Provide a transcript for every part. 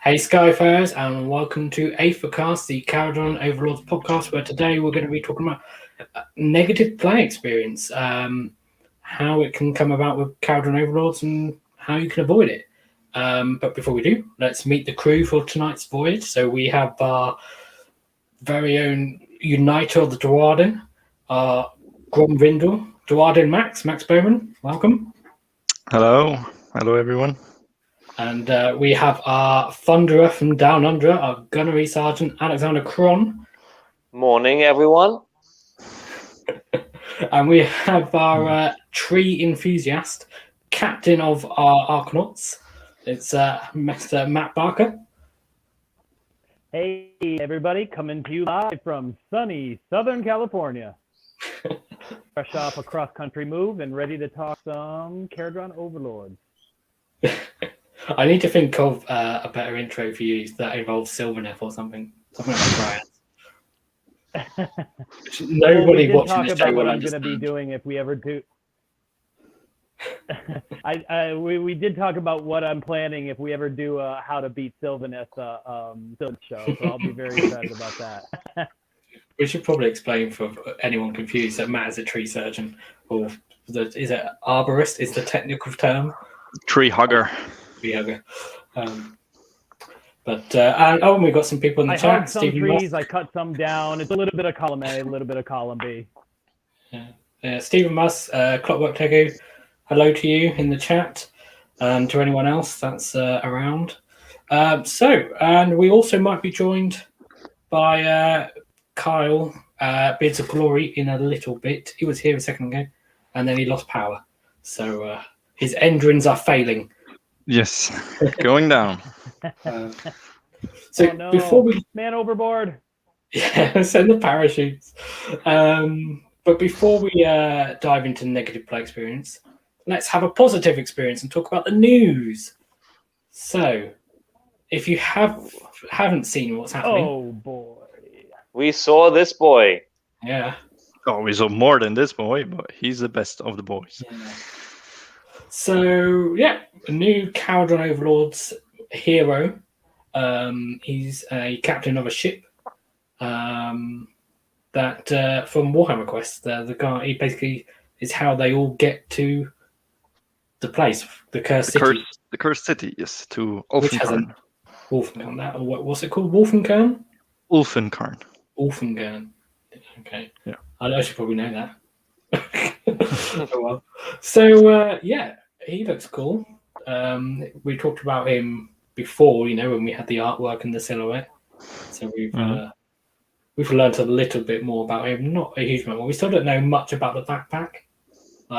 Hey Skyfarers, and welcome to Aethercast, the Kharadron Overlords podcast, where today we're going to be talking about negative play experience, how it can come about with Kharadron Overlords and how you can avoid it. But before we do, let's meet the crew for tonight's voyage. So we have our very own Uniter of the Duardin, Grom Vindel, Duardin Max Bowman, welcome. Hello everyone. And we have our Thunderer from Down Under, our Gunnery Sergeant Alexander Cron. Morning, everyone. And we have our Tree Enthusiast, Captain of our Arcanauts. It's Mr. Matt Barker. Hey, everybody, coming to you live from sunny Southern California. Fresh off a cross-country move and ready to talk some Kharadron Overlords. I need to think of a better intro for you that involves Sylvaneth or something like that. Nobody watching this show will understand. We did talk about what I'm going to be doing if we ever do. We did talk about what I'm planning if we ever do How to Beat Sylvaneth show, so I'll be very excited about that. We should probably explain for anyone confused that Matt is a tree surgeon, or is it arborist is the technical term? Tree hugger. And we've got some people in the chat. I hug some trees, I cut some down. It's a little bit of column A, a little bit of column B. Stephen Muss, Clockwork Tego, hello to you in the chat, and to anyone else that's around. And we also might be joined by Kyle, Beards of Glory, in a little bit. He was here a second ago, and then he lost power. So his engines are failing. Yes, going down. Before we man overboard. Yeah, send the parachutes. But before we dive into negative play experience, let's have a positive experience and talk about the news. So, if you haven't seen what's happening, oh boy, we saw this boy. Yeah. Oh, we saw more than this boy, but he's the best of the boys. Yeah. So, a new Kharadron Overlords hero. He's a captain of a ship that from Warhammer Quest. The guy, he basically is how they all get to the place, the Cursed City. The Cursed City, yes, to Ulfenkarn. What's it called? Wolfenkarn? Ulfenkarn. Ulfenkarn. Okay. Yeah. I should probably know that. Oh, well. So he looks cool. We talked about him before, when we had the artwork and the silhouette. So we've learned a little bit more about him. Not a huge amount. We still don't know much about the backpack.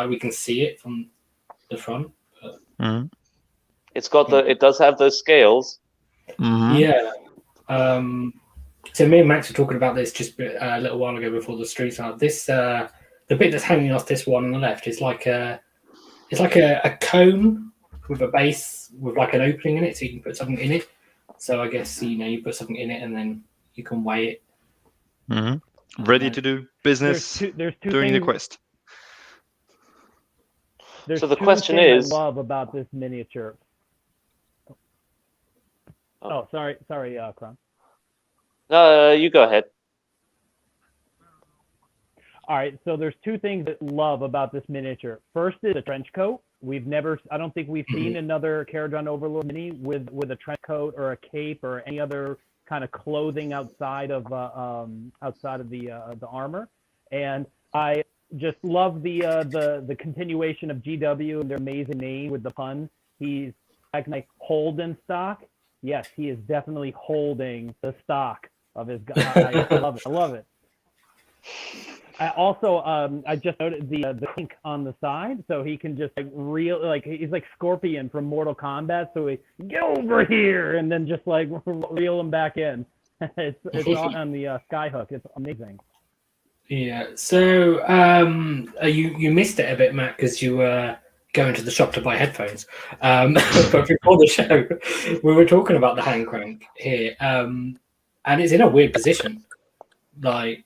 We can see it from the front. But... It does have those scales. Mm-hmm. Yeah. So me and Max were talking about this just a little while ago before the stream started. This the bit that's hanging off this one on the left is like a cone with a base with like an opening in it, so you can put something in it. So I guess you put something in it and then you can weigh it. Mm-hmm. Ready to do business there's two during the things, quest. There's so the two question things is, I love about this miniature. Oh, sorry, Kron. No, you go ahead. All right, so there's two things that I love about this miniature. First is a trench coat. I don't think we've seen another Kharadron Overlord mini with a trench coat or a cape or any other kind of clothing outside of the armor. And I just love the continuation of GW and their amazing name with the pun. He's Dagnai Holdenstock. Yes, he is definitely holding the stock of his guy. I love it. I also I just noted the clink on the side, so he can just he's like Scorpion from Mortal Kombat. So he get over here and then just like reel him back in. it's on the skyhook. It's amazing. Yeah. So you missed it a bit, Matt, because you were going to the shop to buy headphones. But before the show, we were talking about the hand crank here, and it's in a weird position. Like,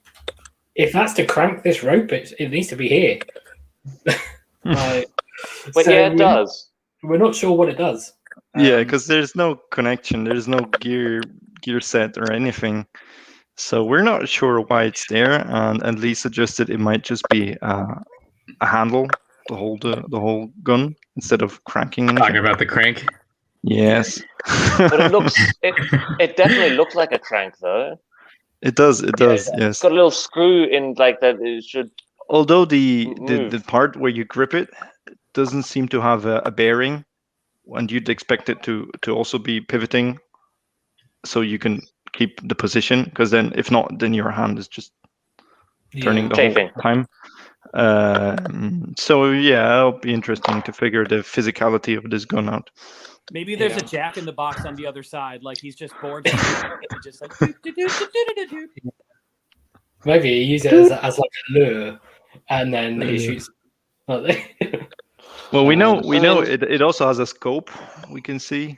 if that's to crank this rope, it needs to be here. But yeah, it does. We're not sure what it does. Yeah, because there's no connection. There's no gear set or anything. So we're not sure why it's there. And Lee suggested it might just be a handle to hold the whole gun instead of cranking anything. Talking about the crank. Yes. But it definitely looks like a crank though. It does. It does. Yes. It's got a little screw in like that. It should. Although the move. part where you grip it doesn't seem to have a bearing, and you'd expect it to also be pivoting, so you can keep the position. Because then, if not, then your hand is just turning the Chafing. whole time. So yeah, it'll be interesting to figure the physicality of this gun out. Maybe there's a jack in the box on the other side, like he's just bored. Just like Maybe he uses it as like a lure, and then he shoots. Well, we know it also has a scope we can see.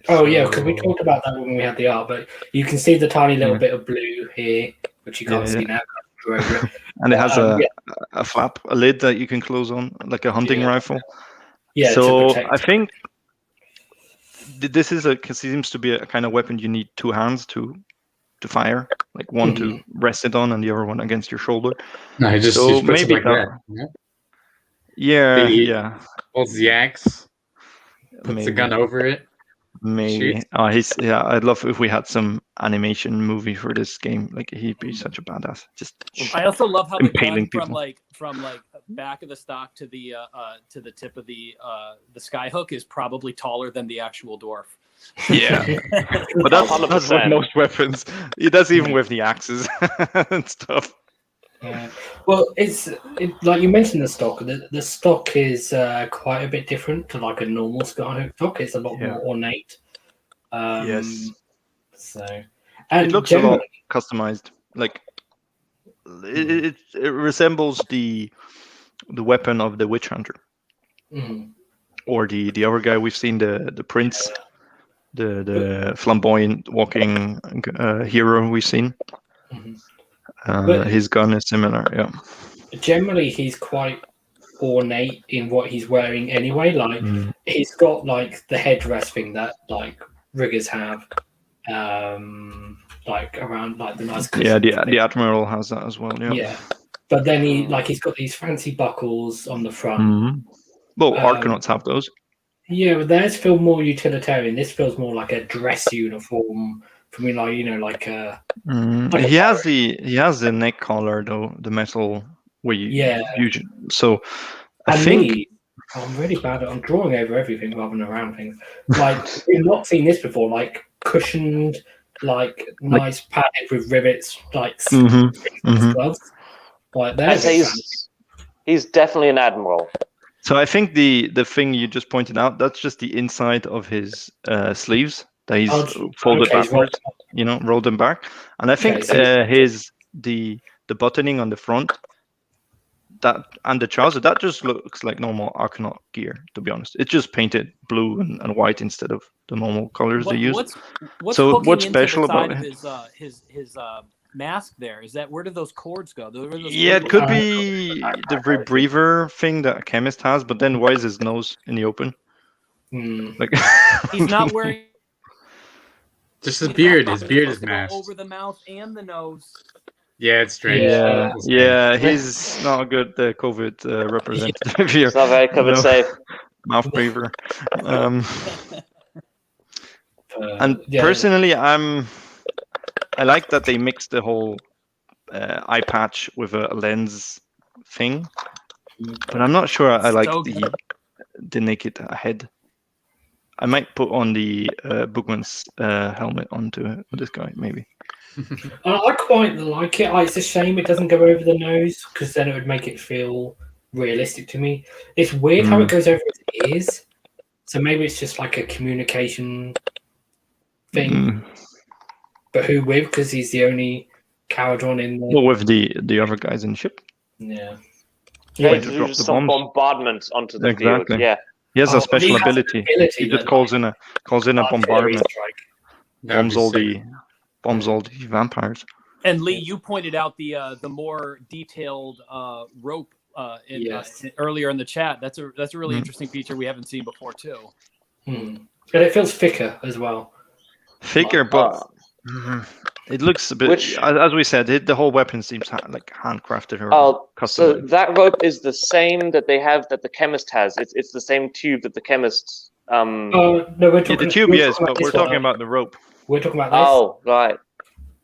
Oh yeah, because we talked about that when we had the art, but you can see the tiny little bit of blue here, which you can't see now. And it has a flap, a lid that you can close on, like a hunting rifle. Yeah. So I think this seems to be a kind of weapon you need two hands to fire, like one to rest it on and the other one against your shoulder. No, he just So he puts maybe it like that. Yeah. Holds the axe, puts the gun over it. Maybe. I'd love if we had some animation movie for this game. Like he'd be such a badass. Just I also love how the impaling gun people. from back of the stock to the tip of the skyhook is probably taller than the actual dwarf. Yeah, but that's 100%. with most weapons. That's even with the axes and stuff. Well, like you mentioned the stock. The stock is quite a bit different to like a normal skyhook stock. It's a lot more ornate. Yes. So, and It looks a lot customized. Like it resembles the weapon of the witch hunter, or the other guy we've seen, the prince, the flamboyant walking hero we've seen. His gun is similar. Yeah. Generally, he's quite ornate in what he's wearing anyway. Like he's got like the headrest thing that like riggers have. Like around like the nice. Yeah, the admiral has that as well. Yeah. Yeah, but then he's got these fancy buckles on the front. Well, Arcanauts have those. Yeah, but theirs feel more utilitarian. This feels more like a dress uniform for me. Like like a. Like he has the neck collar though, the metal where you so I think I'm really bad at I'm drawing over everything rather than around things. Like we've not seen this before. Like cushioned. Like nice padded with rivets, like gloves. Like that. I'd say he's definitely an admiral. So I think the thing you just pointed out, that's just the inside of his sleeves that he's folded backwards. Rolled them back. And I think the buttoning on the front, that and the trouser, that just looks like normal Arcanaut gear. To be honest, it's just painted blue and white instead of the normal colors they use. What's special about his mask there? Is that where do those cords go? It could be the rebreather thing that a chemist has, but then why is his nose in the open? Like he's not wearing. Just his beard. His beard is masked over the mouth and the nose. Yeah, it's strange. Yeah, he's not a good COVID representative here. It's not very COVID safe. Mouth breather. Personally, I like that they mixed the whole eye patch with a lens thing, but I'm not sure I like the naked head. I might put on the Boogman's helmet onto this guy, maybe. I quite like it. It's a shame it doesn't go over the nose because then it would make it feel realistic to me. It's weird how it goes over his ears. So maybe it's just like a communication thing. But who with? Because he's the only Kharadron in the... Well, with the other guys in the ship. Yeah. Yeah, to do some bombardment onto the field. Yeah. He has a special ability. He just calls in a bombardment. Bombs all the vampires. And Lee, you pointed out the more detailed rope earlier in the chat. That's a really interesting feature we haven't seen before too. And it feels thicker as well. Thicker, but it looks a bit. As we said, the whole weapon seems like handcrafted or custom. So that rope is the same that they have that the chemist has. It's the same tube that the chemist. No, we're talking. The tube, yes, but we're talking about the rope. We're talking about this. Oh, right.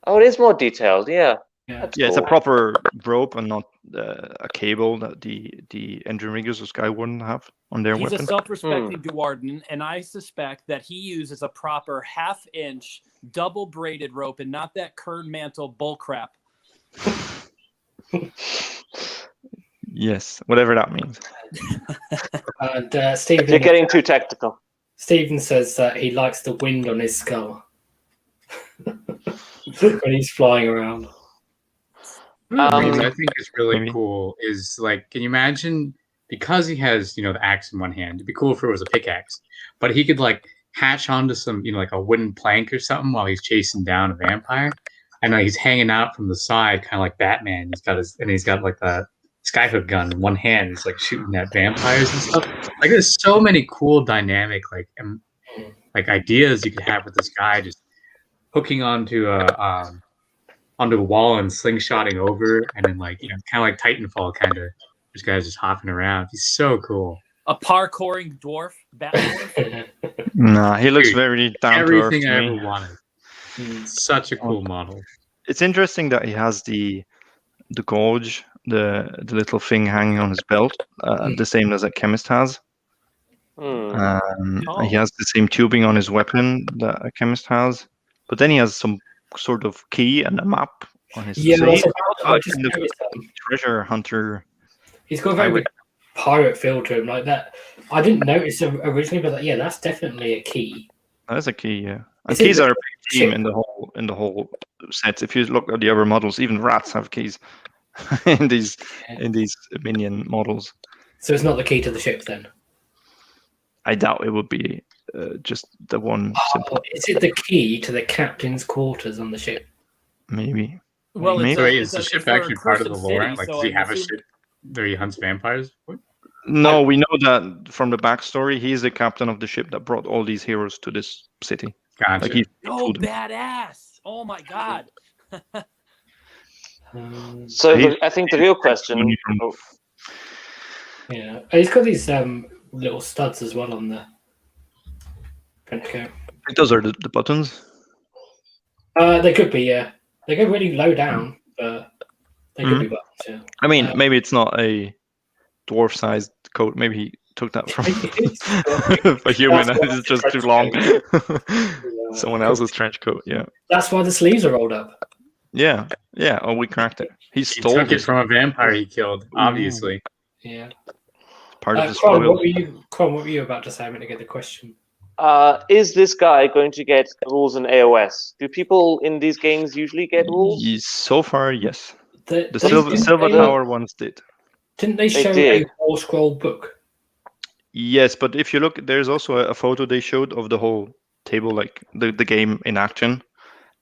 Oh, it is more detailed. Yeah. Yeah, That's it's a cool. proper rope and not a cable that the engine riggers of Sky wouldn't have on their He's weapon. a self-respecting Duarden, and I suspect that he uses a proper half-inch double braided rope and not that Kern mantle bullcrap. Yes, whatever that means. And Stephen, You're getting too tactical. Stephen says that he likes the wind on his skull when he's flying around. What I think is really cool is like, can you imagine, because he has, the axe in one hand, it'd be cool if it was a pickaxe, but he could like hatch onto some, like a wooden plank or something while he's chasing down a vampire. And he's hanging out from the side, kind of like Batman. He's got like the skyhook gun in one hand. He's like shooting at vampires and stuff. Like there's so many cool dynamic like ideas you could have with this guy just hooking onto a wall and slingshotting over, and then kind of like Titanfall kind of. This guy's just hopping around. He's so cool. A parkouring dwarf, bat dwarf. Nah, he looks very down to earth. Everything I ever wanted. Such a cool model. It's interesting that he has the gauge, the little thing hanging on his belt, the same as a chemist has. He has the same tubing on his weapon that a chemist has, but then he has some sort of key and a map on his. Yeah, so treasure hunter. He's got a very good pirate feel to him, like that. I didn't notice originally, but that's definitely a key. That's a key, yeah. And keys are a big theme in the whole set. If you look at the other models, even rats have keys in these minion models. So it's not the key to the ship then. I doubt it would be just the one. Is it the key to the captain's quarters on the ship? Maybe. Well, maybe. Is the ship actually part of the lore? Like, does he have a ship that he hunts vampires? No, we know that from the backstory. He's the captain of the ship that brought all these heroes to this city. Gotcha. Like badass! Oh my god! So I think the real question. Yeah, he's got these little studs as well on the front coat. I think those are the buttons. They could be, yeah. They go really low down, but they could be buttons, yeah. I mean, maybe it's not a dwarf-sized coat. Maybe he took that from a human. It's just too long. Someone else's trench coat, yeah. That's why the sleeves are rolled up. Yeah. Oh, we cracked it. He took it from a vampire he killed, obviously. Yeah. Part of the Quan, what were you about to say? I'm going to get the question. Is this guy going to get rules in AOS? Do people in these games usually get rules? So far, yes. The Silver Tower ones did. Didn't they show a War Scroll book? Yes, but if you look, there's also a photo they showed of the whole table, like the game in action.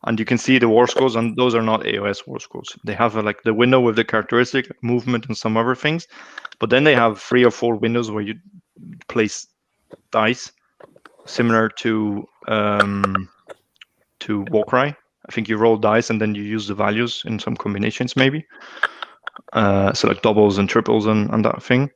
And you can see the War Scrolls, and those are not AOS War Scrolls. They have like the window with the characteristic, movement, and some other things. But then they have 3 or 4 windows where you place dice, similar to Warcry. I think you roll dice and then you use the values in some combinations, maybe. So like doubles and triples and that thing.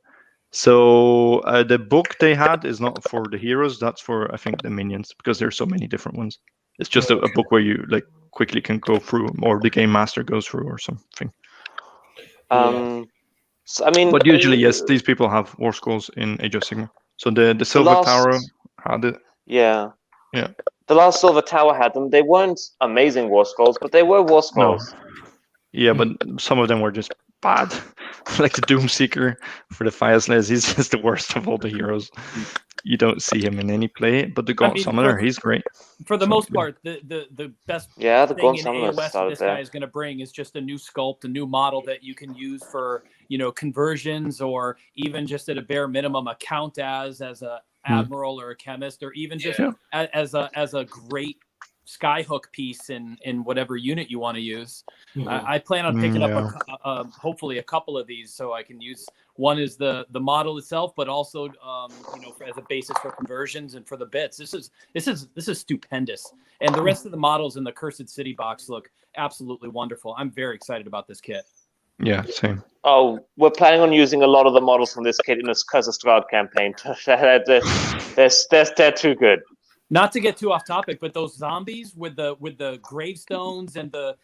So the book they had is not for the heroes. That's for, I think, the minions, because there's so many different ones. It's just a book where you like quickly can go through, or the game master goes through, or something. So, I mean, but usually, yes, these people have War Scrolls in Age of Sigmar. So the Silver Tower had it. Yeah. Yeah. The last Silver Tower had them. They weren't amazing War Scrolls, but they were War Scrolls. No. Yeah, but some of them were just bad. Like the Doomseeker for the Fire Slayers, he's just the worst of all the heroes. You don't see him in any play, but the Gaunt Summoner, he's great. For the most part, the best the thing in AOS that this guy is going to bring is just a new sculpt, a new model that you can use for, conversions, or even just at a bare minimum, a count as a admiral or a chemist, or even just as a great skyhook piece in whatever unit you want to use. Mhm. I plan on picking up hopefully a couple of these so I can use. One is the model itself, but also as a basis for conversions and for the bits. This is stupendous, and the rest of the models in the Cursed City box look absolutely wonderful. I'm very excited about this kit. Yeah, same. Oh, we're planning on using a lot of the models from this kit in this Curse of Strahd campaign. They're too good. Not to get too off topic, but those zombies with the gravestones and the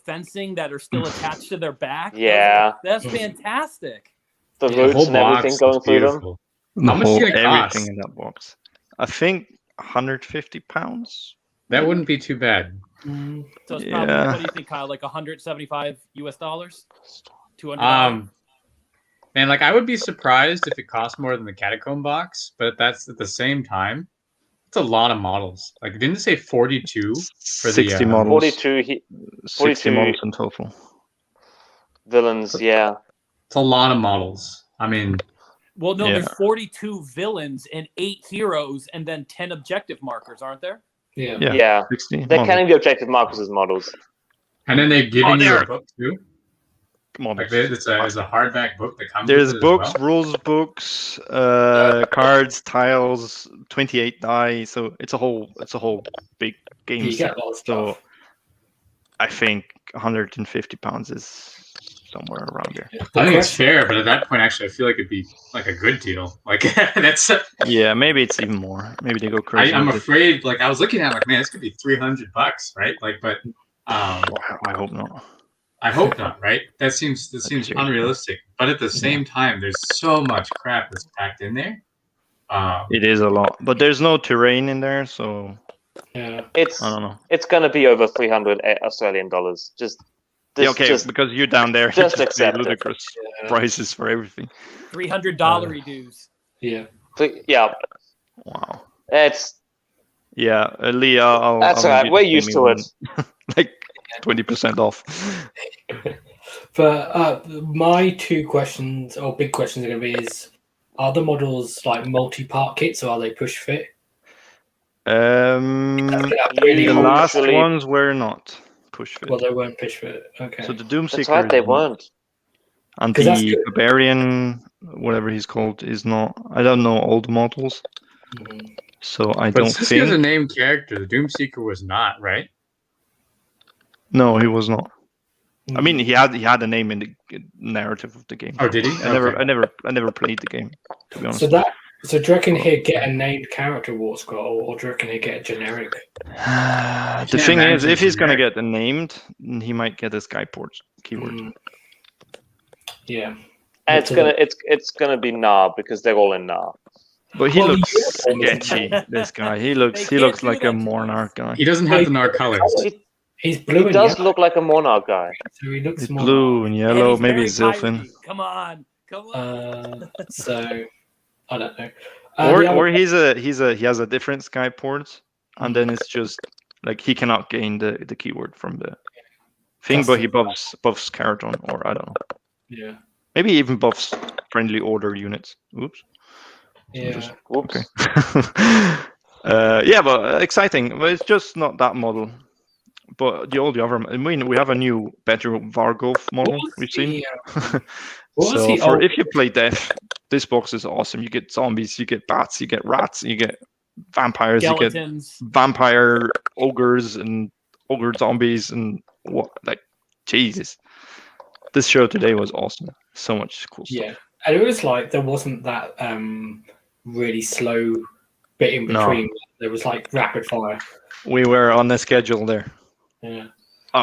fencing that are still attached to their back. Yeah, that's fantastic. The roots and everything going through them. How much is it gonna cost? Everything in that box. I think £150. That wouldn't be too bad. So it's probably, what do you think, Kyle? Like $175 US? $200? Man, like I would be surprised if it cost more than the Catacomb box, but that's at the same time, it's a lot of models. Like, didn't it say 42 for 60 the models? 42 models in total. Villains, yeah. It's a lot of models. I mean, well, no, there's 42 villains and 8 heroes, and then 10 objective markers, aren't there? Yeah. 60 They're counting the objective markers as models. and then they're giving you a book too. Models. Like it's a hardback book that comes. There's with it books, as well. rules books, cards, tiles, 28 die. So it's a whole big game You set. get a lot of So stuff. I think £150 is somewhere around there. I think it's fair, but at that point, actually, I feel like it'd be like a good deal. Like that's. Yeah, maybe it's even more. Maybe they go crazy. I'm with it. afraid. Like I was looking at, it, like, man, this could be $300, right? Like, but I hope not. I hope not, right? That seems true. unrealistic. But at the same time, there's so much crap that's packed in there. It is a lot, but there's no terrain in there, so Yeah. I don't know. It's going to be over 300 Australian dollars. Because you're down there. just accept it. ludicrous prices for everything. $300 dues. Yeah. Yeah. Wow. It's Lee, that's all right. We're used to it. Like 20% off. But my two questions, or big questions, are going to be: are the models like multi-part kits, or are they push fit? The last Usually- ones were not push fit. Well, they weren't push fit. Okay. So the Doomseeker. That's right, they is not. weren't. And 'Cause that's the good. Barbarian, whatever he's called, is not. I don't know all the models, Mhm. so I But don't since he was a think. named character, the Doomseeker was not, right? No, he was not. I mean, Mhm. he had a name in the narrative of the game. Oh, did he? I never played the game, to be honest. So do you reckon he'd get a named character war score, or do you reckon he'd get a generic? The thing is, if he's gonna get named, he might get a Skyport keyword. Mm. Yeah. And it's gonna be Nar because they're all in Nar. But he Well, the looks uniform is sketchy. different. This guy, he They looks can't do like that a to monarch guy. He doesn't have the Nar colors. He's blue He and does yellow, look like a Monarch guy. so he looks He's more. blue and And yellow. he's Maybe very he's Zilfin. piratey. Come on. So I don't know. Or he has a different Skyport, and then it's just like he cannot gain the keyword from the thing, That's but he the- buffs Kharadron, or I don't know. Yeah. Maybe he even buffs friendly order units. Oops. Yeah. Whoops. Okay. Yeah, but exciting. But it's just not that model. But all the other, I mean, we have a new, better Vargolf model we've seen. So if you play Death, this box is awesome. You get zombies, you get bats, you get rats, you get vampires, Skeletons. you get vampire ogres and ogre zombies and what? Like, Jesus. This show today was awesome. So much cool stuff. Yeah, and it was like there wasn't that really slow bit in between. There was like rapid fire. We were on the schedule there. Yeah.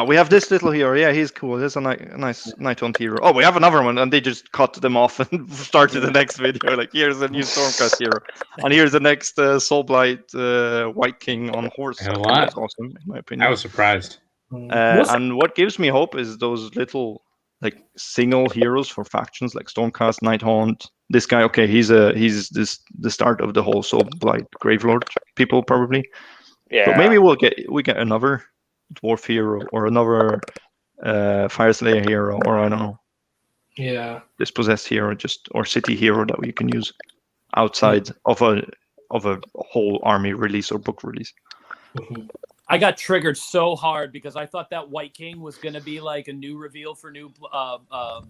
We have this little hero. Yeah, he's cool. There's a nice Night Hunt hero. Oh, we have another one, and they just cut them off and started the next video. Like, here's a new Stormcast hero, and here's the next Soulblight White King on horse. A lot. That's awesome, in my opinion. I was surprised. And what gives me hope is those little like single heroes for factions like Stormcast, Night Hunt. This guy, okay, he's the start of the whole Soulblight Gravelord people probably. Yeah. But maybe we get another dwarf hero or another Fireslayer hero, or I don't know, Yeah. dispossessed hero, or city hero that we can use outside of a whole army release or book release. Mhm. I got triggered so hard because I thought that White King was going to be like a new reveal for new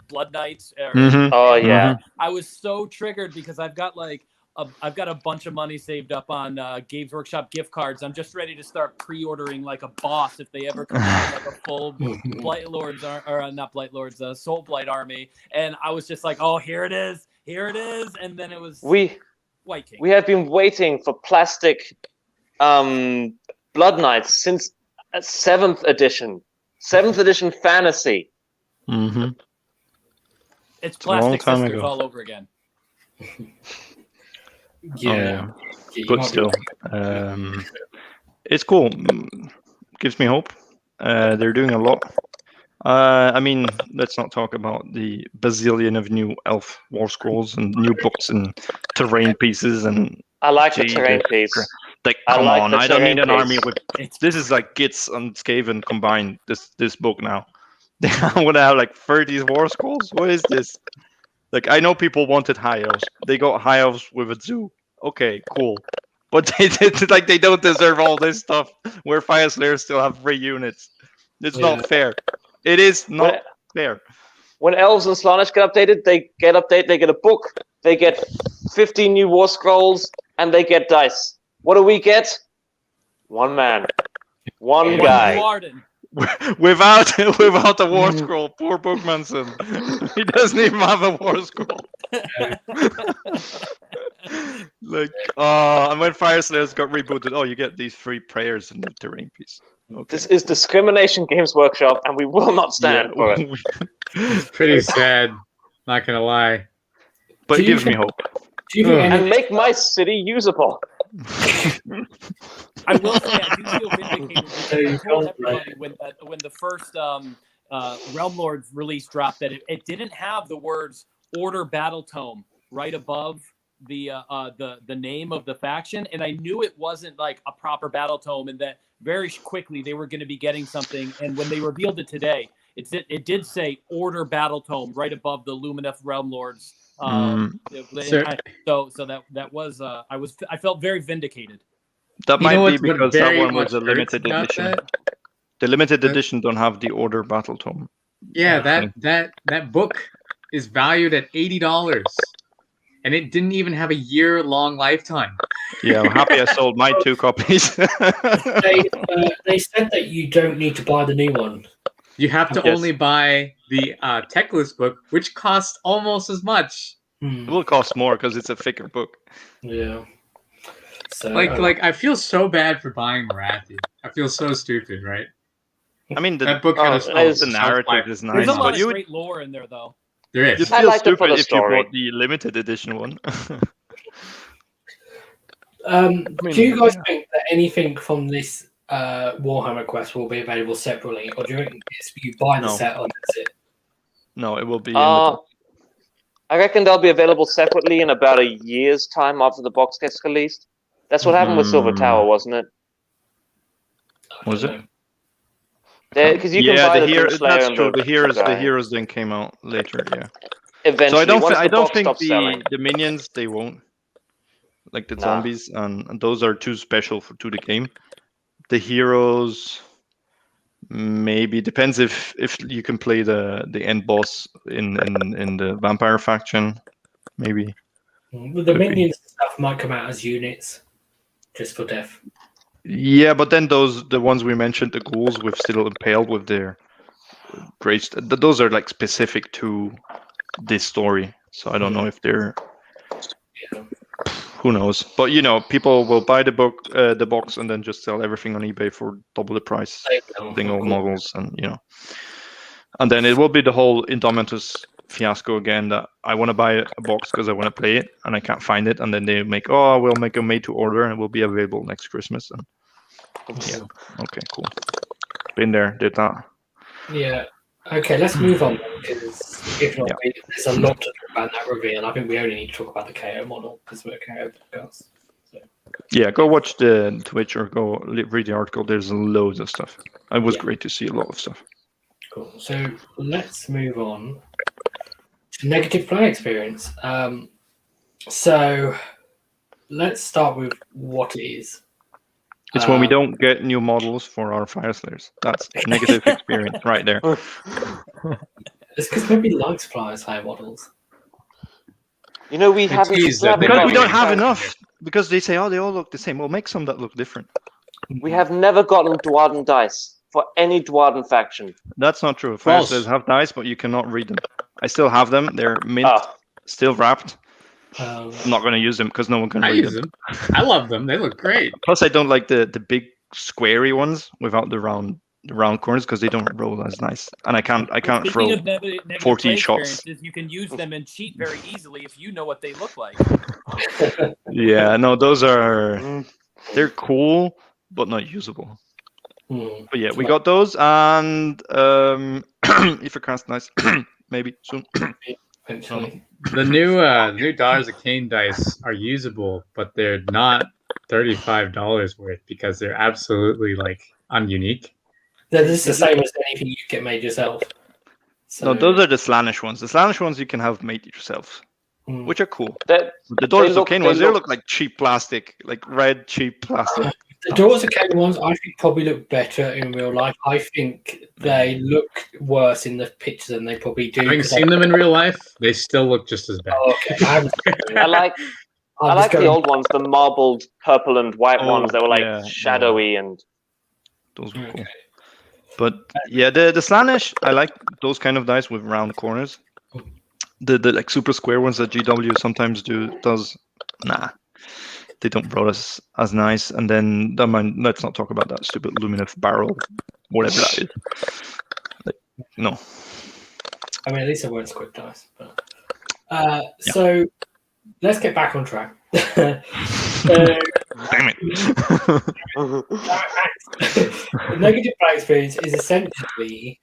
Blood Knights. Oh yeah. I was so triggered because I've got a bunch of money saved up on Games Workshop gift cards. I'm just ready to start pre-ordering like a boss if they ever come out with like a full Blight Lords or not Blight Lords, Soul Blight army. And I was just like, oh, here it is. And then it was White King. We have been waiting for plastic Blood Knights since 7th edition. 7th edition fantasy. Mm-hmm. It's Plastic Sisters all over again. Yeah. But still, it's cool. Gives me hope. They're doing a lot. I mean, let's not talk about the bazillion of new elf war scrolls and new books and terrain pieces and. I like the terrain piece. Like, come on! I don't need an army with. This is like Gitz and Skaven combined. This book now. I'm gonna have like 30 war scrolls. What is this? Like, I know people wanted high elves. They got high elves with a zoo. Okay, cool. But they don't deserve all this stuff. Where Fire Slayers still have 3 units. It's not fair. It is not fair. When elves and Slaanesh get updated, they get a book, they get 15 new war scrolls, and they get dice. What do we get? One man. One guy. Without a war scroll, poor Bookmanson. He doesn't even have a war scroll. And when Fire Slayers got rebooted, you get these 3 prayers in the terrain piece. Okay. This is discrimination, Games Workshop, and we will not stand for it. It's pretty sad, not gonna lie. But it gives me hope. And make my city usable. I will say I do feel vindicated. I told everybody when the first Realm Lords release dropped that it didn't have the words Order Battle Tome right above the name of the faction, and I knew it wasn't like a proper battle tome, and that very quickly they were going to be getting something. And when they revealed it today, it did say Order Battle Tome right above the Lumineth Realm Lords. So that was I felt very vindicated. That might be because that one was a limited edition. The limited edition don't have the Order Battle Tome. Yeah, that book is valued at $80. And it didn't even have a year-long lifetime. Yeah, I'm happy I sold my 2 copies. They said that you don't need to buy the new one. You have to only buy the Techless book, which costs almost as much. It will cost more because it's a thicker book. Yeah. So, I feel so bad for buying Marathi. I feel so stupid, right? I mean, that book the narrative is nice. There's a lot of great lore in there, though. There is. You feel stupid if you bought the limited edition one. Do you guys think that anything from this Warhammer Quest will be available separately, or do you think you buy the set and that's it? No, it will be. I reckon they'll be available separately in about a year's time after the box gets released. That's what happened with Silver Tower, wasn't it? Was it? Because you can buy the Doom Slayer. That's true. The heroes then came out later. Yeah. Eventually, so I don't think the minions they won't, like the zombies, and those are too special to the game. The heroes maybe depends if you can play the end boss in the vampire faction. Maybe. The minions stuff might come out as units, just for death. Yeah, but then the ones we mentioned, the ghouls with still impaled with their grace, those are like specific to this story. So I don't know if they're. Yeah. Who knows? But people will buy the box, and then just sell everything on eBay for double the price, single models, and and then it will be the whole Indomitus fiasco again. That I want to buy a box because I want to play it, and I can't find it, and then they we'll make a made to order, and it will be available next Christmas. And okay, cool. Been there, did that. Yeah. Okay, let's move on because if not, there's a lot to talk about that reveal. I think we only need to talk about the KO model because we're a KO podcast. So. Yeah, go watch the Twitch or go read the article. There's loads of stuff. It was great to see a lot of stuff. Cool. So let's move on to negative play experience. So let's start with what it is. It's when we don't get new models for our Fire Slayers. That's a negative experience right there. It's because nobody likes Fire Slayer models. You know, we haven't because we don't have enough. Because they say, oh, they all look the same. Well, make some that look different. We have never gotten Dwarden dice for any Dwarden faction. That's not true. Fire Slayers have dice, but you cannot read them. I still have them. They're mint, still wrapped. I'm not going to use them because no one can read them. I love them. They look great. Plus, I don't like the big squarey ones without the round corners because they don't roll as nice. And I can't throw 14 shots. You can use them and cheat very easily if you know what they look like. Yeah, no, those are they're cool but not usable. But yeah, we got those, and Aethercast, nice, maybe soon. The new Daughters of Cain dice are usable, but they're not $35 worth because they're absolutely ununique. They're just the same as anything you get made yourself. So... No, those are the Slaanesh ones. The Slaanesh ones you can have made yourself, which are cool. The Daughters of Cain ones, they look like cheap plastic, like red cheap plastic. The Daughters of Cain ones, I think, probably look better in real life. I think they look worse in the pictures than they probably do. Having seen them in real life, they still look just as bad. Oh, okay. I like the old ones, the marbled purple and white ones. They were shadowy and. Those were cool. But yeah, the Slaanesh, I like those kind of dice with round corners. The super square ones that GW sometimes does. Nah. They don't roll as nice, and then let's not talk about that stupid luminous barrel, whatever that is. No. I mean, at least it weren't squid dice. But... So let's get back on track. Damn it. The negative play experience is essentially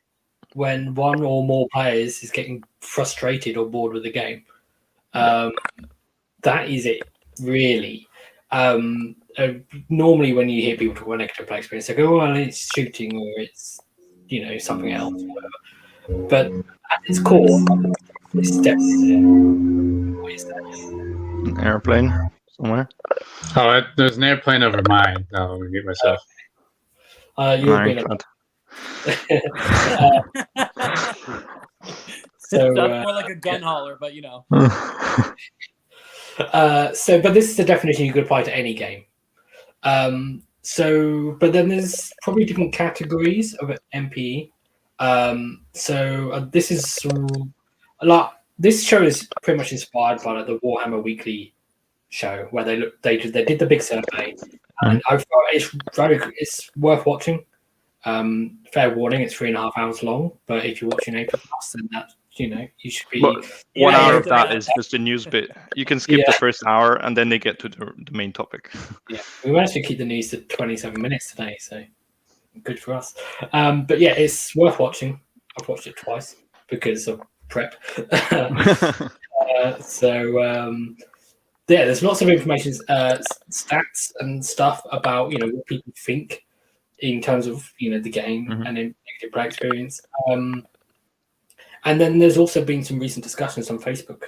when one or more players is getting frustrated or bored with the game. That is it, really. Normally when you hear people talk about negative play experience, they go, well, it's shooting or it's something else, whatever. But at its core, it's definitely what is that? An airplane somewhere. Oh, there's an airplane over mine. I'll mute myself. You've been so more like a gun hauler, but but this is the definition you could apply to any game. But then there's probably different categories of NPE. This is a lot. This show is pretty much inspired by the Warhammer Weekly show, where they did the big survey, and I thought it's worth watching. Fair warning, it's 3.5 hours long, but if you're watching Aethercast, then that you should be. 1 hour of that is just the news bit. You can skip the first hour, and then they get to the main topic. Yeah, we managed to keep the news to 27 minutes today, so good for us. But yeah, it's worth watching. I've watched it twice because of prep. There's lots of information, stats and stuff about what people think in terms of the game and in negative play experience. And then there's also been some recent discussions on Facebook,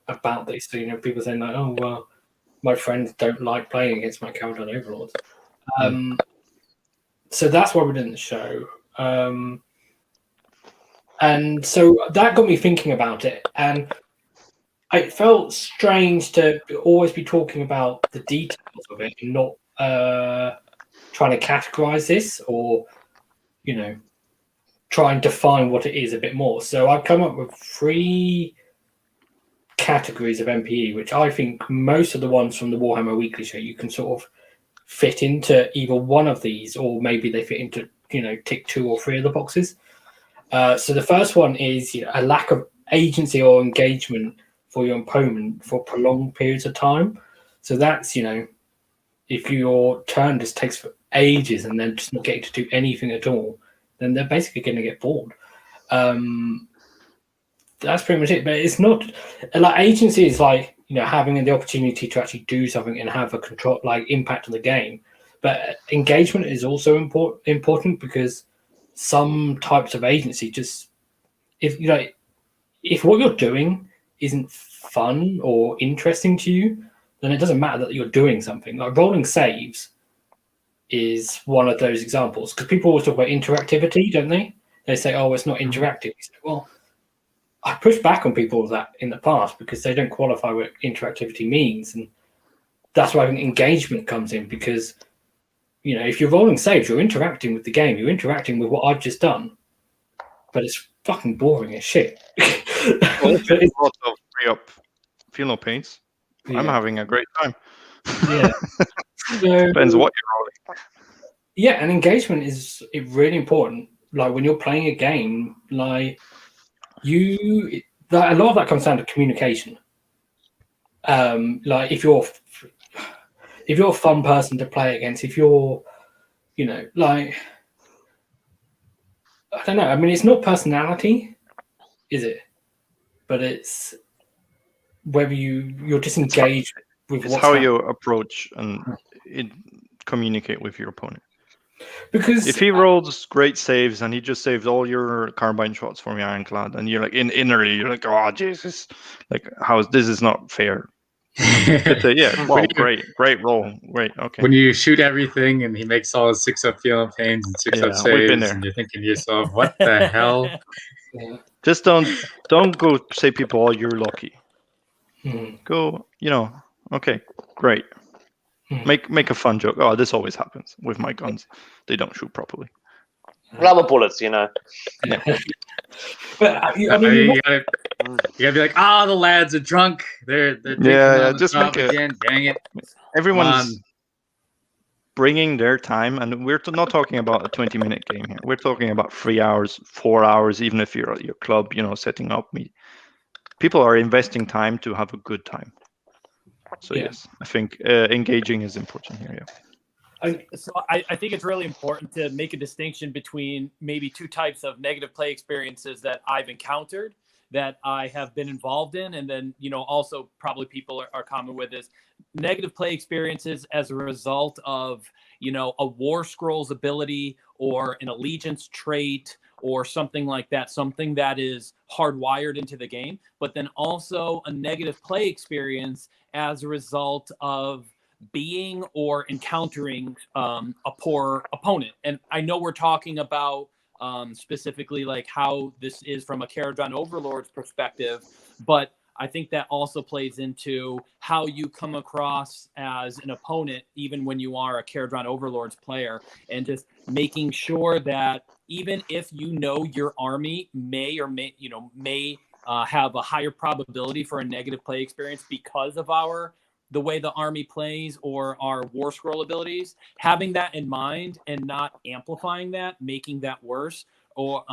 about this. So, people saying like, oh, well, my friends don't like playing against my Kharadron Overlords. So that's why we're doing the show. And so that got me thinking about it. And it felt strange to always be talking about the details of it and not trying to categorize this or, try and define what it is a bit more. So I've come up with 3 categories of NPE, which I think most of the ones from the Warhammer Weekly show you can sort of fit into either one of these, or maybe they fit into tick 2 or 3 of the boxes. So the first one is a lack of agency or engagement for your opponent for prolonged periods of time. So that's if your turn just takes for ages and then just not getting to do anything at all, then they're basically going to get bored. That's pretty much it. But it's not like agency is having the opportunity to actually do something and have a control impact on the game. But engagement is also important because some types of agency just if what you're doing isn't fun or interesting to you, then it doesn't matter that you're doing something. Like rolling saves is one of those examples, because people always talk about interactivity, don't they? They say, "Oh, it's not interactive." You say, well, I push back on people with that in the past because they don't qualify what interactivity means, and that's why engagement comes in. Because if you're rolling saves, you're interacting with the game, you're interacting with what I've just done, but it's fucking boring as shit. Well, it's a lot of free up feel no pains. I'm having a great time. Yeah. Depends what you're rolling. Yeah, and engagement is really important. Like when you're playing a game, like a lot of that comes down to communication. Like if you're a fun person to play against, if you're, like, I don't know. I mean, it's not personality, is it? But it's whether you're disengaged with it's how you approach and communicate with your opponent. Because if he rolls great saves and he just saves all your carbine shots from your ironclad, and you're like innerly you're like, oh Jesus, like this is not fair. Well, great roll, great, okay. When you shoot everything and he makes all his 6-up feeling pains and 6-up saves, and you're thinking to yourself, what the hell? Yeah. Just don't go say people, oh, you're lucky. Go, okay, great. Make a fun joke. Oh, this always happens with my guns. They don't shoot properly. Rubber bullets, Yeah. But you gotta be like, the lads are drunk. They're just make it again. Dang it! Everyone's bringing their time, and we're not talking about a 20-minute game here. We're talking about 3 hours, 4 hours, even if you're at your club, setting up. People are investing time to have a good time. So yes, I think engaging is important here. I think it's really important to make a distinction between maybe two types of negative play experiences that I've encountered, that I have been involved in, and then also probably people are common with is negative play experiences as a result of a War Scrolls ability or an allegiance trait or something like that, something that is hardwired into the game, but then also a negative play experience as a result of being or encountering a poor opponent. And I know we're talking about specifically like how this is from a Kharadron Overlords perspective, but I think that also plays into how you come across as an opponent, even when you are a Kharadron Overlords player, and just making sure that even if your army may have a higher probability for a negative play experience because of the way the army plays or our War Scroll abilities, having that in mind and not amplifying that, making that worse, or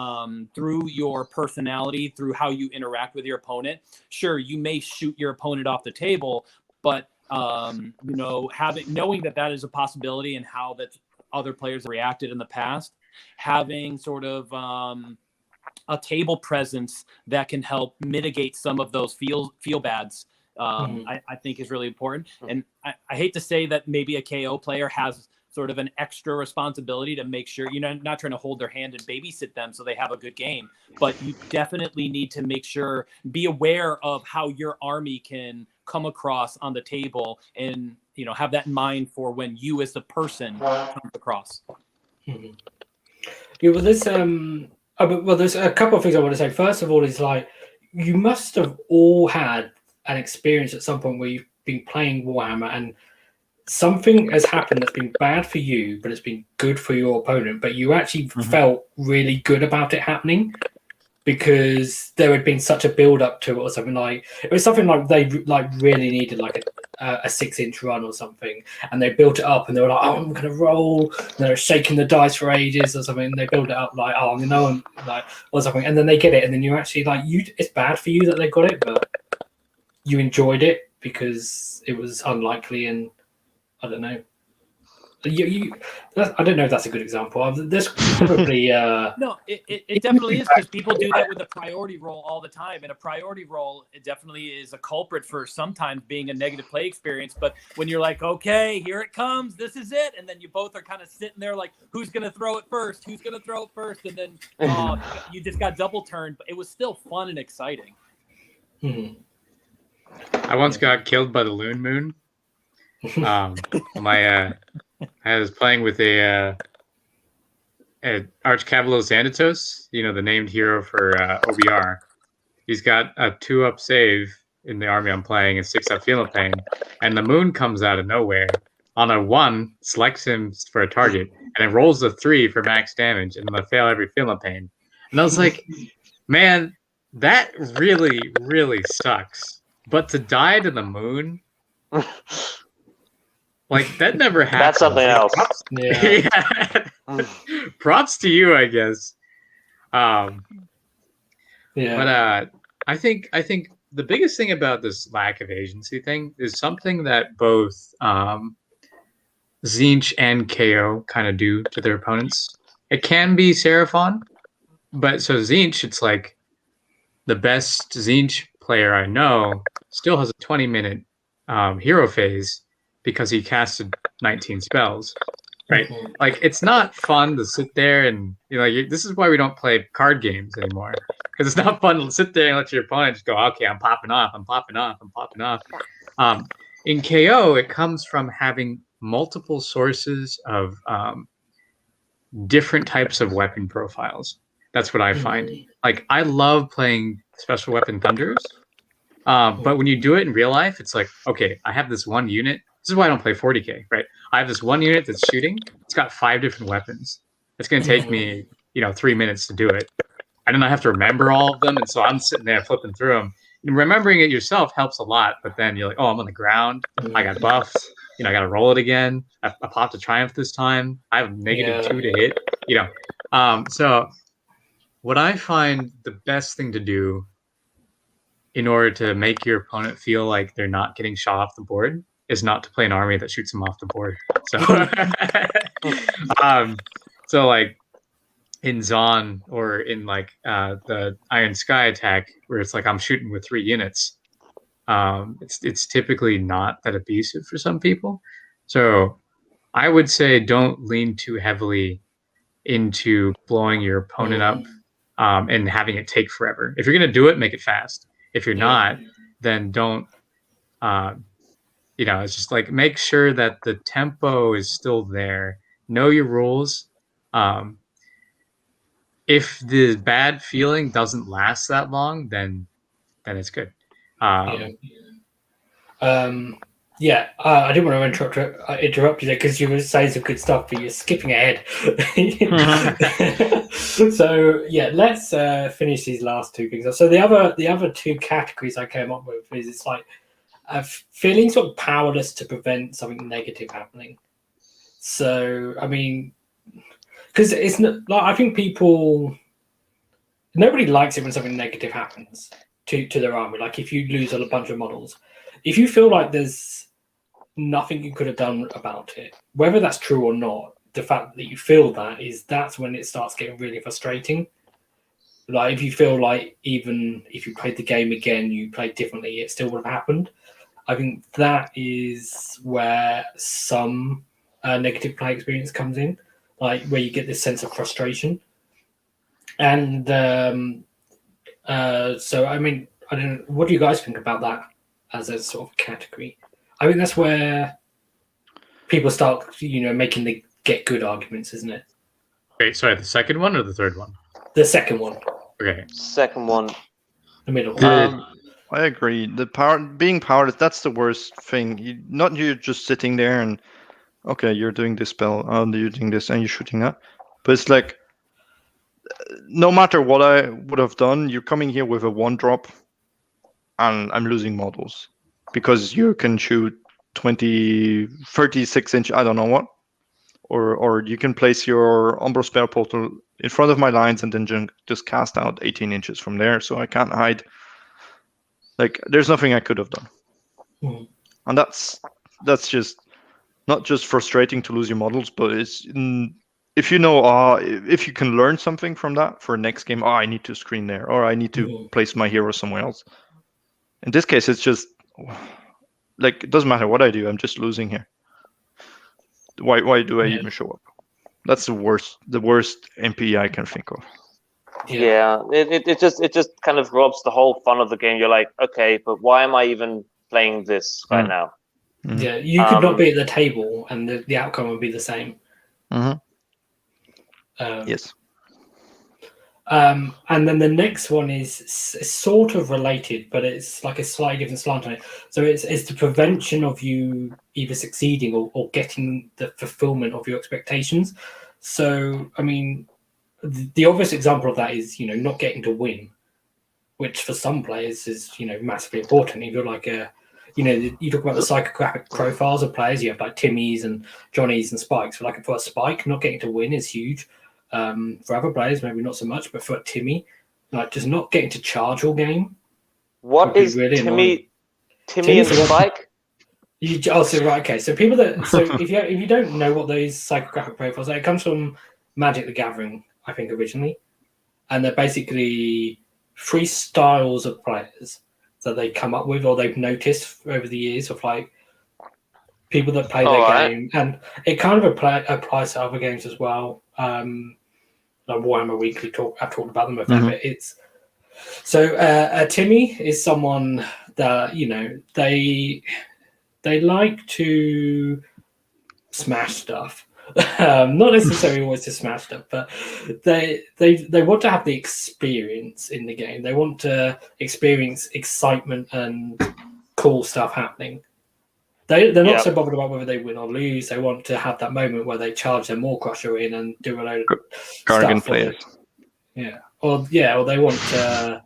through your personality, through how you interact with your opponent. Sure, you may shoot your opponent off the table, but knowing that is a possibility and how that other players have reacted in the past, having sort of a table presence that can help mitigate some of those feel bads, I think is really important. And I hate to say that maybe a KO player has sort of an extra responsibility to make sure, not trying to hold their hand and babysit them so they have a good game, but you definitely need to be aware of how your army can come across on the table, and have that in mind for when you as the person comes across. Yeah, well, there's a couple of things I want to say. First of all, is like you must have all had an experience at some point where you've been playing Warhammer and something has happened that's been bad for you, but it's been good for your opponent, but you actually felt really good about it happening because there had been such a build up to it, or something like it was something like they really needed like a 6-inch run or something, and they built it up and they were like, oh, I'm gonna roll, and they were shaking the dice for ages or something, and they build it up like, oh, I'm like, or something, and then they get it, and then you're actually like, it's bad for you that they got it, but you enjoyed it because it was unlikely, and I don't know. I don't know if that's a good example. There's probably no, it definitely is, because people do that with a priority roll all the time, and a priority roll, it definitely is a culprit for sometimes being a negative play experience. But when you're like, okay, here it comes, this is it, and then you both are kind of sitting there like, who's gonna throw it first? Who's gonna throw it first? And then you just got double turned, but it was still fun and exciting. I once got killed by the Loon Moon. I was playing with a Arch Cavalo Xanatos, the named hero for OBR. He's got a 2-up save in the army I'm playing and 6-up Feeling Pain, and the moon comes out of nowhere. On a 1, selects him for a target, and it rolls a 3 for max damage, and then I fail every Feeling Pain. And I was like, man, that really, really sucks. But to die to the moon, like, that never happened. That's something else. Yeah. Props to you, I guess. Yeah. But I think the biggest thing about this lack of agency thing is something that both Tzeentch and KO kind of do to their opponents. It can be Seraphon, but so Tzeentch, it's like the best Tzeentch player I know still has a 20-minute hero phase because he casted 19 spells, right? Mhm. Like, it's not fun to sit there and, this is why we don't play card games anymore. Because it's not fun to sit there and let your opponent just go, okay, I'm popping off. In KO, it comes from having multiple sources of different types of weapon profiles. That's what I find. Like, I love playing Special Weapon Thunders, but when you do it in real life, it's like, okay, I have this one unit. This is why I don't play 40k, right? I have this one unit that's shooting. It's got 5 different weapons. It's going to take me, 3 minutes to do it. I don't have to remember all of them, and so I'm sitting there flipping through them. And remembering it yourself helps a lot, but then you're like, oh, I'm on the ground. I got buffed. I got to roll it again. I popped a Triumph this time. I have -2 to hit. So what I find the best thing to do in order to make your opponent feel like they're not getting shot off the board is not to play an army that shoots them off the board. So, so like in Zon or in like the Iron Sky attack, where it's like I'm shooting with 3 units, it's typically not that abusive for some people. So I would say don't lean too heavily into blowing your opponent up and having it take forever. If you're going to do it, make it fast. If you're not, then don't. It's just like make sure that the tempo is still there. Know your rules. If the bad feeling doesn't last that long, then it's good. I didn't want to interrupt you there because you were saying some good stuff, but you're skipping ahead. So let's finish these last 2 things. So the other 2 categories I came up with is it's like feeling sort of powerless to prevent something negative happening. So I mean, because it's not like I think nobody likes it when something negative happens to their army. Like if you lose a bunch of models, if you feel like there's nothing you could have done about it, whether that's true or not, the fact that you feel that's when it starts getting really frustrating. Like if you feel like even if you played the game again, you played differently, it still would have happened. I think that is where some negative play experience comes in, like where you get this sense of frustration. And so, I mean, I don't know, what do you guys think about that as a sort of category? I think that's where people start, making the get good arguments, isn't it? Wait, sorry, the second one or the third one? The second one. Okay. Second one. The middle. I agree. Being powerless, that's the worst thing. You're just sitting there and, okay, you're doing this spell, you're doing this, and you're shooting that. But it's like, no matter what I would have done, you're coming here with a 1-drop, and I'm losing models. Because you can shoot 36 inch, I don't know what. Or you can place your Umbral Spell Portal in front of my lines and then just cast out 18 inches from there, so I can't hide. Like, there's nothing I could have done. And that's just not just frustrating to lose your models, but it's if you know if you can learn something from that for next game. I need to screen there, or I need to place my hero somewhere else. In this case, it's just like it doesn't matter what I do, I'm just losing here. Why do I even show up? That's the worst NPE I can think of. It just kind of robs the whole fun of the game. You're like, okay, but why am I even playing this right now? Yeah, you could not be at the table, and the outcome would be the same. Yes. And then the next one is sort of related, but it's like a slightly different slant on it. So it's the prevention of you either succeeding or getting the fulfillment of your expectations. So, I mean, the obvious example of that is, not getting to win, which for some players is, massively important. If you're like you talk about the psychographic profiles of players, you have like Timmys and Johnnies and Spikes. For a Spike, not getting to win is huge. For other players, maybe not so much, but for a Timmy, just not getting to charge all game. What is really Timmy? Timmy and Spike? Right, okay. So people if you don't know what those psychographic profiles are, it comes from Magic the Gathering, I think, originally, and they're basically 3 styles of players that they come up with or they've noticed over the years of people that play their game, and it kind of applies to other games as well. Like Warhammer Weekly I've talked about them a fair bit. It's a Timmy is someone that they like to smash stuff. Not necessarily always to smash stuff, but they want to have the experience in the game. They want to experience excitement and cool stuff happening. They're not so bothered about whether they win or lose. They want to have that moment where they charge their Maw Crusher in and do a load of Guardian stuff. players. Or they want to,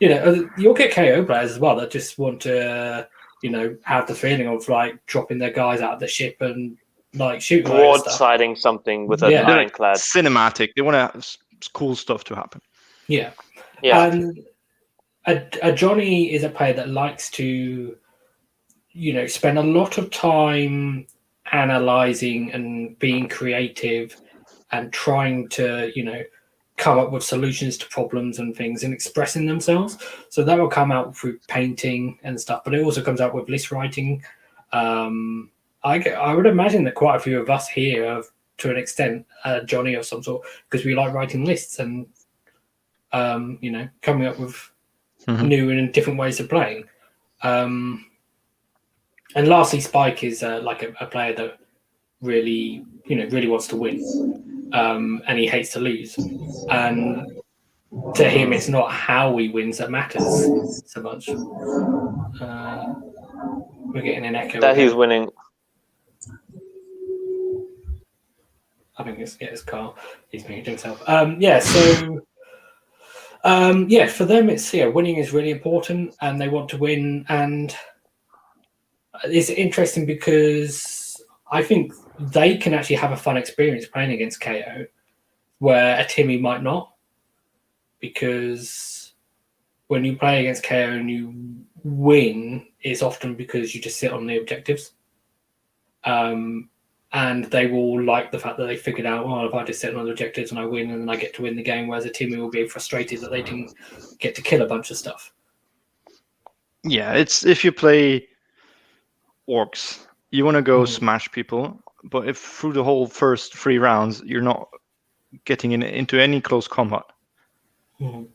you'll get KO players as well that just want to, have the feeling of dropping their guys out of the ship and shooting broadsiding something with an ironclad. Cinematic. They want to have cool stuff to happen. Yeah. And a Johnny is a player that likes to, spend a lot of time analyzing and being creative and trying to, come up with solutions to problems and things and expressing themselves. So that will come out through painting and stuff, but it also comes out with list writing. I would imagine that quite a few of us here have, to an extent, Johnny of some sort, because we like writing lists and, coming up with new and different ways of playing. And lastly, Spike is a player that really wants to win, and he hates to lose. And to him, it's not how he wins that matters so much. We're getting an echo. That he's winning. I think it's Carl. He's muted himself. For them, it's winning is really important, and they want to win. And it's interesting because I think they can actually have a fun experience playing against KO, where a Timmy might not. Because when you play against KO and you win, it's often because you just sit on the objectives. And they will like the fact that they figured out, if I just sit on the objectives and I win, and then I get to win the game, whereas a Timmy will be frustrated that they didn't get to kill a bunch of stuff. Yeah, it's if you play orcs, you want to go smash people, but if through the whole first 3 rounds you're not getting into any close combat,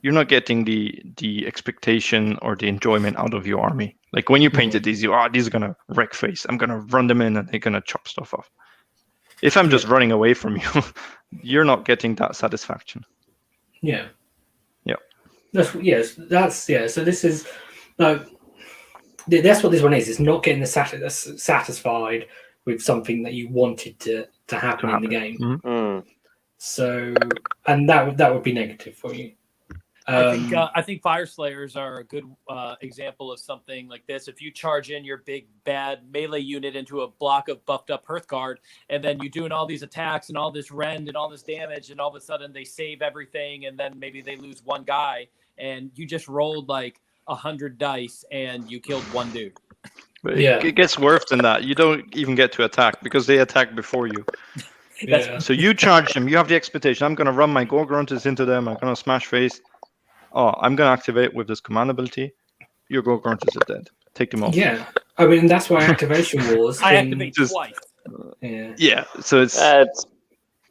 you're not getting the expectation or the enjoyment out of your army. Like when you painted these, these are gonna wreck face. I'm gonna run them in and they're gonna chop stuff off. If I'm just running away from you, you're not getting that satisfaction. Yeah. Yeah. So this is that's what this one is. It's not getting satisfied with something that you wanted to happen in the game. So, and that would be negative for you. I think Fire Slayers are a good example of something like this. If you charge in your big bad melee unit into a block of buffed up Hearthguard, and then you're doing all these attacks and all this rend and all this damage, and all of a sudden they save everything, and then maybe they lose one guy, and you just rolled 100 dice and you killed one dude. But it gets worse than that. You don't even get to attack because they attack before you. So you charge them. You have the expectation. I'm going to run my Gorgrunters into them. I'm going to smash face. I'm going to activate with this command ability. Your Gorgrunters are dead. Take them off. Yeah. I mean, that's why activation wars. I activate twice. Yeah. So it's...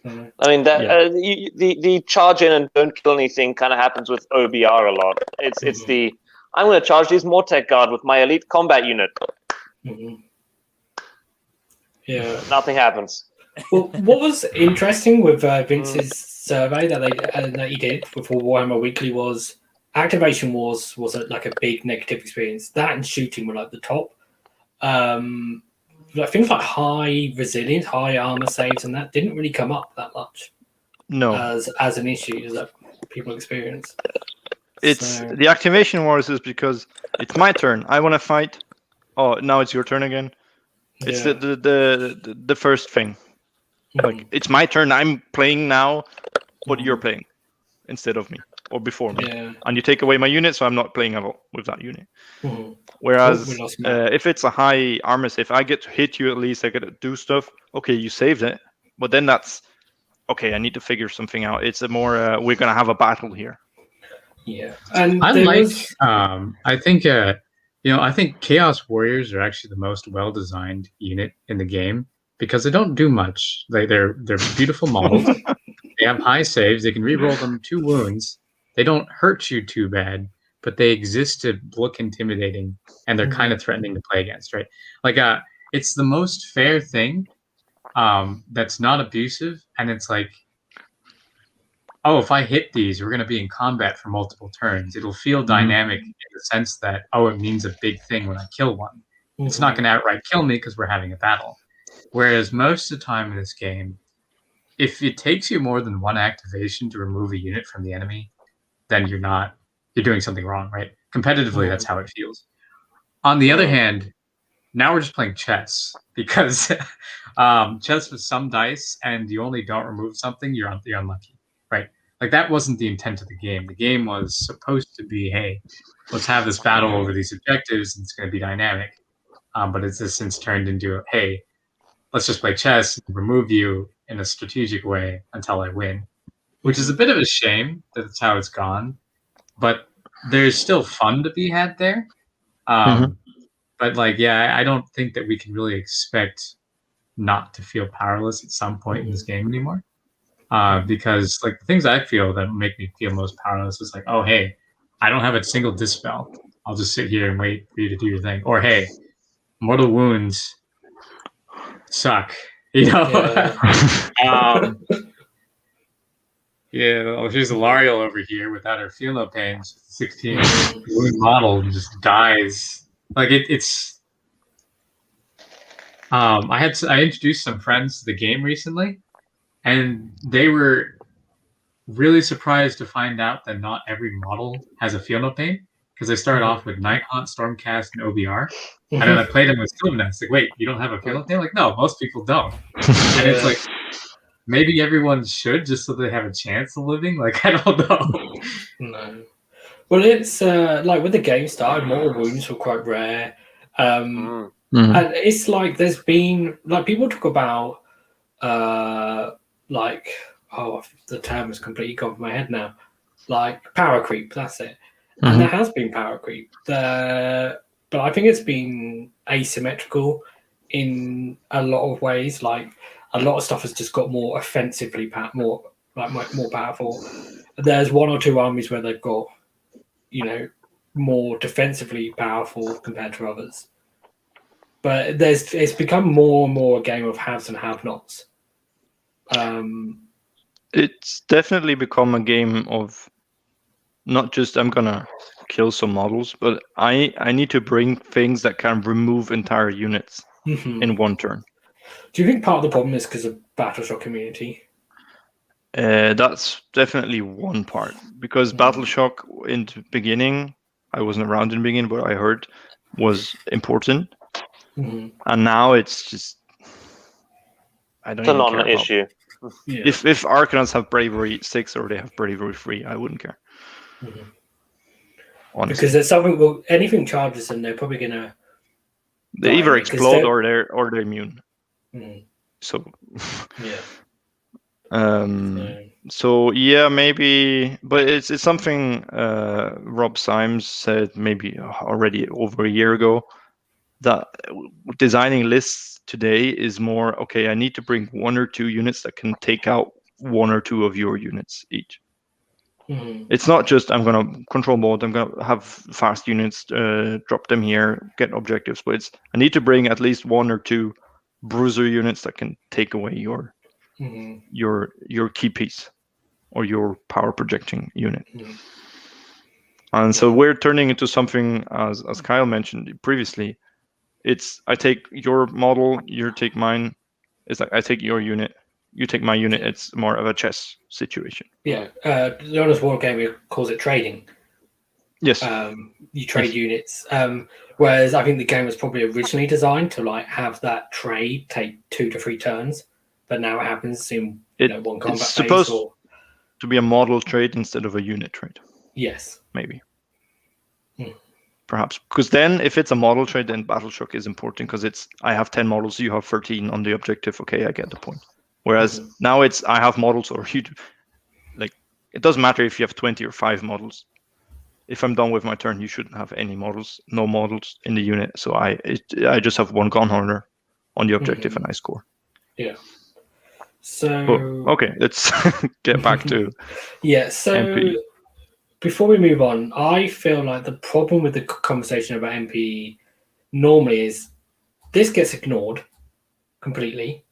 the charge in and don't kill anything kind of happens with OBR a lot. It's the I'm going to charge these Mortec Guard with my elite combat unit. Yeah. Nothing happens. Well, what was interesting with Vince's survey that he did before Warhammer Weekly was activation was like a big negative experience. That and shooting were like the top. Like things like high resilience, high armor saves, and that didn't really come up that much. No, as an issue that people experience. It's the activation wars is because it's my turn. I want to fight. Oh, now it's your turn again. It's the first thing. Like it's my turn. I'm playing now, but you're playing instead of me or before me, and you take away my unit, so I'm not playing at all with that unit. Whereas if it's a high armor save, I get to hit you at least. I get to do stuff. Okay, you saved it, but then that's okay. I need to figure something out. It's a more we're gonna have a battle here. Yeah, and I think I think Chaos Warriors are actually the most well-designed unit in the game because they don't do much. They're beautiful models. They have high saves. They can reroll them 2 wounds. They don't hurt you too bad, but they exist to look intimidating, and they're kind of threatening to play against, right? Like it's the most fair thing that's not abusive, and it's like, oh, if I hit these, we're going to be in combat for multiple turns. It'll feel dynamic in the sense that, oh, it means a big thing when I kill one. It's not going to outright kill me because we're having a battle. Whereas most of the time in this game, if it takes you more than 1 activation to remove a unit from the enemy, then you're doing something wrong, right? Competitively, that's how it feels. On the other hand, now we're just playing chess because chess with some dice, and you only don't remove something, you're unlucky. Right, like that wasn't the intent of the game. The game was supposed to be, hey, let's have this battle over these objectives, and it's going to be dynamic. But it's since turned into, hey, let's just play chess and remove you in a strategic way until I win, which is a bit of a shame that it's how it's gone. But there's still fun to be had there. But I don't think that we can really expect not to feel powerless at some point in this game anymore. Because like the things I feel that make me feel most powerless is like, oh, hey, I don't have a single dispel. I'll just sit here and wait for you to do your thing. Or hey, mortal wounds suck. She's Alariel over here without her feel no pain. 16 wound model and just dies. Like it's. I introduced some friends to the game recently. And they were really surprised to find out that not every model has a feel no pain because they started off with Nighthaunt, Stormcast, and OBR. And then I played them with Sylvaneth. Like, wait, you don't have a feel no pain? Like, no, most people don't. And it's like, maybe everyone should just so they have a chance of living. Like, I don't know. No. Well, it's like with the game started, mortal wounds were quite rare. And it's like there's been, like, people talk about. The term has completely gone from my head now. Like power creep, that's it. And there has been power creep. But I think it's been asymmetrical in a lot of ways. Like a lot of stuff has just got more offensively more powerful. There's 1 or 2 armies where they've got, more defensively powerful compared to others. But it's become more and more a game of haves and have-nots. It's definitely become a game of not just I'm gonna kill some models, but I need to bring things that can remove entire units in 1 turn. Do you think part of the problem is because of Battleshock community? That's definitely one part because Battleshock in the beginning, I wasn't around in the beginning, but I heard was important, and now it's just. It's a non-issue. Yeah. If Arcanauts have Bravery 6 or they have Bravery 3, I wouldn't care. Because there's something. Well, anything charges them, they're probably gonna. They either explode or they're immune. So. Yeah. So yeah, maybe, but it's something Rob Symes said maybe already over a year ago. That designing lists today is more, okay, I need to bring 1 or 2 units that can take out 1 or 2 of your units each. It's not just I'm going to control mode, I'm going to have fast units, drop them here, get objectives, but I need to bring at least 1 or 2 bruiser units that can take away your key piece or your power projecting unit. And so we're turning into something, as Kyle mentioned previously, it's I take your model, you take mine. It's like I take your unit, you take my unit. It's more of a chess situation. Yeah, the Honest Wargamer calls it trading. Yes. You trade units. Whereas I think the game was probably originally designed to like have that trade take 2 to 3 turns, but now it happens in one combat it's phase. Supposed to be a model trade instead of a unit trade. Yes. Maybe. Perhaps. Because then if it's a model trade, then Battle Shock is important because it's I have 10 models, you have 13 on the objective. Okay, I get the point. Whereas now it's I have models or you like it doesn't matter if you have 20 or 5 models. If I'm done with my turn, you shouldn't have any models, no models in the unit. So I just have 1 gun horner on the objective and I score. Yeah. So okay, let's get back to so NPE. Before we move on, I feel like the problem with the conversation about NPE normally is this gets ignored completely,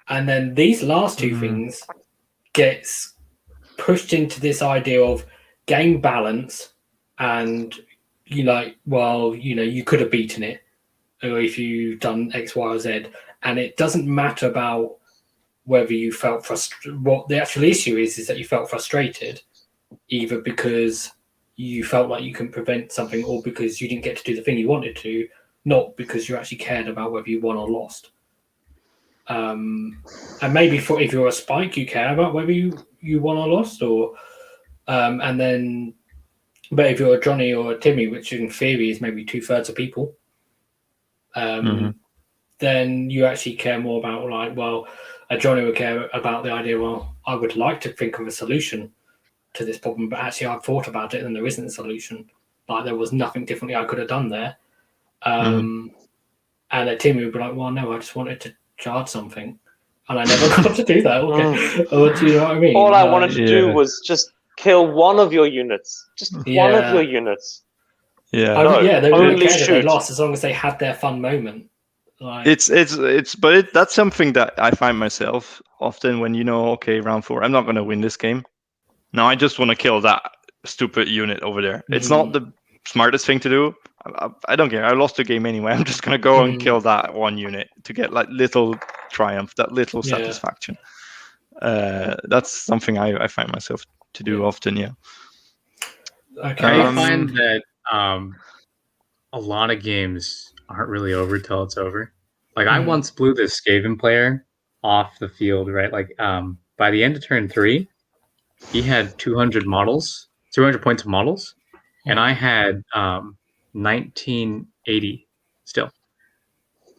and then these last 2 things gets pushed into this idea of game balance, and you could have beaten it, or if you've done X, Y, or Z, and it doesn't matter about whether you felt frustrated. What the actual issue is that you felt frustrated, either because you felt like you couldn't prevent something or because you didn't get to do the thing you wanted to, not because you actually cared about whether you won or lost. And maybe if you're a Spike, you care about whether you won or lost, or but if you're a Johnny or a Timmy, which in theory is maybe 2/3 of people, then you actually care more about a Johnny would care about the idea, I would like to think of a solution to this problem, but actually I've thought about it and there isn't a solution. Like there was nothing differently I could have done there. And a Timmy would be like, well, no, I just wanted to charge something and I never got to do that. Okay. Or do you know what I mean? All I wanted to do was just kill one of your units. Just one of your units. Yeah. They really cared if they lost as long as they had their fun moment. Like, that's something that I find myself often when okay, round 4, I'm not going to win this game. Now I just want to kill that stupid unit over there. It's not the smartest thing to do. I don't care. I lost the game anyway. I'm just going to go and kill that one unit to get like little triumph, that little satisfaction. That's something I find myself to do often. Yeah. Okay. I find that a lot of games aren't really over till it's over. Like I once blew this Skaven player off the field, right? Like by the end of turn 3, he had 200 points of models, and I had 1980 still,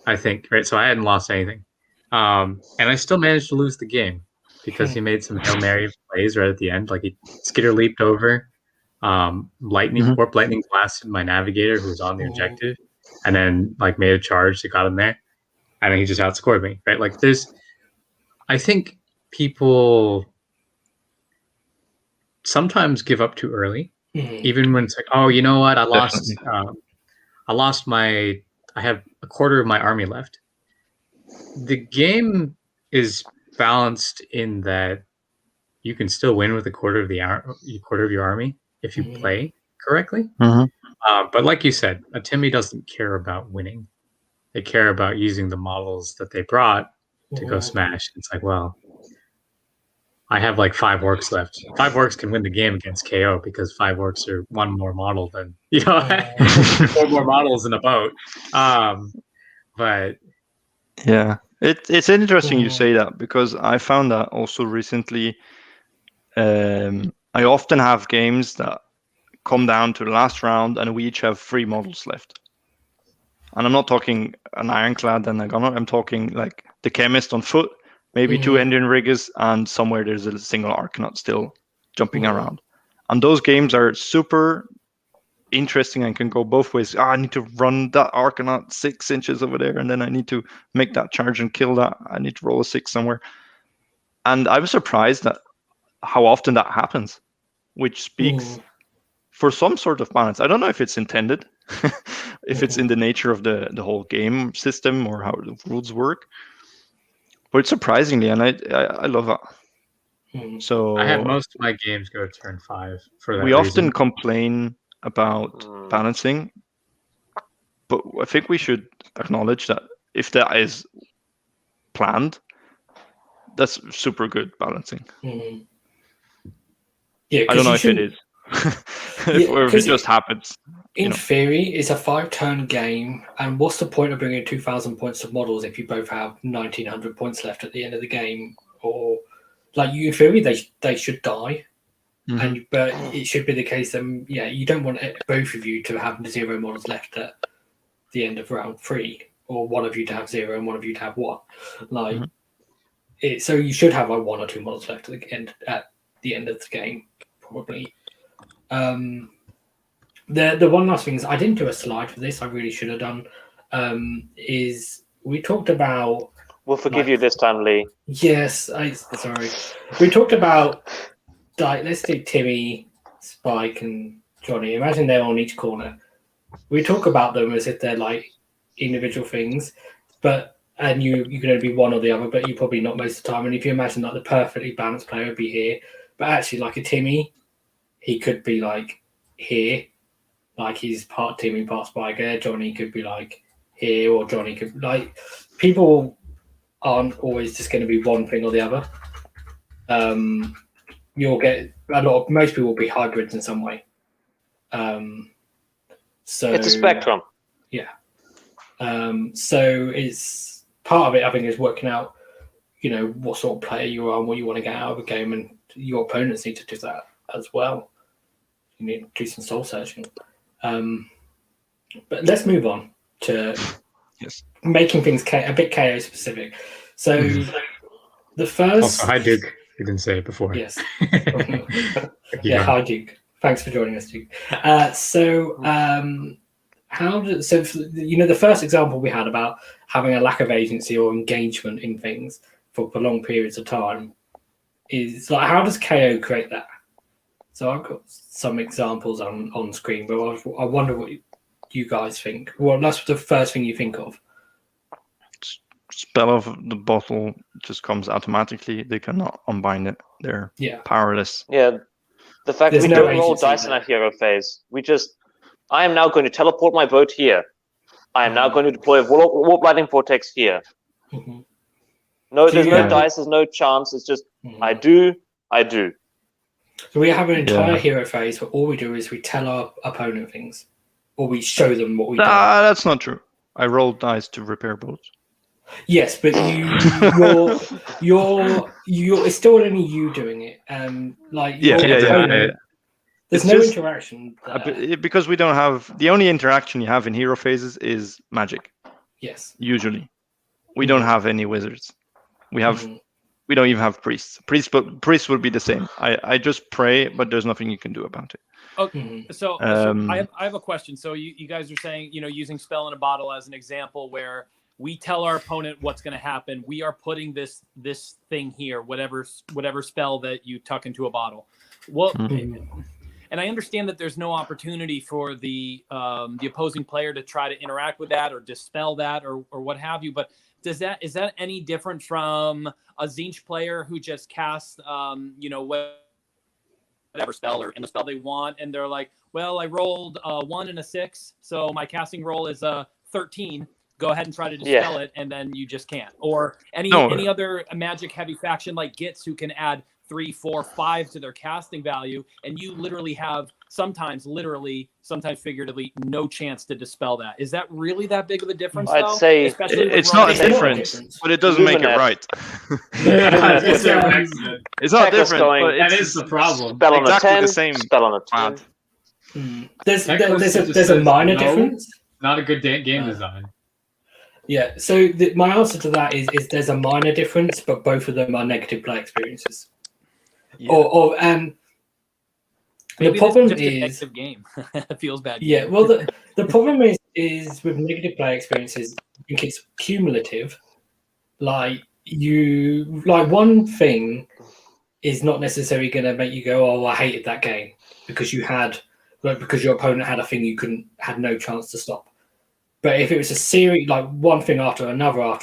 I think, right? So I hadn't lost anything. And I still managed to lose the game because he made some Hail Mary plays right at the end. Like he skitter leaped over, warp lightning blasted my navigator who was on the objective, and then like made a charge that got him there, and then he just outscored me, right? Like I think people sometimes give up too early, even when it's like, oh, you know what, I have a quarter of my army left. The game is balanced in that you can still win with a quarter of your army if you play correctly. But like you said, a Timmy doesn't care about winning. They care about using the models that they brought to go smash. It's like, well, I have like 5 orcs left. 5 orcs can win the game against KO because 5 orcs are 1 more model than 4 more models in a boat. But yeah, it's interesting you say that because I found that also recently. I often have games that come down to the last round and we each have 3 models left. And I'm not talking an ironclad and a gunner. I'm talking like the chemist on foot, maybe 2 Indian riggers, and somewhere there's a single Arcanaut still jumping around. And those games are super interesting and can go both ways. I need to run that Arcanaut 6 inches over there, and then I need to make that charge and kill that. I need to roll a 6 somewhere. And I was surprised at how often that happens, which speaks for some sort of balance. I don't know if it's intended. if it's in the nature of the whole game system or how the rules work. But surprisingly, and I love that. So I have most of my games go turn 5 for that we reason. often complain about balancing, but I think we should acknowledge that if that is planned, that's super good balancing. Yeah, I don't know if it is, or if it just happens. In theory, it's a 5-turn game, and what's the point of bringing 2,000 points of models if you both have 1,900 points left at the end of the game? Or, like, in theory, they should die, but it should be the case that you don't want both of you to have 0 models left at the end of round 3, or one of you to have 0 and one of you to have 1. Like, so you should have like 1 or 2 models left at the end of the game, probably. The one last thing is I didn't do a slide for this. I really should have done. Is we talked about. We'll forgive you this time, Lee. Yes, sorry. We talked about let's do Timmy, Spike, and Johnny. Imagine they're on each corner. We talk about them as if they're like individual things, and you can only be one or the other, but you're probably not most of the time. And if you imagine like the perfectly balanced player would be here, but actually like a Timmy, he could be like here. Like he's part Timmy, part Spiker. Johnny could be like here, or Johnny could like. People aren't always just going to be one thing or the other. You'll get most people will be hybrids in some way. So it's a spectrum. Yeah. So it's part of it. I think is working out, what sort of player you are and what you want to get out of a game, and your opponents need to do that as well. You need to do some soul searching. But let's move on to making things a bit KO specific. So the first. Also, hi Duke. You didn't say it before. Yes. Hi Duke. Thanks for joining us, Duke. The first example we had about having a lack of agency or engagement in things for prolonged periods of time is like, how does KO create that? So I've got some examples on screen, but I wonder what you guys think. Well, that's the first thing you think of. Spell of the bottle just comes automatically. They cannot unbind it. They're powerless. Yeah, the fact that we don't roll dice in our hero phase. I am now going to teleport my boat here. I am now going to deploy a warp lightning vortex here. No, there's no dice. There's no chance. It's just I do. So we have an entire hero phase where all we do is we tell our opponent things, or we show them what we do. That's not true. I rolled dice to repair boats. Yes, but you're it's still only you doing it, and like there's no interaction there. Because we don't have the only interaction you have in hero phases is magic. Yes, usually we don't have any wizards. We have. We don't even have priests. Priests would be the same. I just pray, but there's nothing you can do about it. Okay, so I have a question. So you guys are saying, using spell in a bottle as an example where we tell our opponent what's going to happen. We are putting this thing here, whatever spell that you tuck into a bottle. Well, and I understand that there's no opportunity for the opposing player to try to interact with that or dispel that or what have you. But is that any different from a Tzeentch player who just casts, whatever spell or in the spell they want, and they're like, well, I rolled a 1 and a 6, so my casting roll is a 13. Go ahead and try to dispel it, and then you just can't. Or any other magic heavy faction like Gits who can add 3, 4, 5 to their casting value, and you literally have sometimes figuratively no chance to dispel that. Is that really that big of a difference? I'd say it's not a difference, but it doesn't make it right. It's not different. That is the problem. Spell on exactly a 10, the same. Spell on a 10. There's a minor difference. Not a good game design. Yeah. So my answer to that is there's a minor difference, but both of them are negative play experiences. Yeah. Maybe the problem just is a negative game. It feels bad. Yeah, well, the problem is with negative play experiences, I think it's cumulative. Like one thing is not necessarily going to make you go, "Oh, I hated that game," because your opponent had a thing you had no chance to stop. But if it was a series, like one thing after another,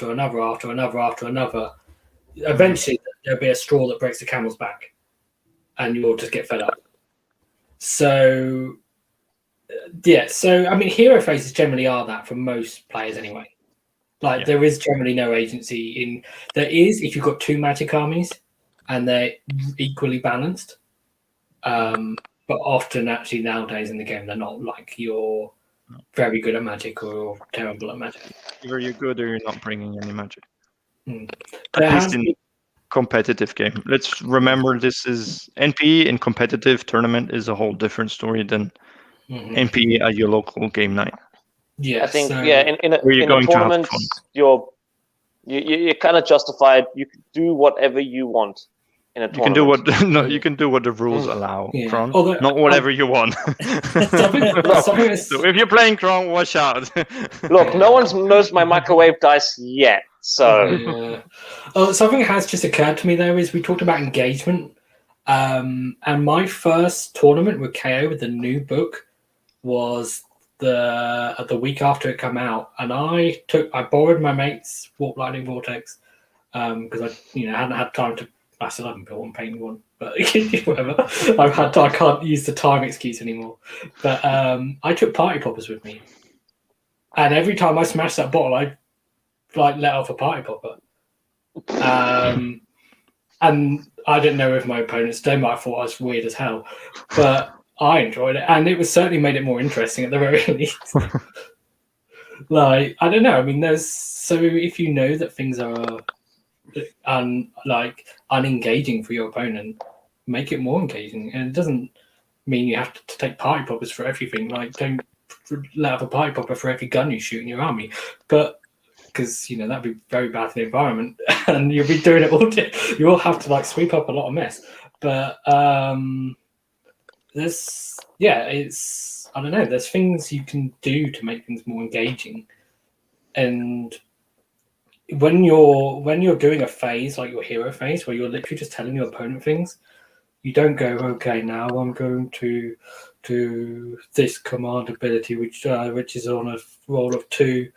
eventually there'll be a straw that breaks the camel's back, and you'll just get fed up. So, yeah. So, I mean, hero phases generally are that for most players anyway. Like, there is generally no agency in... There is if you've got two magic armies, and they're equally balanced. But often, actually, nowadays in the game, they're not. Like, you're very good at magic or you're terrible at magic. Either you're good or you're not bringing any magic. At least in competitive game. Let's remember, this is NPE in competitive tournament is a whole different story than NPE at your local game night. Yeah, I think in a tournament, you're kind of justified. You can do whatever you want in a tournament. You can do what the rules allow. Kron. Although, not whatever you want. So if you're playing Kron, watch out. Look, no one's noticed my microwave dice yet. So something that has just occurred to me though is we talked about engagement, and my first tournament with KO with the new book was the week after it came out, and I borrowed my mate's Warp Lightning Vortex because I hadn't had time to. I still haven't built one, painted one, but whatever. I can't use the time excuse anymore. But I took party poppers with me, and every time I smashed that bottle, I let off a party popper. And I didn't know if my opponents, they might have thought I was weird as hell, but I enjoyed it, and it was certainly made it more interesting at the very least. I don't know. I mean, if you know that things are unengaging for your opponent, make it more engaging, and it doesn't mean you have to take party poppers for everything. Don't let off a party popper for every gun you shoot in your army, but because that'd be very bad for the environment, and you'll be doing it all day. You will have to sweep up a lot of mess. But it's I don't know. There's things you can do to make things more engaging, and when you're doing a phase like your hero phase, where you're literally just telling your opponent things, you don't go, okay, now I'm going to do this command ability, which is on a roll of 2.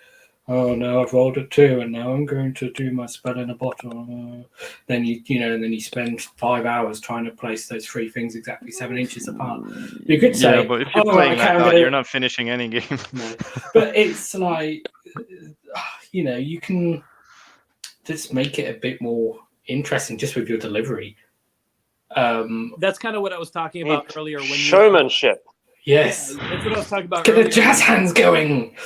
Oh no, I've rolled a 2, and now I'm going to do my spell in a bottle. Then you spend 5 hours trying to place those 3 things exactly 7 inches apart. You could say, but if you're playing like that, you're not finishing any game. No. But it's you can just make it a bit more interesting just with your delivery. That's kind of what I was talking about earlier. When showmanship. Yes, that's what I was talking about. Get the jazz hands going.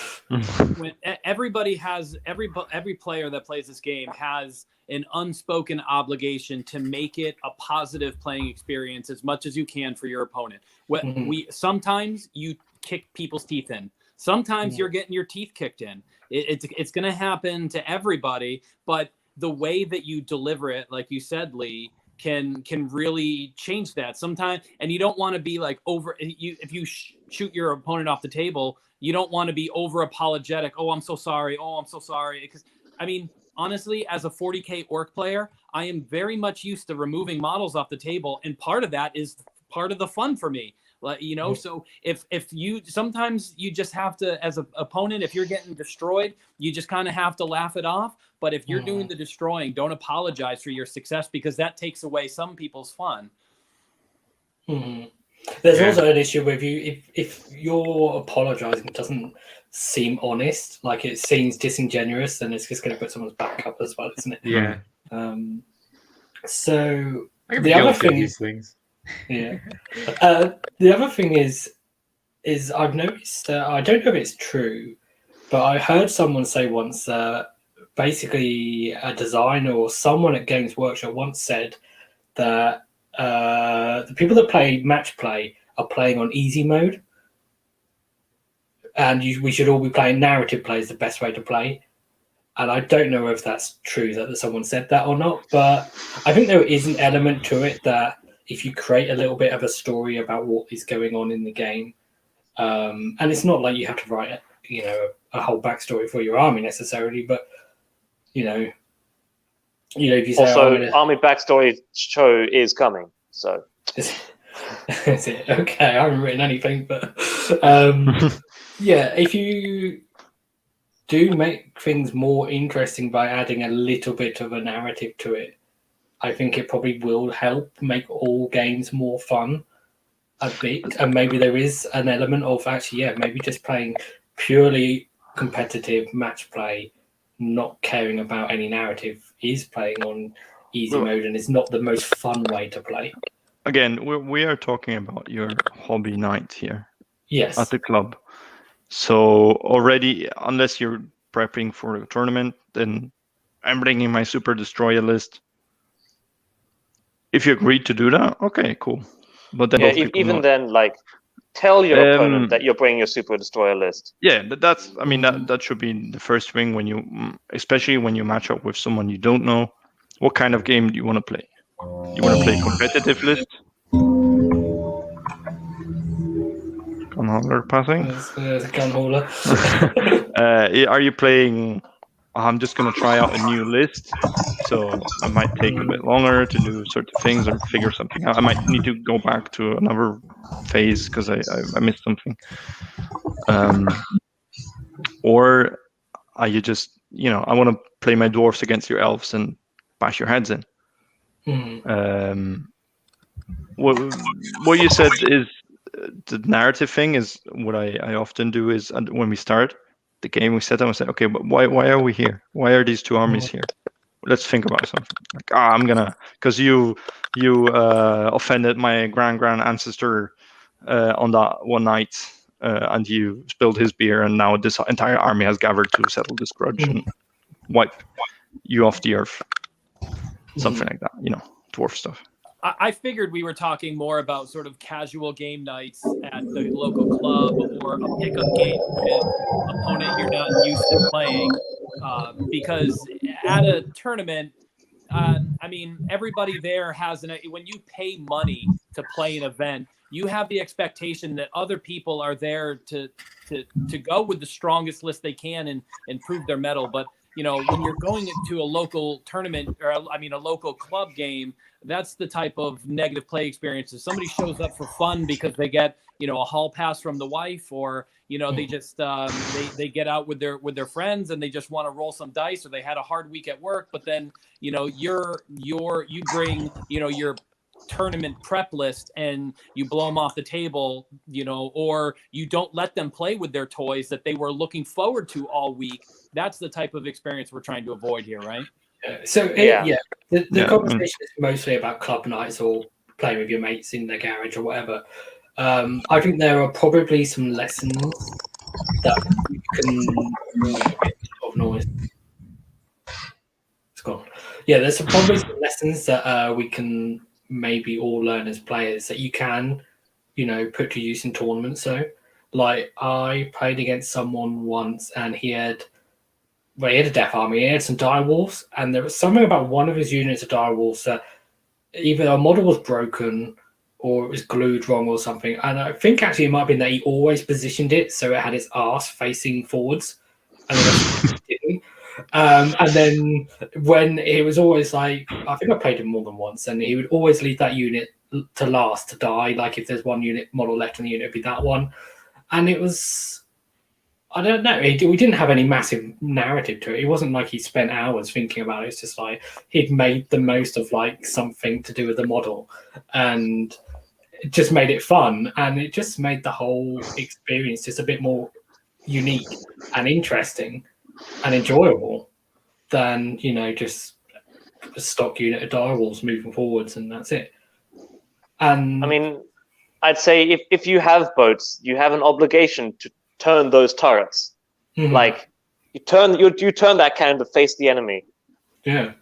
When everybody has every player that plays this game has an unspoken obligation to make it a positive playing experience as much as you can for your opponent. Sometimes you kick people's teeth in. Sometimes you're getting your teeth kicked in. It's going to happen to everybody, but the way that you deliver it, like you said, Lee, can really change that sometimes. And you don't want to be if you shoot your opponent off the table, you don't want to be over apologetic. Oh, I'm so sorry. Because I mean, honestly, as a 40K orc player, I am very much used to removing models off the table, and part of that is part of the fun for me. So if you sometimes you just have to, as an opponent, if you're getting destroyed, you just kind of have to laugh it off. But if you're doing the destroying, don't apologize for your success, because that takes away some people's fun. There's also an issue with you if you're apologizing, it doesn't seem honest, like it seems disingenuous, then it's just going to put someone's back up as well, isn't it? Yeah. So the other thing, these things. Yeah. The other thing is I've noticed, I don't know if it's true, but I heard someone say once, basically a designer or someone at Games Workshop once said that the people that play match play are playing on easy mode, and we should all be playing narrative play is the best way to play. And I don't know if that's true that someone said that or not, but I think there is an element to it that if you create a little bit of a story about what is going on in the game, and it's not like you have to write a whole backstory for your army necessarily, but if you say also army backstory show is coming, so is it okay? I haven't written anything, but if you do make things more interesting by adding a little bit of a narrative to it, I think it probably will help make all games more fun a bit. And maybe there is an element of actually, maybe just playing purely competitive match play, not caring about any narrative, is playing on easy mode and is not the most fun way to play. Again, we are talking about your hobby night here. Yes. At the club. So already, unless you're prepping for a tournament, then I'm bringing my Super Destroyer list. If you agreed to do that, okay, cool. But then even then, like, tell your opponent that you're bringing your Super Destroyer list. Yeah, but that's, I mean, that should be the first thing when you, especially when you match up with someone you don't know. What kind of game do you want to play? You want to play competitive list? Gun hauler passing. There's a gun hauler. Are you playing? I'm just going to try out a new list, so it might take a bit longer to do certain things or figure something out. I might need to go back to another phase because I missed something. Or are you just, I want to play my dwarves against your elves and bash your heads in. What you said is the narrative thing is what I often do is when we start the game, we sit down and say, okay, but why are we here? Why are these two armies here? Let's think about something. Like, I'm gonna, because you offended my grand ancestor on that one night, and you spilled his beer, and now this entire army has gathered to settle this grudge and wipe you off the earth. Something like that, dwarf stuff. I figured we were talking more about sort of casual game nights at the local club or a pickup game with an opponent you're not used to playing. Because at a tournament, I mean, everybody there has when you pay money to play an event, you have the expectation that other people are there to go with the strongest list they can and prove their mettle. But when you're going into a local tournament, or a local club game, that's the type of negative play experience. If somebody shows up for fun because they get, a hall pass from the wife, or, they just, they get out with their friends and they just want to roll some dice, or they had a hard week at work, but then, you bring, your tournament prep list and you blow them off the table, or you don't let them play with their toys that they were looking forward to all week. That's the type of experience we're trying to avoid here, right? The conversation is mostly about club nights or playing with your mates in the garage or whatever. I think there are probably some lessons that you can of noise. It's gone. Yeah, there's probably some lessons that we can maybe all learn as players that you can, put to use in tournaments. So, like, I played against someone once, and he had a death army. He had some direwolves, and there was something about one of his units of direwolves that either a model was broken or it was glued wrong or something. And I think actually it might have been that he always positioned it so it had its arse facing forwards, and then it didn't. And then when it was always like, I think I played him more than once, and he would always leave that unit to last to die. Like if there's one unit model left in the unit, it'd be that one. And it was, I don't know, we didn't have any massive narrative to it. It wasn't like he spent hours thinking about it. It's just like he'd made the most of like something to do with the model, and it just made it fun, and it just made the whole experience just a bit more unique and interesting and enjoyable than just a stock unit of direwolves moving forwards and that's it. And I mean, I'd say if you have boats, you have an obligation to turn those turrets. Like you turn that cannon to face the enemy. Yeah,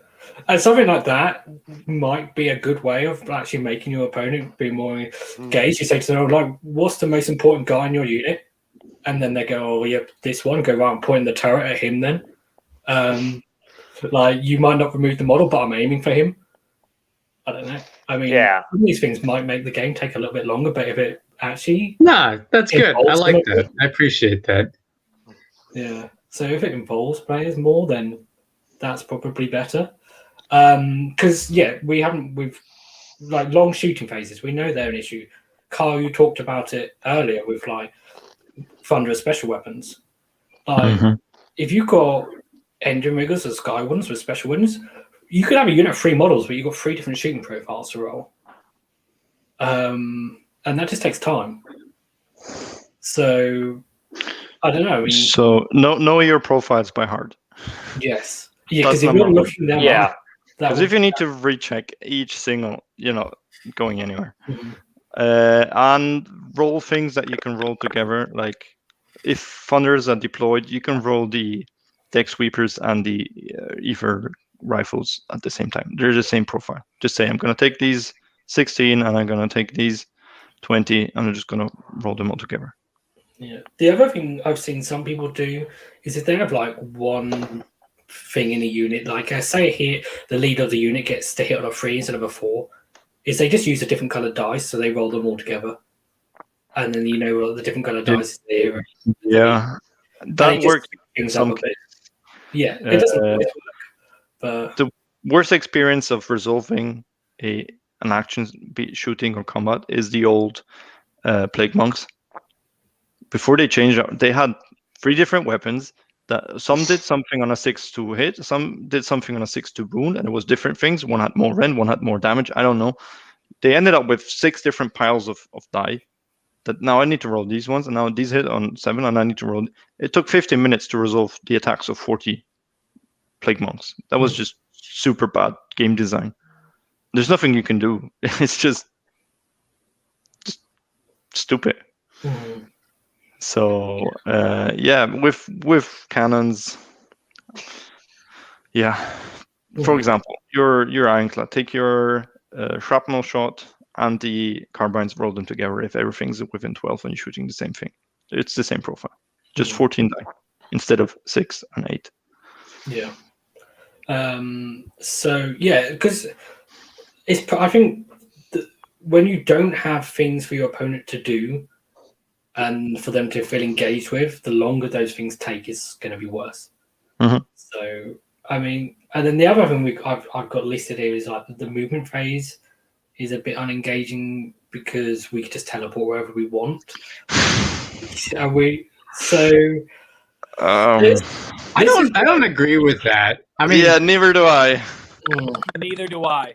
and something like that might be a good way of actually making your opponent be more engaged. You say to them, like, what's the most important guy in your unit? And then they go, oh, yeah, this one. Go around pointing the turret at him then. Like, you might not remove the model, but I'm aiming for him. I don't know. I mean, these things might make the game take a little bit longer, but if it actually... No, that's good. I like that. I appreciate that. Yeah. So if it involves players more, then that's probably better. Because, we've like long shooting phases. We know they're an issue. Carl, you talked about it earlier with like Thunderous special weapons. Like, if you've got engine riggers or sky ones with special wins, you could have a unit of 3 models, but you've got 3 different shooting profiles to roll. And that just takes time. So I don't know. I mean, so know your profiles by heart. Yes. Yeah, because if you're looking them up, because if you need to recheck each single, going anywhere, and roll things that you can roll together, like if thunders are deployed, you can roll the deck sweepers and the Ether rifles at the same time. They're the same profile. Just say, I'm going to take these 16 and I'm going to take these 20 and I'm just going to roll them all together. Yeah. The other thing I've seen some people do is if they have like one thing in a unit, like I say here, the leader of the unit gets to hit on a 3 instead of a 4, is they just use a different coloured dice, so they roll them all together. And then the different coloured dice is there. Yeah. That works in some cases. Yeah, it doesn't always work. But the worst experience of resolving an action, be it shooting or combat, is the old Plague Monks. Before they changed, they had 3 different weapons. That some did something on a 6 to hit, some did something on a 6 to wound, and it was different things. One had more rend, one had more damage. I don't know. They ended up with 6 different piles of die. That now I need to roll these ones, and now these hit on 7, and I need to roll. It took 15 minutes to resolve the attacks of 40 Plague Monks. That was just super bad game design. There's nothing you can do. It's just stupid. So with cannons, for example, your Ironclad, take your shrapnel shot and the carbines, roll them together. If everything's within 12 and you're shooting the same thing, it's the same profile, just 14 die instead of 6 and 8. Yeah. So yeah, because I think when you don't have things for your opponent to do and for them to feel engaged with, the longer those things take is going to be worse. So I mean, and then the other thing I've got listed here is like the movement phase is a bit unengaging because we can just teleport wherever we want. I don't agree with that. I mean, yeah, neither do I. Neither do I.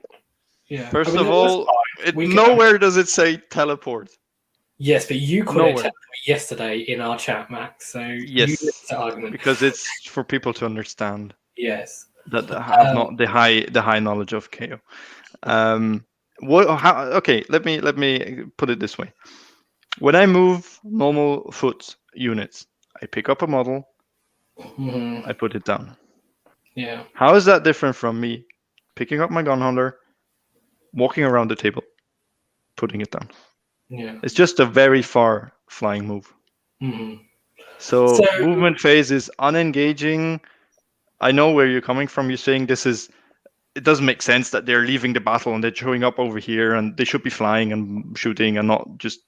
Yeah. First of all, nowhere does it say teleport. Yes, but you called it teleport yesterday in our chat, Max. So yes, because it's for people to understand. Yes. That have not the high knowledge of KO. Okay, let me put it this way. When I move normal foot units, I pick up a model, I put it down. Yeah. How is that different from me picking up my gun holder, walking around the table, putting it down? Yeah. It's just a very far flying move. So movement phase is unengaging. I know where you're coming from. You're saying it doesn't make sense that they're leaving the battle and they're showing up over here and they should be flying and shooting and not just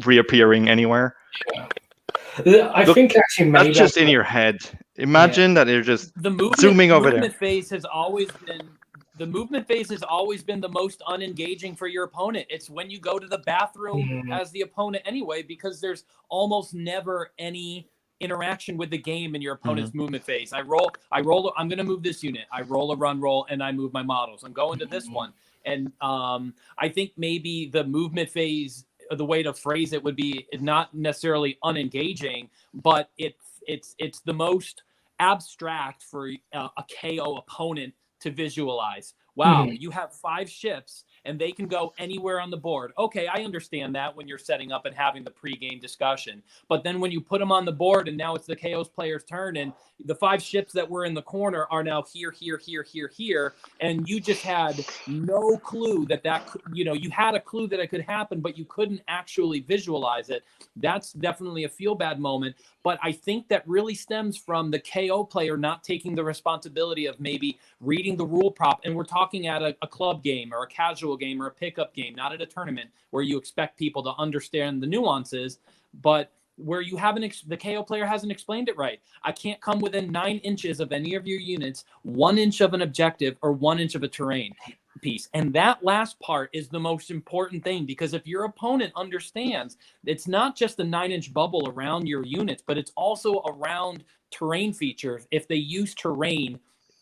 reappearing anywhere. Yeah. I think actually maybe that's just in your head. Imagine that they're just zooming over there. The movement phase has always been the most unengaging for your opponent. It's when you go to the bathroom as the opponent anyway, because there's almost never any interaction with the game in your opponent's movement phase. I'm going to move this unit. I roll a run roll and I move my models. I'm going to this one. And I think maybe the movement phase, the way to phrase it would be not necessarily unengaging, but it's the most abstract for a KO opponent to visualize. Wow, you have 5 ships and they can go anywhere on the board. Okay, I understand that when you're setting up and having the pregame discussion. But then when you put them on the board and now it's the KO's player's turn and the 5 ships that were in the corner are now here, and you just had no clue that you had a clue that it could happen, but you couldn't actually visualize it. That's definitely a feel bad moment. But I think that really stems from the KO player not taking the responsibility of maybe reading the rule prop. And we're talking at a club game or a casual game or a pickup game, not at a tournament where you expect people to understand the nuances, but where you haven't, the KO player hasn't explained it right. I can't come within 9 inches of any of your units, 1 inch of an objective or 1 inch of a terrain. piece. And that last part is the most important thing, because if your opponent understands it's not just a 9-inch bubble around your units, but it's also around terrain features. If they use terrain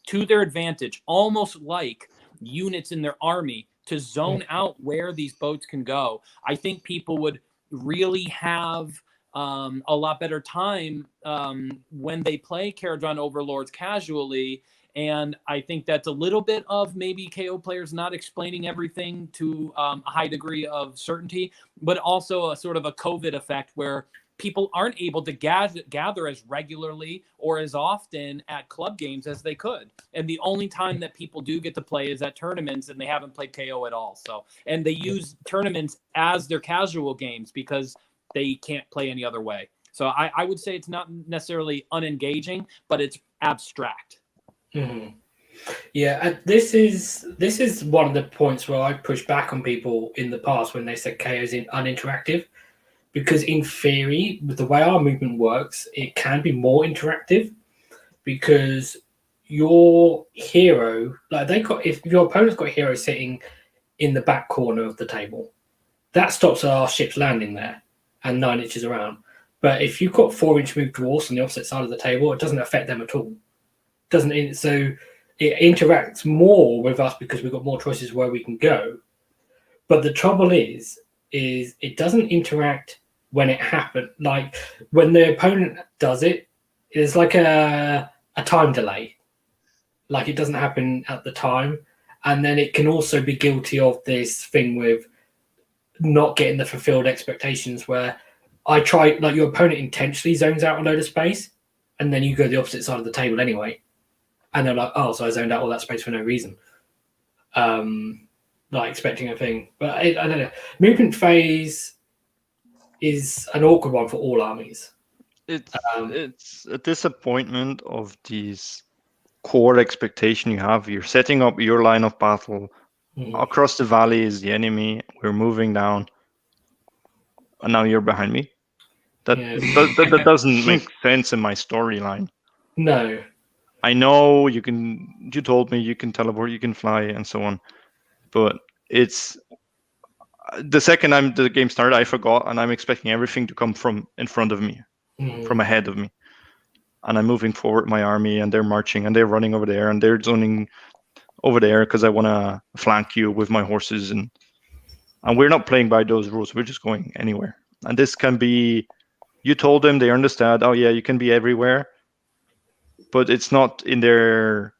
to their advantage, almost like units in their army, to zone out where these boats can go, I think people would really have a lot better time when they play Kharadron Overlords casually. And I think that's a little bit of maybe KO players not explaining everything to a high degree of certainty, but also a sort of a COVID effect where people aren't able to gather as regularly or as often at club games as they could. And the only time that people do get to play is at tournaments, and they haven't played KO at all. So, and they use tournaments as their casual games because they can't play any other way. So I would say it's not necessarily unengaging, but it's abstract. Mm-hmm. Yeah, this is one of the points where I push back on people in the past when they said KO is uninteractive, because in theory, with the way our movement works, it can be more interactive, because your hero, if your opponent's got a hero sitting in the back corner of the table, that stops our ships landing there and 9 inches around. But if you've got 4-inch move dwarfs on the opposite side of the table, it doesn't affect them at all. So it interacts more with us because we've got more choices where we can go. But the trouble is it doesn't interact when it happens. Like when the opponent does it, it's like a time delay. Like it doesn't happen at the time. And then it can also be guilty of this thing with not getting the fulfilled expectations where your opponent intentionally zones out a load of space, and then you go the opposite side of the table anyway. And they're like, oh, so I zoned out all that space for no reason. Not expecting a thing. But I don't know. Movement phase is an awkward one for all armies. It's a disappointment of these core expectation you have. You're setting up your line of battle. Mm-hmm. Across the valley is the enemy. We're moving down. And now you're behind me. That doesn't make sense in my storyline. No. I know you told me you can teleport, you can fly, and so on. But it's the second the game started, I forgot, and I'm expecting everything to come from in front of me, from ahead of me. And I'm moving forward my army, and they're marching, and they're running over there, and they're zoning over there because I want to flank you with my horses. And we're not playing by those rules. We're just going anywhere. And this can be, you told them, they understand, oh yeah, you can be everywhere. But it's not in their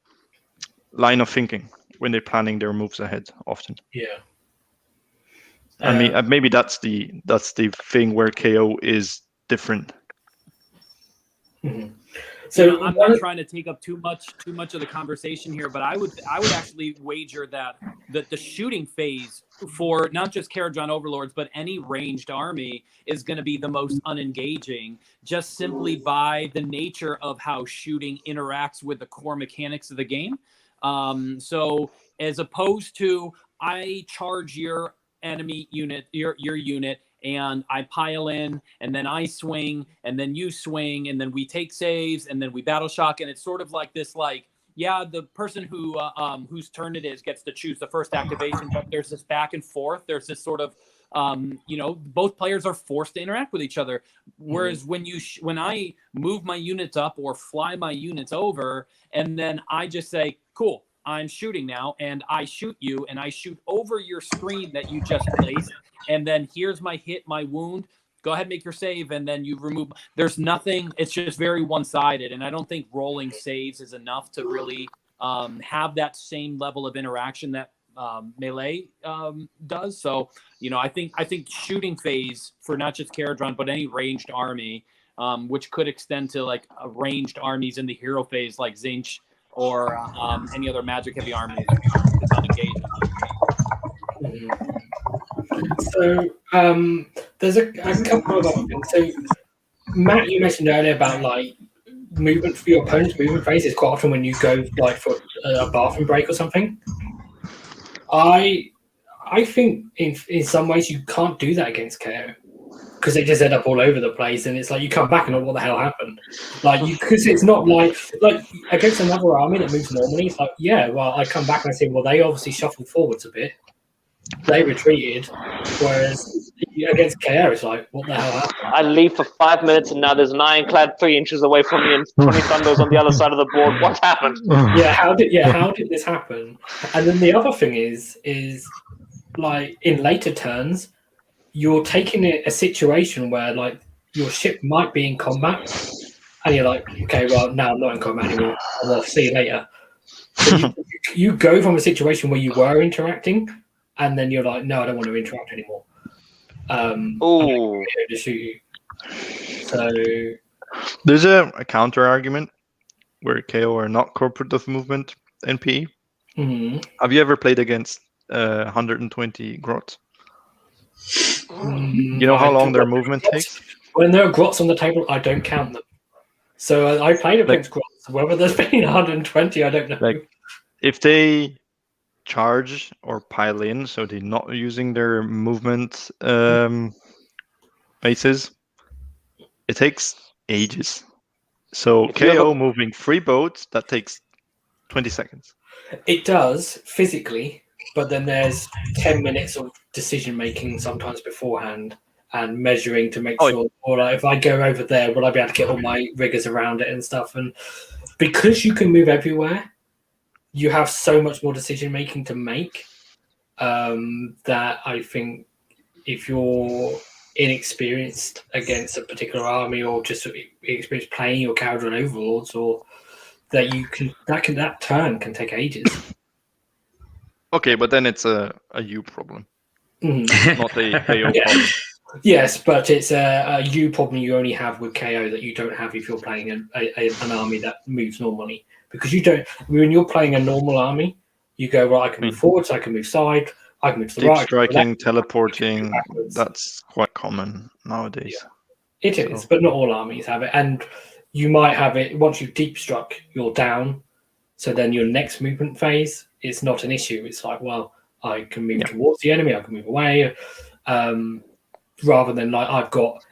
line of thinking when they're planning their moves ahead often. Yeah. I mean, maybe that's the thing where KO is different. Mm-hmm. So I'm not trying to take up too much of the conversation here, but I would actually wager that the shooting phase for not just Kharadron Overlords, but any ranged army is going to be the most unengaging, just simply by the nature of how shooting interacts with the core mechanics of the game. So as opposed to I charge your enemy unit, your unit, and I pile in, and then I swing, and then you swing, and then we take saves, and then we battle shock, and it's sort of like this, the person who whose turn it is gets to choose the first activation, but there's this back and forth. There's this sort of, both players are forced to interact with each other. Whereas when I move my units up or fly my units over, and then I just say, cool, I'm shooting now, and I shoot you, and I shoot over your screen that you just placed, and then here's my hit, my wound. Go ahead, make your save, and then you remove. There's nothing. It's just very one-sided, and I don't think rolling saves is enough to really have that same level of interaction that melee does. So, I think shooting phase for not just Kharadron but any ranged army, which could extend to like ranged armies in the hero phase, like Zinch or any other magic heavy armies, is unengaged. Mm-hmm. So there's a couple of other things. So Matt, you mentioned earlier about movement for your opponent's movement phase is quite often when you go for a bathroom break or something. I think in some ways you can't do that against KO. because they just end up all over the place, and it's like you come back and what the hell happened? Like, because it's not like against another army that moves normally. It's like, yeah, well, I come back and I say, well, they obviously shuffled forwards a bit, they retreated, whereas against KO, it's like, what the hell happened? I leave for 5 minutes, and now there's an ironclad 3 inches away from me, and 20 Thunders on the other side of the board. What happened? Yeah, how did this happen? And then the other thing is like in later turns, you're taking a situation where like your ship might be in combat, and you're like, okay, well, now I'm not in combat anymore. I'll see you later. So you go from a situation where you were interacting, and then you're like, no, I don't want to interact anymore. Oh, to shoot you. So there's a counter argument where KO are not corporate of movement NPE. Mm-hmm. Have you ever played against 120 grots? You know how long their movement takes? When there are grots on the table, I don't count them. So I played against grots. Whether there's been 120, I don't know. Like, if they charge or pile in, so they're not using their movement bases, it takes ages. So KO moving 3 boats, that takes 20 seconds. It does physically, but then there's 10 minutes of decision making sometimes beforehand and measuring to make sure, or like if I go over there, will I be able to get all my riggers around it and stuff? And because you can move everywhere, you have so much more decision making to make that I think if you're inexperienced against a particular army or just experienced playing your Kharadron Overlords, or that turn can take ages. Okay, but then it's a you problem, not a KO problem. Yes, but it's a you problem you only have with KO that you don't have if you're playing an army that moves normally. Because you don't, when you're playing a normal army, you go, well, I can move forwards, I can move side, I can move to the right. Striking, teleporting, that's quite common nowadays. Yeah. It is, but not all armies have it. And you might have it, once you've deep struck, you're down. So then your next movement phase is not an issue. It's like, well, I can move towards the enemy, I can move away. Rather than like, I've got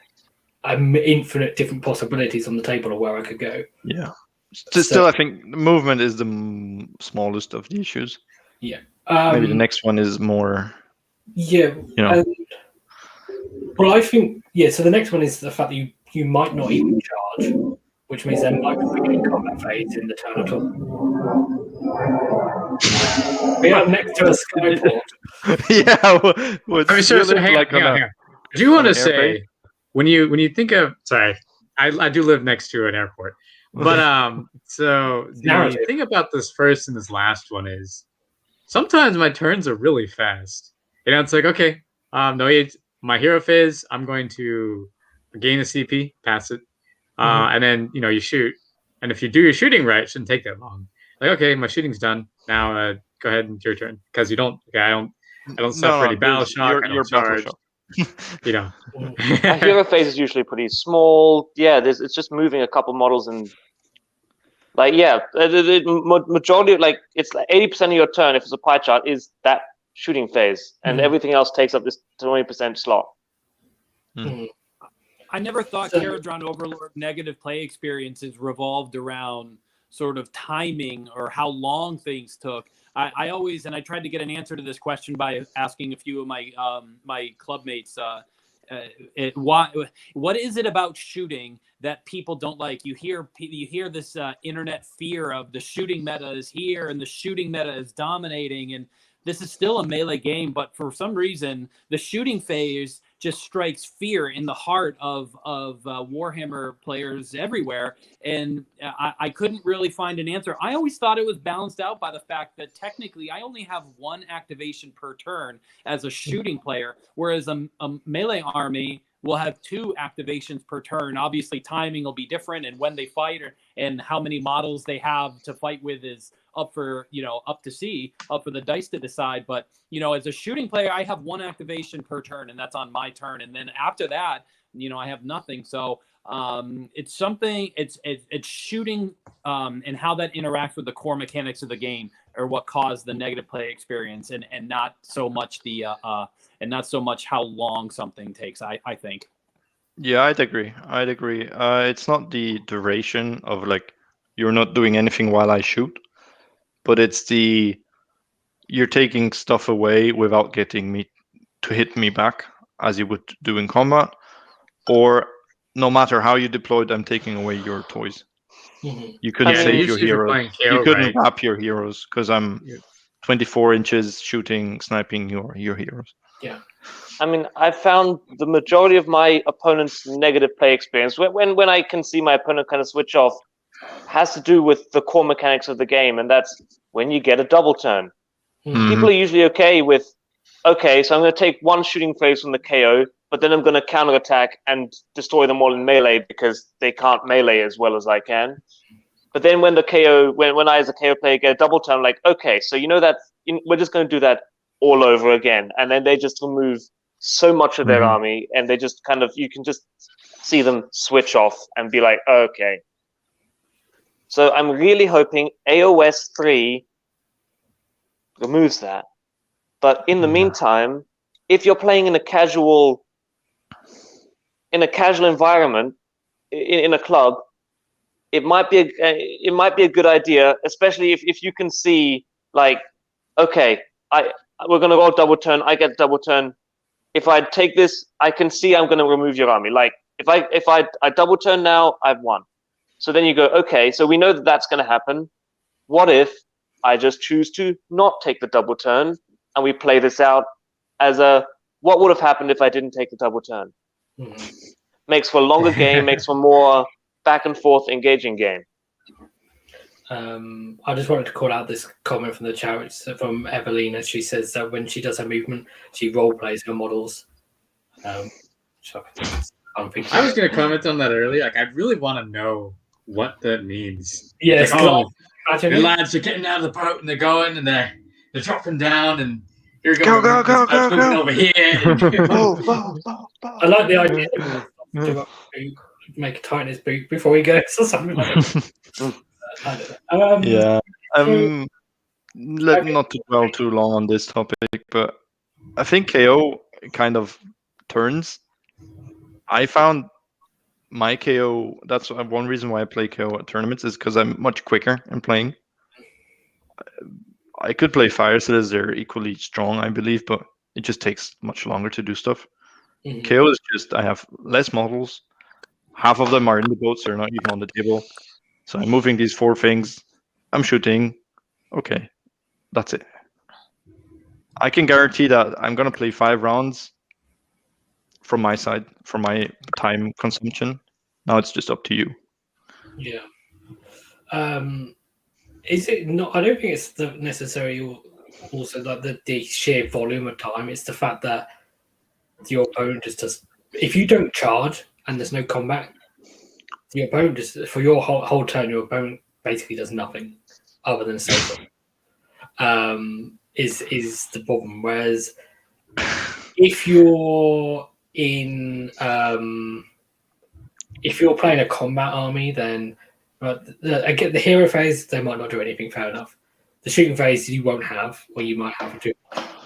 infinite different possibilities on the table of where I could go. Yeah. Still, I think movement is the smallest of the issues. Yeah. Maybe the next one is more. Yeah. Well, I think so. The next one is the fact that you might not even charge, which means there might be a combat phase in the turn at all. We are next to a skyport. Hang on. I do want to say when you think of I do live next to an airport. But so the thing about this first and this last one is sometimes my turns are really fast. It's like, okay, my hero phase, I'm going to gain a CP, pass it, and then you shoot. And if you do your shooting right, it shouldn't take that long. Like, okay, my shooting's done. Now go ahead and your turn, because you don't. Okay, I don't suffer any battle shock. I don't charge. A hero phase is usually pretty small. Yeah, it's just moving a couple models and the majority of it's 80% of your turn, if it's a pie chart, is that shooting phase, and everything else takes up this 20% slot. I never thought Kharadron Overlord negative play experiences revolved around sort of timing or how long things took. I always, and I tried to get an answer to this question by asking a few of my my clubmates, what is it about shooting that people don't like? You hear this internet fear of the shooting meta is here and the shooting meta is dominating, and this is still a melee game, but for some reason the shooting phase just strikes fear in the heart of Warhammer players everywhere. And I couldn't really find an answer. I always thought it was balanced out by the fact that technically I only have 1 activation per turn as a shooting player, whereas a melee army will have 2 activations per turn. Obviously timing will be different, and when they fight and how many models they have to fight with is up for the dice to decide. But as a shooting player, I have 1 activation per turn, and that's on my turn. And then after that, I have nothing. So it's something. It's shooting and how that interacts with the core mechanics of the game, or what caused the negative play experience, and not so much how long something takes. I think. Yeah, I'd agree. It's not the duration of like you're not doing anything while I shoot, but it's you're taking stuff away without getting me to hit me back as you would do in combat, or no matter how you deployed, I'm taking away your toys. Mm-hmm. You couldn't save your heroes. You couldn't right? wrap your heroes because I'm 24 inches shooting, sniping your heroes. Yeah. I mean, I found the majority of my opponent's negative play experience when I can see my opponent kind of switch off has to do with the core mechanics of the game, and that's when you get a double turn. Mm-hmm. People are usually okay with, okay, so I'm going to take one shooting phase from the KO, but then I'm going to counterattack and destroy them all in melee because they can't melee as well as I can. But then when the KO, when I as a KO player get a double turn, I'm like, okay, so you know that we're just going to do that all over again, and then they just remove so much of their army, and they just kind of, you can just see them switch off and be like, okay. So I'm really hoping AOS 3 removes that. But in the meantime, if you're playing in a casual environment, in a club, it might be a good idea, especially if you can see, like, okay, we're gonna roll double turn, I get double turn. If I take this, I can see I'm gonna remove your army. Like if I double turn now, I've won. So then you go, okay, so we know that that's gonna happen. What if I just choose to not take the double turn and we play this out as what would have happened if I didn't take the double turn? Mm-hmm. Makes for a longer game, makes for more back and forth engaging game. I just wanted to call out this comment from the chat. It's from Evelina. She says that when she does her movement, she role plays her models. I was going to comment on that earlier. Like, I really want to know what that means. Yes, like, the lads are getting out of the boat and they're going and they're dropping down and here we go. Go over here. I like the idea to make a tightness boot before he goes or something like that. Not to dwell too long on this topic, but I think KO kind of turns. I found my KO, that's one reason why I play KO at tournaments, is because I'm much quicker in playing. I could play Fire Cities, they're equally strong, I believe, but it just takes much longer to do stuff. Mm-hmm. KO is just, I have less models. Half of them are in the boats, they're not even on the table. So I'm moving these 4 things. I'm shooting. Okay, that's it. I can guarantee that I'm going to play 5 rounds from my side, for my time consumption. Now it's just up to you. Yeah. Is it not? I don't think it's necessarily also like the sheer volume of time. It's the fact that your opponent just does. If you don't charge and there's no combat, your opponent just, for your whole turn, your opponent basically does nothing other than save. Is the problem. Whereas if you're in if you're playing a combat army, then again the hero phase they might not do anything. Fair enough. The shooting phase you won't have, or you might have to.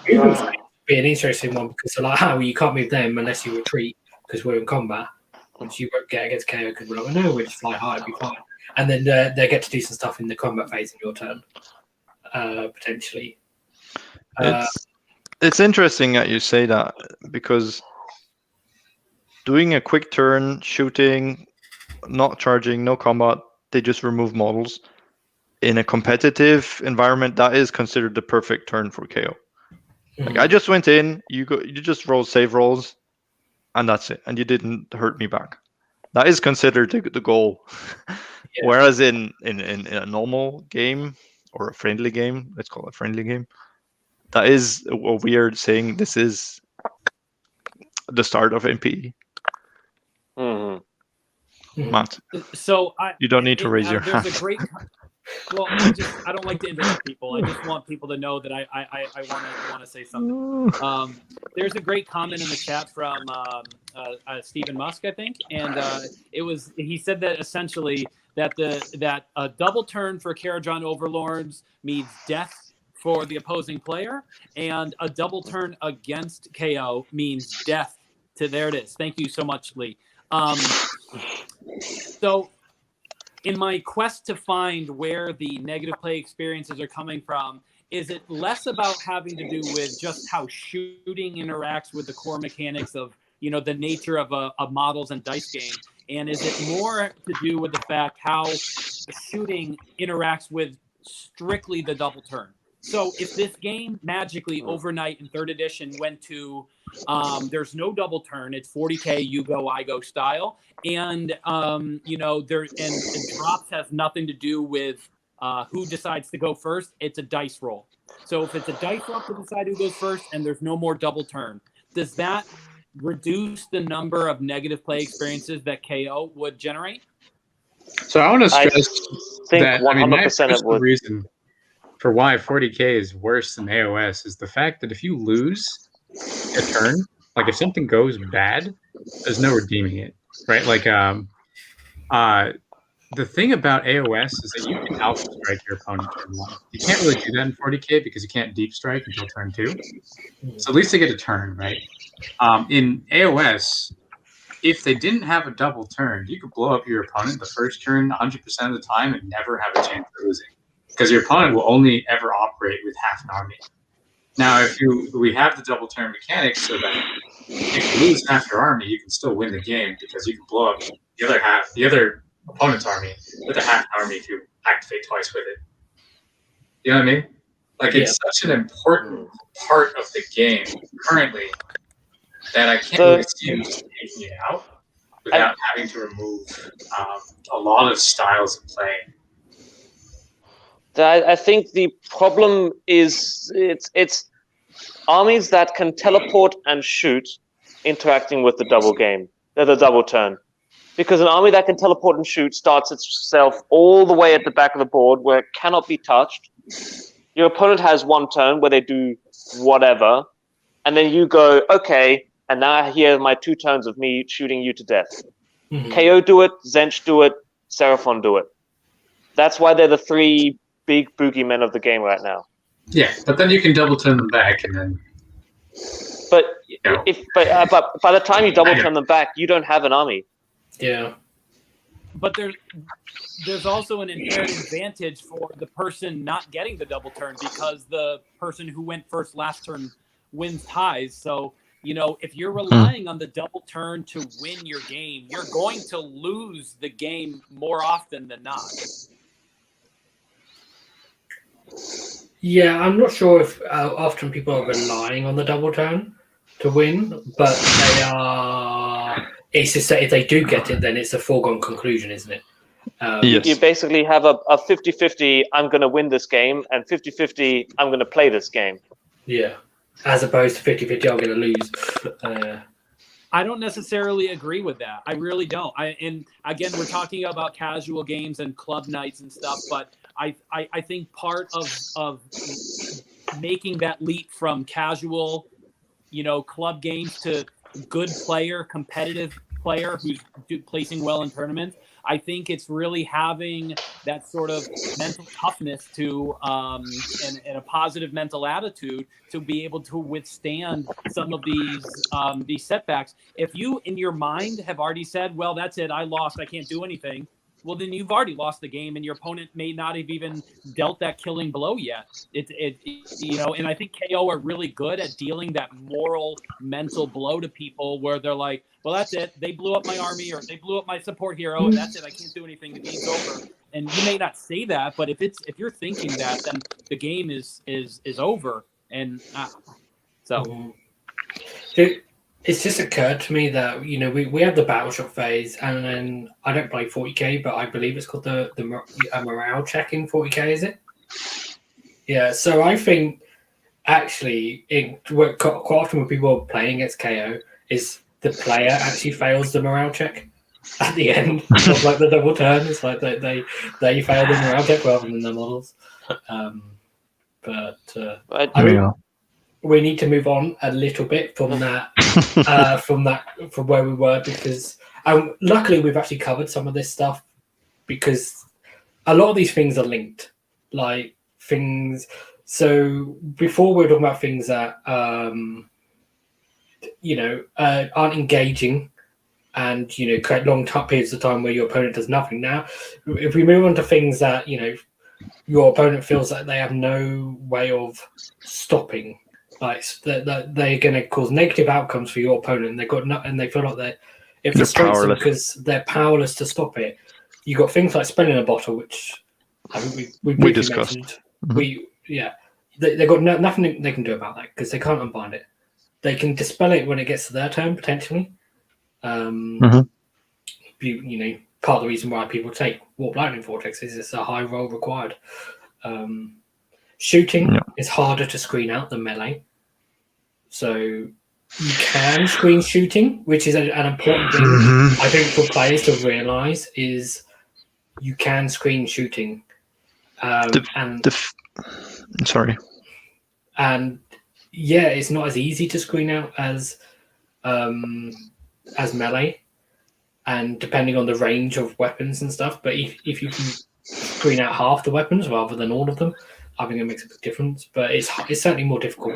Be an interesting one because they're like, you can't move them unless you retreat because we're in combat. Which you won't get against KO because we're like, no, we'll just fly high, it'll be fine. And then they get to do some stuff in the combat phase in your turn, potentially. It's interesting that you say that because doing a quick turn, shooting, not charging, no combat, they just remove models. In a competitive environment, that is considered the perfect turn for KO. Mm-hmm. Like I just went in, you just roll save rolls, and that's it. And you didn't hurt me back. That is considered the goal. Yeah. Whereas in a normal game or a friendly game, let's call it a friendly game, that is a weird saying. This is the start of NPE. Mm-hmm. Matt, so you don't need to raise your hand. There's a great. Well, I don't like to interrupt people. I just want people to know that I want to say something. There's a great comment in the chat from Stephen Musk, I think, and he said that essentially that a double turn for Kharadron Overlords means death for the opposing player, and a double turn against KO means death to. There it is. Thank you so much, Lee. So in my quest to find where the negative play experiences are coming from, is it less about having to do with just how shooting interacts with the core mechanics of, the nature of a models and dice game? And is it more to do with the fact how the shooting interacts with strictly the double turn? So if this game magically overnight in 3rd edition went to there's no double turn, it's 40k you go I go style, and drops has nothing to do with who decides to go first. It's a dice roll. So if it's a dice roll to decide who goes first and there's no more double turn, does that reduce the number of negative play experiences that KO would generate? So I want to stress that 100% my personal reason for why 40k is worse than AOS is the fact that if you lose a turn, like if something goes bad, there's no redeeming it, right? Like the thing about AOS is that you can alpha strike your opponent turn 1. You can't really do that in 40k because you can't deep strike until turn 2. So at least they get a turn, right? In AOS, if they didn't have a double turn, you could blow up your opponent the first turn 100% of the time and never have a chance of losing, because your opponent will only ever operate with half an army. Now, if we have the double turn mechanics so that if you lose half your army, you can still win the game because you can blow up the other opponent's army with a half army if you activate twice with it. You know what I mean? Like, it's such an important part of the game currently that I can't really see him just taking it out without having to remove a lot of styles of play. I think the problem is it's armies that can teleport and shoot interacting with the double turn. Because an army that can teleport and shoot starts itself all the way at the back of the board where it cannot be touched. Your opponent has 1 turn where they do whatever, and then you go, okay, and now here are my 2 turns of me shooting you to death. Mm-hmm. KO do it, Zench do it, Seraphon do it. That's why they're the 3 big boogeymen of the game right now. Yeah, but then you can double turn them back, and then. But but by the time you double turn them back, you don't have an army. Yeah. But there's also an inherent advantage for the person not getting the double turn, because the person who went first last turn wins ties. So, if you're relying on the double turn to win your game, you're going to lose the game more often than not. Yeah, I'm not sure if often people are relying on the double turn to win, but they are. It's just that if they do get it, then it's a foregone conclusion, isn't it? Yes. You basically have a 50-50, I'm going to win this game, and 50-50, I'm going to play this game. Yeah, as opposed to 50-50, I'm going to lose. I don't necessarily agree with that. I really don't. And again, we're talking about casual games and club nights and stuff, but I think part of making that leap from casual, club games to good player, competitive player who's placing well in tournaments, I think it's really having that sort of mental toughness to and a positive mental attitude to be able to withstand some of these setbacks. If you in your mind have already said, well, that's it, I lost, I can't do anything, well, then you've already lost the game, and your opponent may not have even dealt that killing blow yet. And I think KO are really good at dealing that moral, mental blow to people where they're like, well, that's it. They blew up my army, or they blew up my support hero, and that's it. I can't do anything. The game's over. And you may not say that, but if you're thinking that, then the game is over. And so. It's just occurred to me that we have the Battleship phase, and then I don't play 40k, but I believe it's called the morale check in 40k, is it? Yeah. So I think actually, quite often when people are playing against KO, is the player actually fails the morale check at the end of like the double turn. It's like they fail the morale check rather than the models. We need to move on a little bit from that, from where we were, because luckily we've actually covered some of this stuff, because a lot of these things are linked, like things. So before we were talking about things that aren't engaging and create long periods of time where your opponent does nothing. Now, if we move on to things that your opponent feels that they have no way of stopping, like that they're going to cause negative outcomes for your opponent. And they feel like it frustrates them because they're powerless to stop it. You got things like spelling a bottle, which I think we briefly mentioned. They've got nothing they can do about that because they can't unbind it. They can dispel it when it gets to their turn potentially. Part of the reason why people take Warp Lightning Vortex is it's a high roll required. Shooting is harder to screen out than melee. So you can screen shooting, which is an important thing. I think for players to realise is you can screen shooting. Sorry. And it's not as easy to screen out as melee. And depending on the range of weapons and stuff, but if you can screen out half the weapons rather than all of them, I think it makes a big difference. But it's certainly more difficult.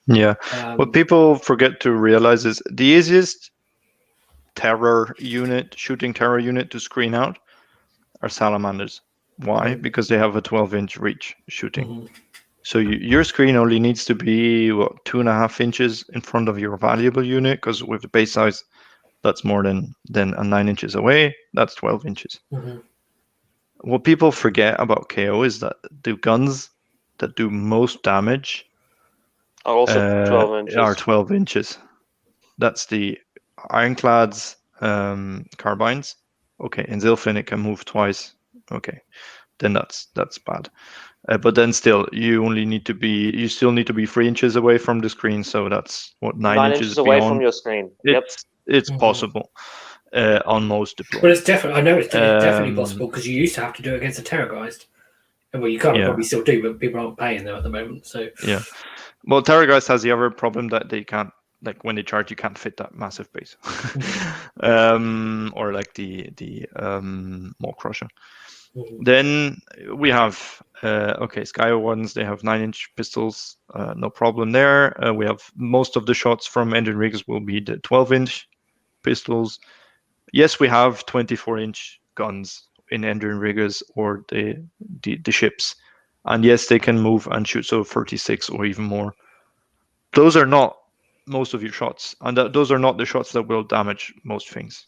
Yeah. What people forget to realize is the easiest shooting terror unit to screen out are salamanders. Why? Because they have a 12-inch reach shooting. So your screen only needs to be 2.5 inches in front of your valuable unit, because with the base size, that's more than 9 inches away. That's 12 inches. What people forget about KO is that the guns that do most damage are also 12 inches. Are 12 inches. That's the Ironclad's carbines. Okay, in Zilfin it can move twice. Okay, then that's bad. But then still, you still need to be 3 inches away from the screen. So that's 9 inches away beyond. from your screen. It's possible on most deployments. But it's definitely, I know it's definitely possible because you used to have to do it against a Terrorgeist. Well, you can't probably still do, but people aren't paying them at the moment. So well, Terrorgeist has the other problem that they can't, like when they charge, you can't fit that massive base, or like the Maw Crusher. Then we have Skyo ones. They have 9-inch pistols, no problem there. We have most of the shots from engine rigs will be the 12-inch pistols. Yes, we have 24-inch guns in engine riggers or the ships, and yes, they can move and shoot, so 36 or even more. Those are not most of your shots, and those are not the shots that will damage most things.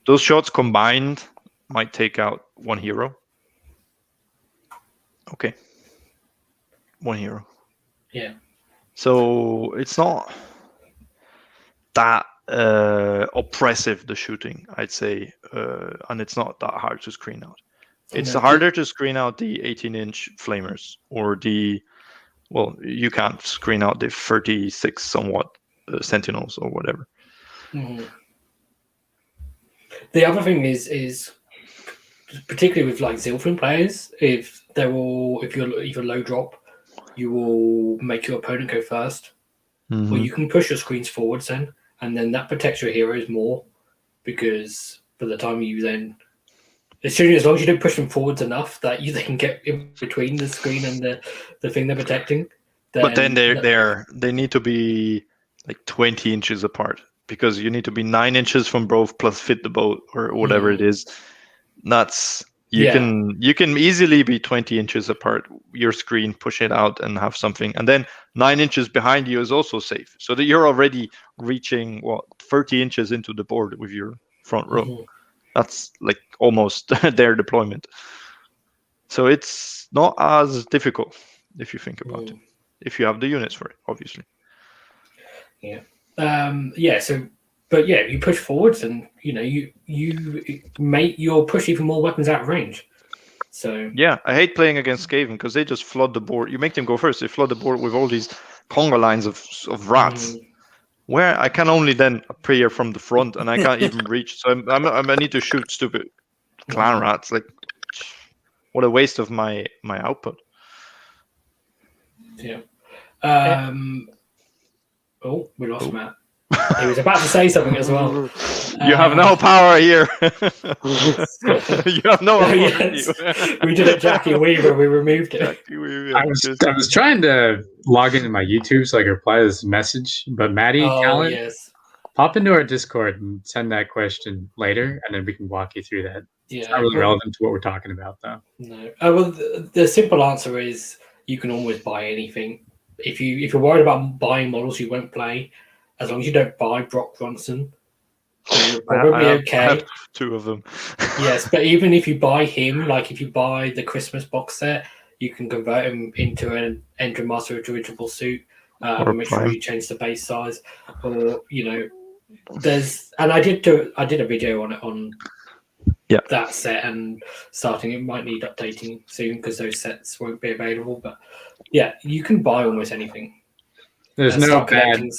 Those shots combined might take out 1 hero. Okay. 1 hero. Yeah. So it's not that oppressive, the shooting, I'd say, and it's not that hard to screen out. It's harder to screen out the 18-inch flamers or you can't screen out the 36 somewhat sentinels or whatever. The other thing is particularly with like Zilfin players, if you're low drop, you will make your opponent go first. Or you can push your screens forwards then, and then that protects your heroes more, because by the time you then, as long as you don't push them forwards enough that they can get in between the screen and the thing they're protecting. But then they need to be like 20 inches apart, because you need to be 9 inches from both plus fit the boat or whatever it is. That's you can easily be 20 inches apart your screen, push it out and have something, and then 9 inches behind you is also safe, so that you're already reaching 30 inches into the board with your front row. That's like almost their deployment. So it's not as difficult if you think about it, if you have the units for it, obviously. You push forwards, and you'll push even more weapons out of range. So I hate playing against Skaven because they just flood the board. You make them go first, they flood the board with all these conga lines of rats, where I can only then appear from the front, and I can't even reach. So I need to shoot stupid clan rats. Like, what a waste of my output. Oh, we lost Matt. He was about to say something as well. You have no power here. You have no authority. We did it, Jackie Weaver. We removed it. I was trying to log into my YouTube so I could reply to this message, but Maddie Callan, Pop into our Discord and send that question later, and then we can walk you through that. Yeah, it's not really relevant to what we're talking about, though. No. Well, the simple answer is you can always buy anything. If you're worried about buying models you won't play, as long as you don't buy Brock Bronson, you're probably okay. I have 2 of them. Yes, but even if you buy him, like if you buy the Christmas box set, you can convert him into an Endrin Master of Dirigible suit. Make sure you change the base size, or there's. And I did a video on it on that set, and starting it might need updating soon because those sets won't be available. But yeah, you can buy almost anything. There's no bad.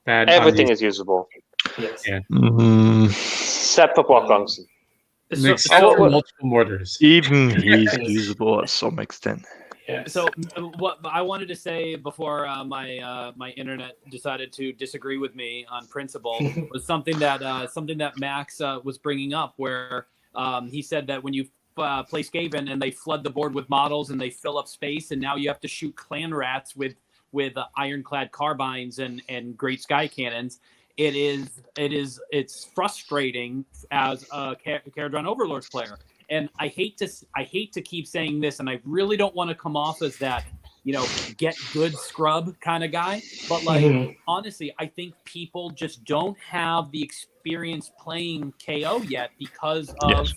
Everything is usable. Yes. Yeah. Except for Brock Bronson. Multiple mortars. Even he's usable at some extent. Yeah. So what I wanted to say before my internet decided to disagree with me on principle was something that Max was bringing up, where he said that when you play Skaven and they flood the board with models and they fill up space, and now you have to shoot clan rats with ironclad carbines and great sky cannons. It's frustrating as a Kharadron Overlords player. And I hate to keep saying this, and I really don't want to come off as that, get good scrub kind of guy. But honestly, I think people just don't have the experience playing KO yet because of,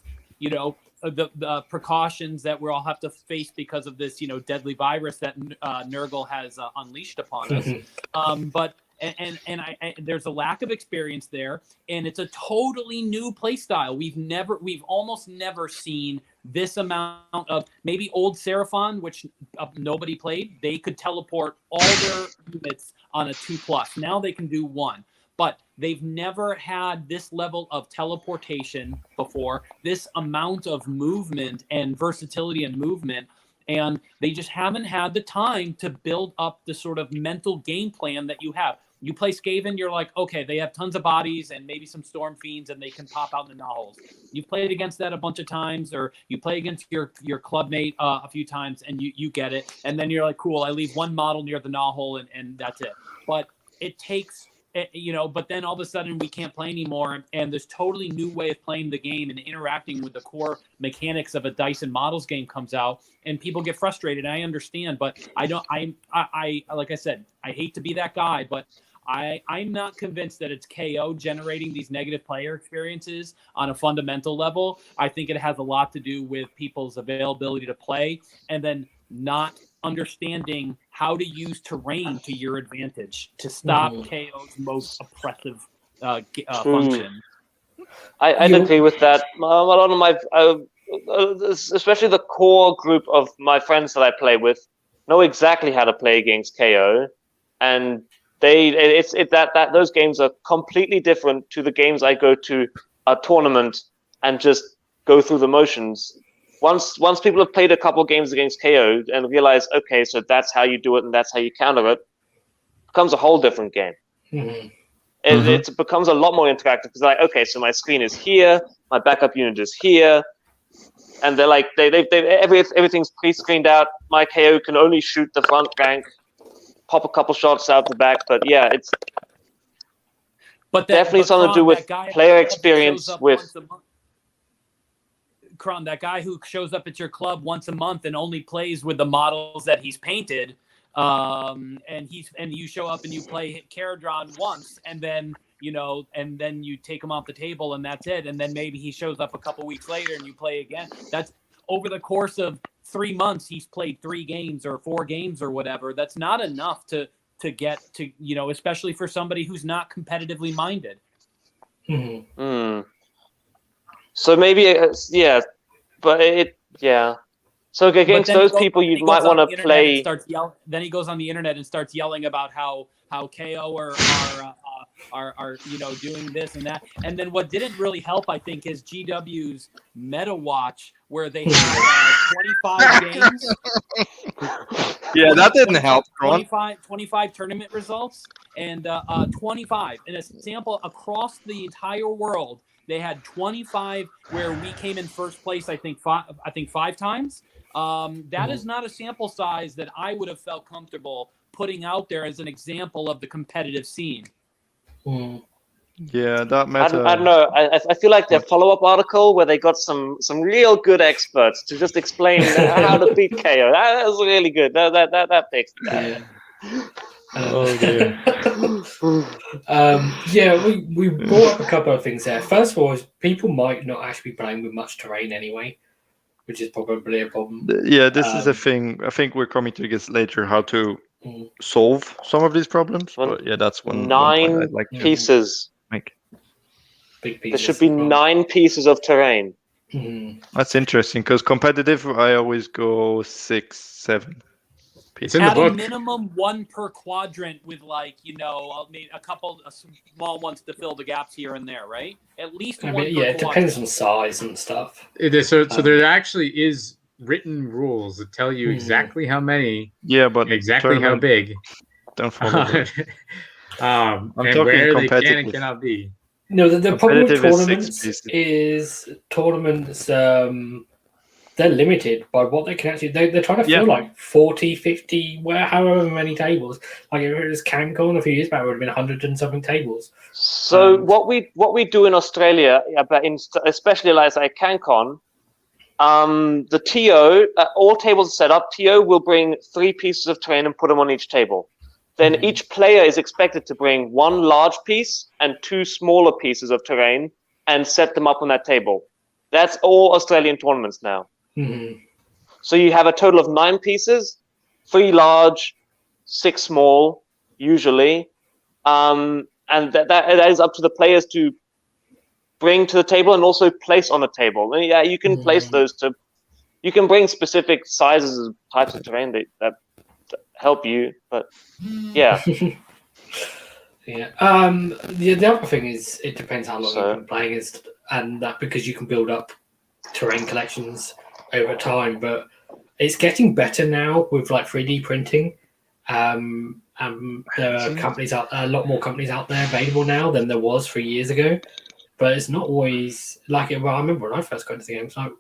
the precautions that we all have to face because of this, deadly virus that Nurgle has unleashed upon us. But there's a lack of experience there, and it's a totally new play style. We've almost never seen this amount of, maybe old Seraphon, which nobody played. They could teleport all their units on a 2+. Now they can do 1, but they've never had this level of teleportation before, this amount of movement and versatility and movement. And they just haven't had the time to build up the sort of mental game plan that you have. You play Skaven, you're like, okay, they have tons of bodies and maybe some Storm Fiends, and they can pop out in the Nahals. You've played against that a bunch of times, or you play against your clubmate a few times, and you get it. And then you're like, cool, I leave 1 model near the Nahal, and that's it. But it takes, but then all of a sudden we can't play anymore, and this totally new way of playing the game and interacting with the core mechanics of a dice and models game comes out, and people get frustrated. I understand, but I like I said, I hate to be that guy, but I'm not convinced that it's KO generating these negative player experiences on a fundamental level. I think it has a lot to do with people's availability to play, and then not understanding how to use terrain to your advantage to stop KO's most oppressive function. I'd agree with that. A lot of my, especially the core group of my friends that I play with, know exactly how to play against KO, and those games are completely different to the games I go to a tournament and just go through the motions. Once people have played a couple games against KO and realize, okay, so that's how you do it and that's how you counter it, becomes a whole different game. It becomes a lot more interactive because okay, so my screen is here, my backup unit is here, and they're like, everything's pre-screened out. My KO can only shoot the front rank, pop a couple shots out the back, but yeah, it's definitely something to do with player experience with. Kron, that guy who shows up at your club once a month and only plays with the models that he's painted, and you show up and you play Kharadron once, and then you take him off the table and that's it, and then maybe he shows up a couple weeks later and you play again. That's over the course of 3 months, he's played 3 games or 4 games or whatever. That's not enough to get to, especially for somebody who's not competitively minded. So maybe, So against those people, you might want to play. Then he goes on the internet and starts yelling about how KO are doing this and that. And then what didn't really help, I think, is GW's Meta Watch, where they had 25 games. Yeah, that didn't help. 25 tournament results, and 25 in a sample across the entire world. They had 25 where we came in first place. I think 5 times. That is not a sample size that I would have felt comfortable putting out there as an example of the competitive scene. Yeah, that meta. I don't know. I feel like their follow-up article where they got some real good experts to just explain how to beat KO. That was really good. That fixed that. Yeah. Oh dear. Yeah, we brought up a couple of things there. First of all, is people might not actually be playing with much terrain anyway, which is probably a problem. Yeah, this is a thing. I think we're coming to this later, how to solve some of these problems. But yeah, that's one point I'd like pieces. To make. Big pieces. There should be 9 pieces of terrain. That's interesting because competitive, I always go 6, 7 pieces. In the book. A minimum 1 per quadrant with maybe a couple of small ones to fill the gaps here and there, right? At least one. Yeah, it depends on size and stuff. So there actually is written rules that tell you exactly how many. Yeah, but exactly how big. Don't follow them. And where they can and cannot be. No, the problem with tournaments is tournaments. They're limited by what they can actually. They're trying to fill like 40, 50, however many tables. Like if it was CanCon a few years back, it would have been 100 and something tables. So what we do in Australia, but especially like CanCon, the TO, all tables set up. TO will bring 3 pieces of terrain and put them on each table. Then each player is expected to bring 1 large piece and 2 smaller pieces of terrain and set them up on that table. That's all Australian tournaments now. So you have a total of 9 pieces, 3 large, 6 small, usually, and that is up to the players to bring to the table and also place on the table. And yeah, you can place those to. You can bring specific sizes and types of terrain that help you, but yeah. Yeah. The other thing is it depends how long you've been playing, and that because you can build up terrain collections over time, but it's getting better now with like 3D printing. There are companies out, a lot more companies out there available now than there was 3 years ago, but it's not always like it. Well, I remember when I first got into the game, it's like,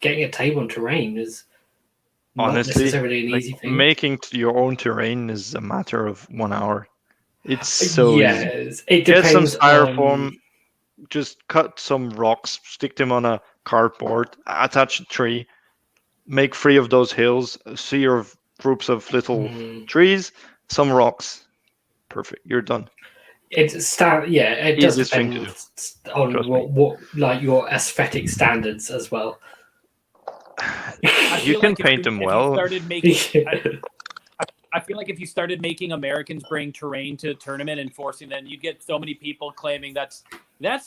getting a table and terrain is honestly not necessarily an easy thing. Making your own terrain is a matter of 1 hour. It's so easy. It get some depends styrofoam, just cut some rocks, stick them on a cardboard, attach a tree, make 3 of those hills, see your groups of little trees, some rocks. Perfect. You're done. It does depend on what like your aesthetic standards as well. You can paint them well. I feel like if you started making Americans bring terrain to a tournament and forcing them, you get so many people claiming that's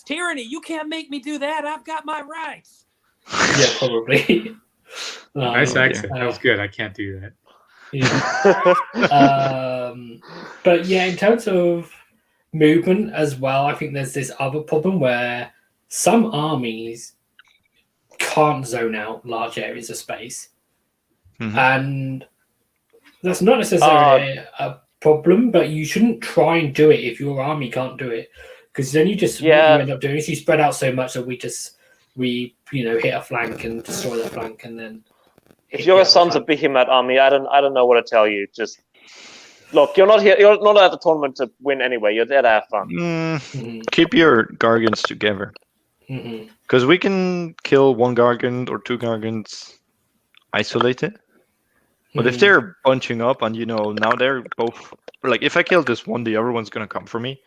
tyranny. You can't make me do that. I've got my rights. Yeah, probably. Nice accent. That was good. I can't do that. Yeah. But yeah, in terms of movement as well, I think there's this other problem where some armies can't zone out large areas of space. And that's not necessarily a problem, but you shouldn't try and do it if your army can't do it, because then what you end up doing is you spread out so much that we hit a flank and destroy that flank, and then if you're a Sons of Behemoth army, I don't know what to tell you. Just look, you're not at the tournament to win anyway. You're there to have fun. Keep your Gargants together, because we can kill 1 Gargant or 2 Gargants isolated. But if they're bunching up and now they're both like, if I kill this one, the other one's gonna come for me.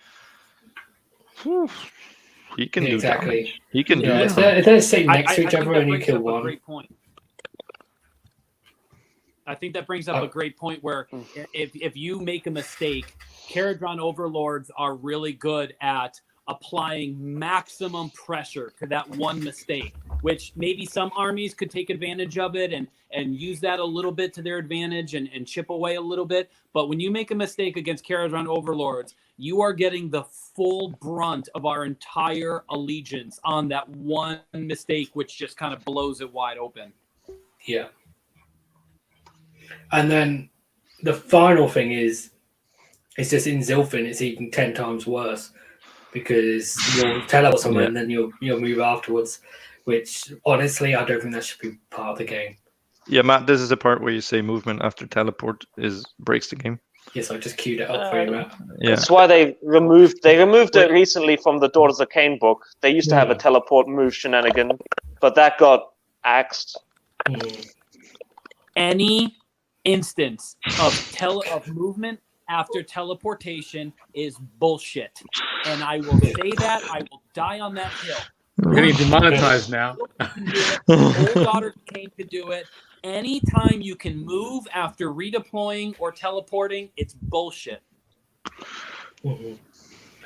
He can do damage. He can do damage. If they're sitting next to each other and you kill one. Great point. I think that brings up a great point where if you make a mistake, Kharadron Overlords are really good at applying maximum pressure to that one mistake, which maybe some armies could take advantage of it and use that a little bit to their advantage and chip away a little bit. But when you make a mistake against Kharadron Overlords, you are getting the full brunt of our entire allegiance on that one mistake, which just kind of blows it wide open. Yeah. And then the final thing is, it's just in Zilfin, it's even 10 times worse, because you'll teleport somewhere and then you'll move afterwards, which honestly I don't think that should be part of the game. Yeah, Matt, this is the part where you say movement after teleport breaks the game. Yes, I just queued it up for you, Matt. Yeah. That's why they removed it recently from the Daughters of Cain book. They used to have a teleport move shenanigan, but that got axed. Any instance of movement after teleportation is bullshit, and I will say that. I will die on that hill. We're getting demonetized now. Old Daughters of Cain could do it. Anytime you can move after redeploying or teleporting, it's bullshit.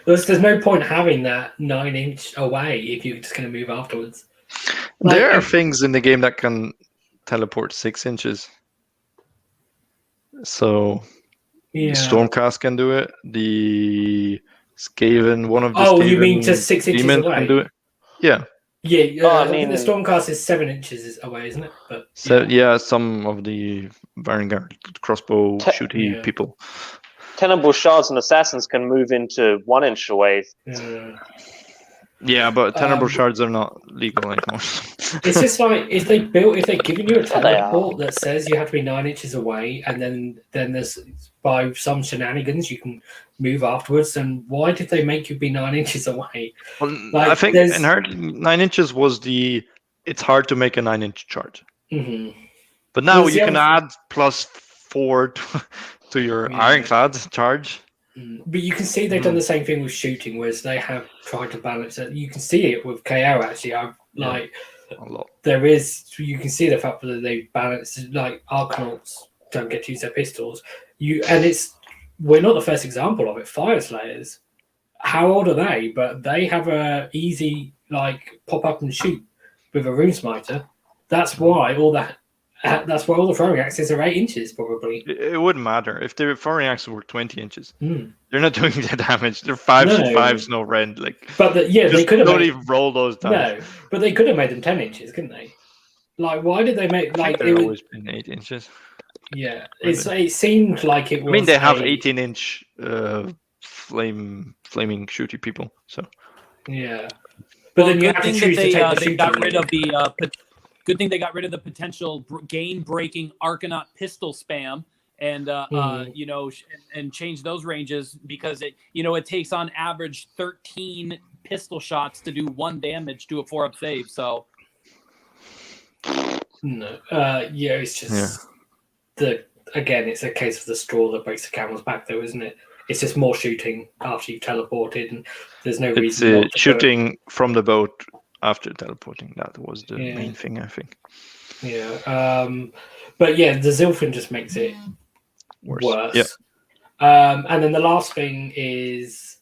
There's no point having that 9-inch away if you're just going to move afterwards. There are things in the game that can teleport 6 inches. So the Stormcast can do it. The Skaven, one of the Skaven you mean just 6 inches away? Can do it. Yeah. Yeah, I mean the Stormcast is 7 inches away, isn't it? But some of the Varangard crossbow shooty people. Tenable shards and assassins can move into 1 inch away. Yeah, but tenable shards are not legal anymore. It's just like if they've given you a teleport that says you have to be 9 inches away, and then there's by some shenanigans you can move afterwards. And why did they make you be 9 inches away? Well, I think inherently 9 inches was it's hard to make a 9-inch charge. Mm-hmm. But now you can add +4 to your ironclad charge. But you can see they've done the same thing with shooting, whereas they have tried to balance it. You can see it with KO actually. A lot. There is, you can see the fact that they balance, like Arcanauts don't get to use their pistols. We're not the first example of it. Fire Slayers, how old are they? But they have a easy pop up and shoot with a Rune Smiter. That's why all the throwing axes are 8 inches, probably. It wouldn't matter if the throwing axes were 20 inches. They're not doing the damage. They're 5s, no rend. They could have don't even roll those down. No, but they could have made them 10 inches, couldn't they? Why did they make they've always been 8 inches. Yeah, it seemed like it was. I mean, they have 18-inch flaming shooty people. So yeah, but then you have to choose to take the got rid of the. Good thing they got rid of the potential game-breaking Arcanaut pistol spam, and and change those ranges because it takes on average 13 pistol shots to do 1 damage to a 4-up save. So no, it's just it's a case of the straw that breaks the camel's back, though, isn't it? It's just more shooting after you've teleported, and there's no reason. It's shooting from the boat after teleporting. That was the main thing, I think. Yeah, but the Zilfin just makes it worse. Yeah. And then the last thing is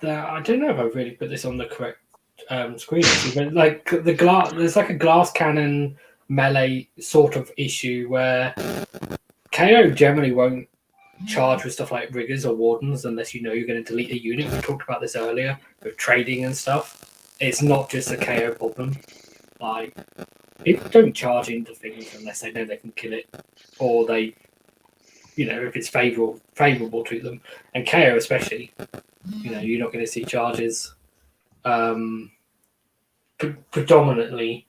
that I don't know if I really put this on the correct screen, actually, but there's a glass cannon melee sort of issue where KO generally won't charge with stuff like riggers or wardens unless you're going to delete a unit. We talked about this earlier with trading and stuff. It's not just a KO problem. People don't charge into things unless they know they can kill it, or they, if it's favorable to them. And KO especially, you're not going to see charges predominantly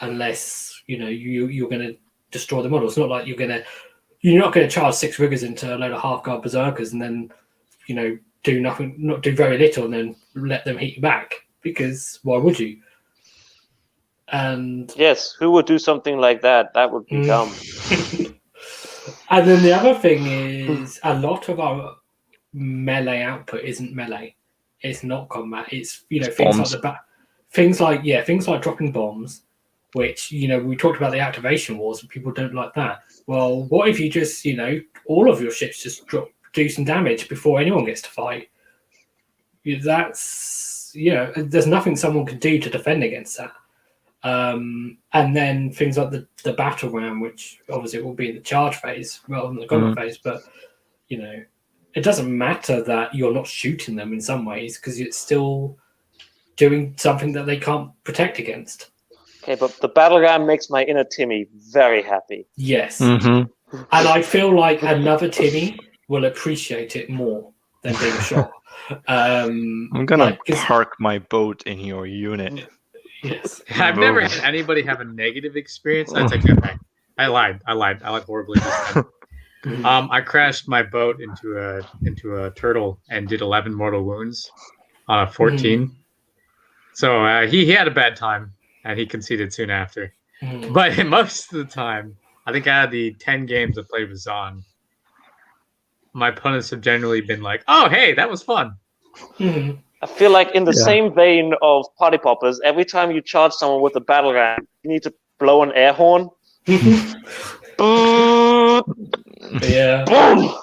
unless you're going to destroy the model. It's not like you're not going to charge 6 riggers into a load of half-guard berserkers and then do nothing, not do very little, and then let them hit you back, because why would you? And yes, who would do something like that? That would be dumb. And then the other thing is a lot of our melee output isn't melee. It's not combat. It's things like dropping bombs, which we talked about the activation wars, and people don't like that. Well, what if you just all of your ships just do some damage before anyone gets to fight? That's there's nothing someone can do to defend against that. And then things like the battle ram, which obviously will be in the charge phase rather than the combat phase, but it doesn't matter that you're not shooting them in some ways because it's still doing something that they can't protect against. Okay, but the battle ram makes my inner Timmy very happy. Yes. And I feel like another Timmy will appreciate it more than being shot. I'm gonna park my boat in your unit. Yes. I've never had anybody have a negative experience. I take that back. I lied horribly. I crashed my boat into a turtle and did 11 mortal wounds on a 14. So he had a bad time and he conceded soon after. But most of the time, I think out of the 10 games I played with Zahn, my opponents have generally been like, "Oh, hey, that was fun." I feel like in the same vein of party poppers, every time you charge someone with a battle ram, you need to blow an air horn. Yeah. Boom!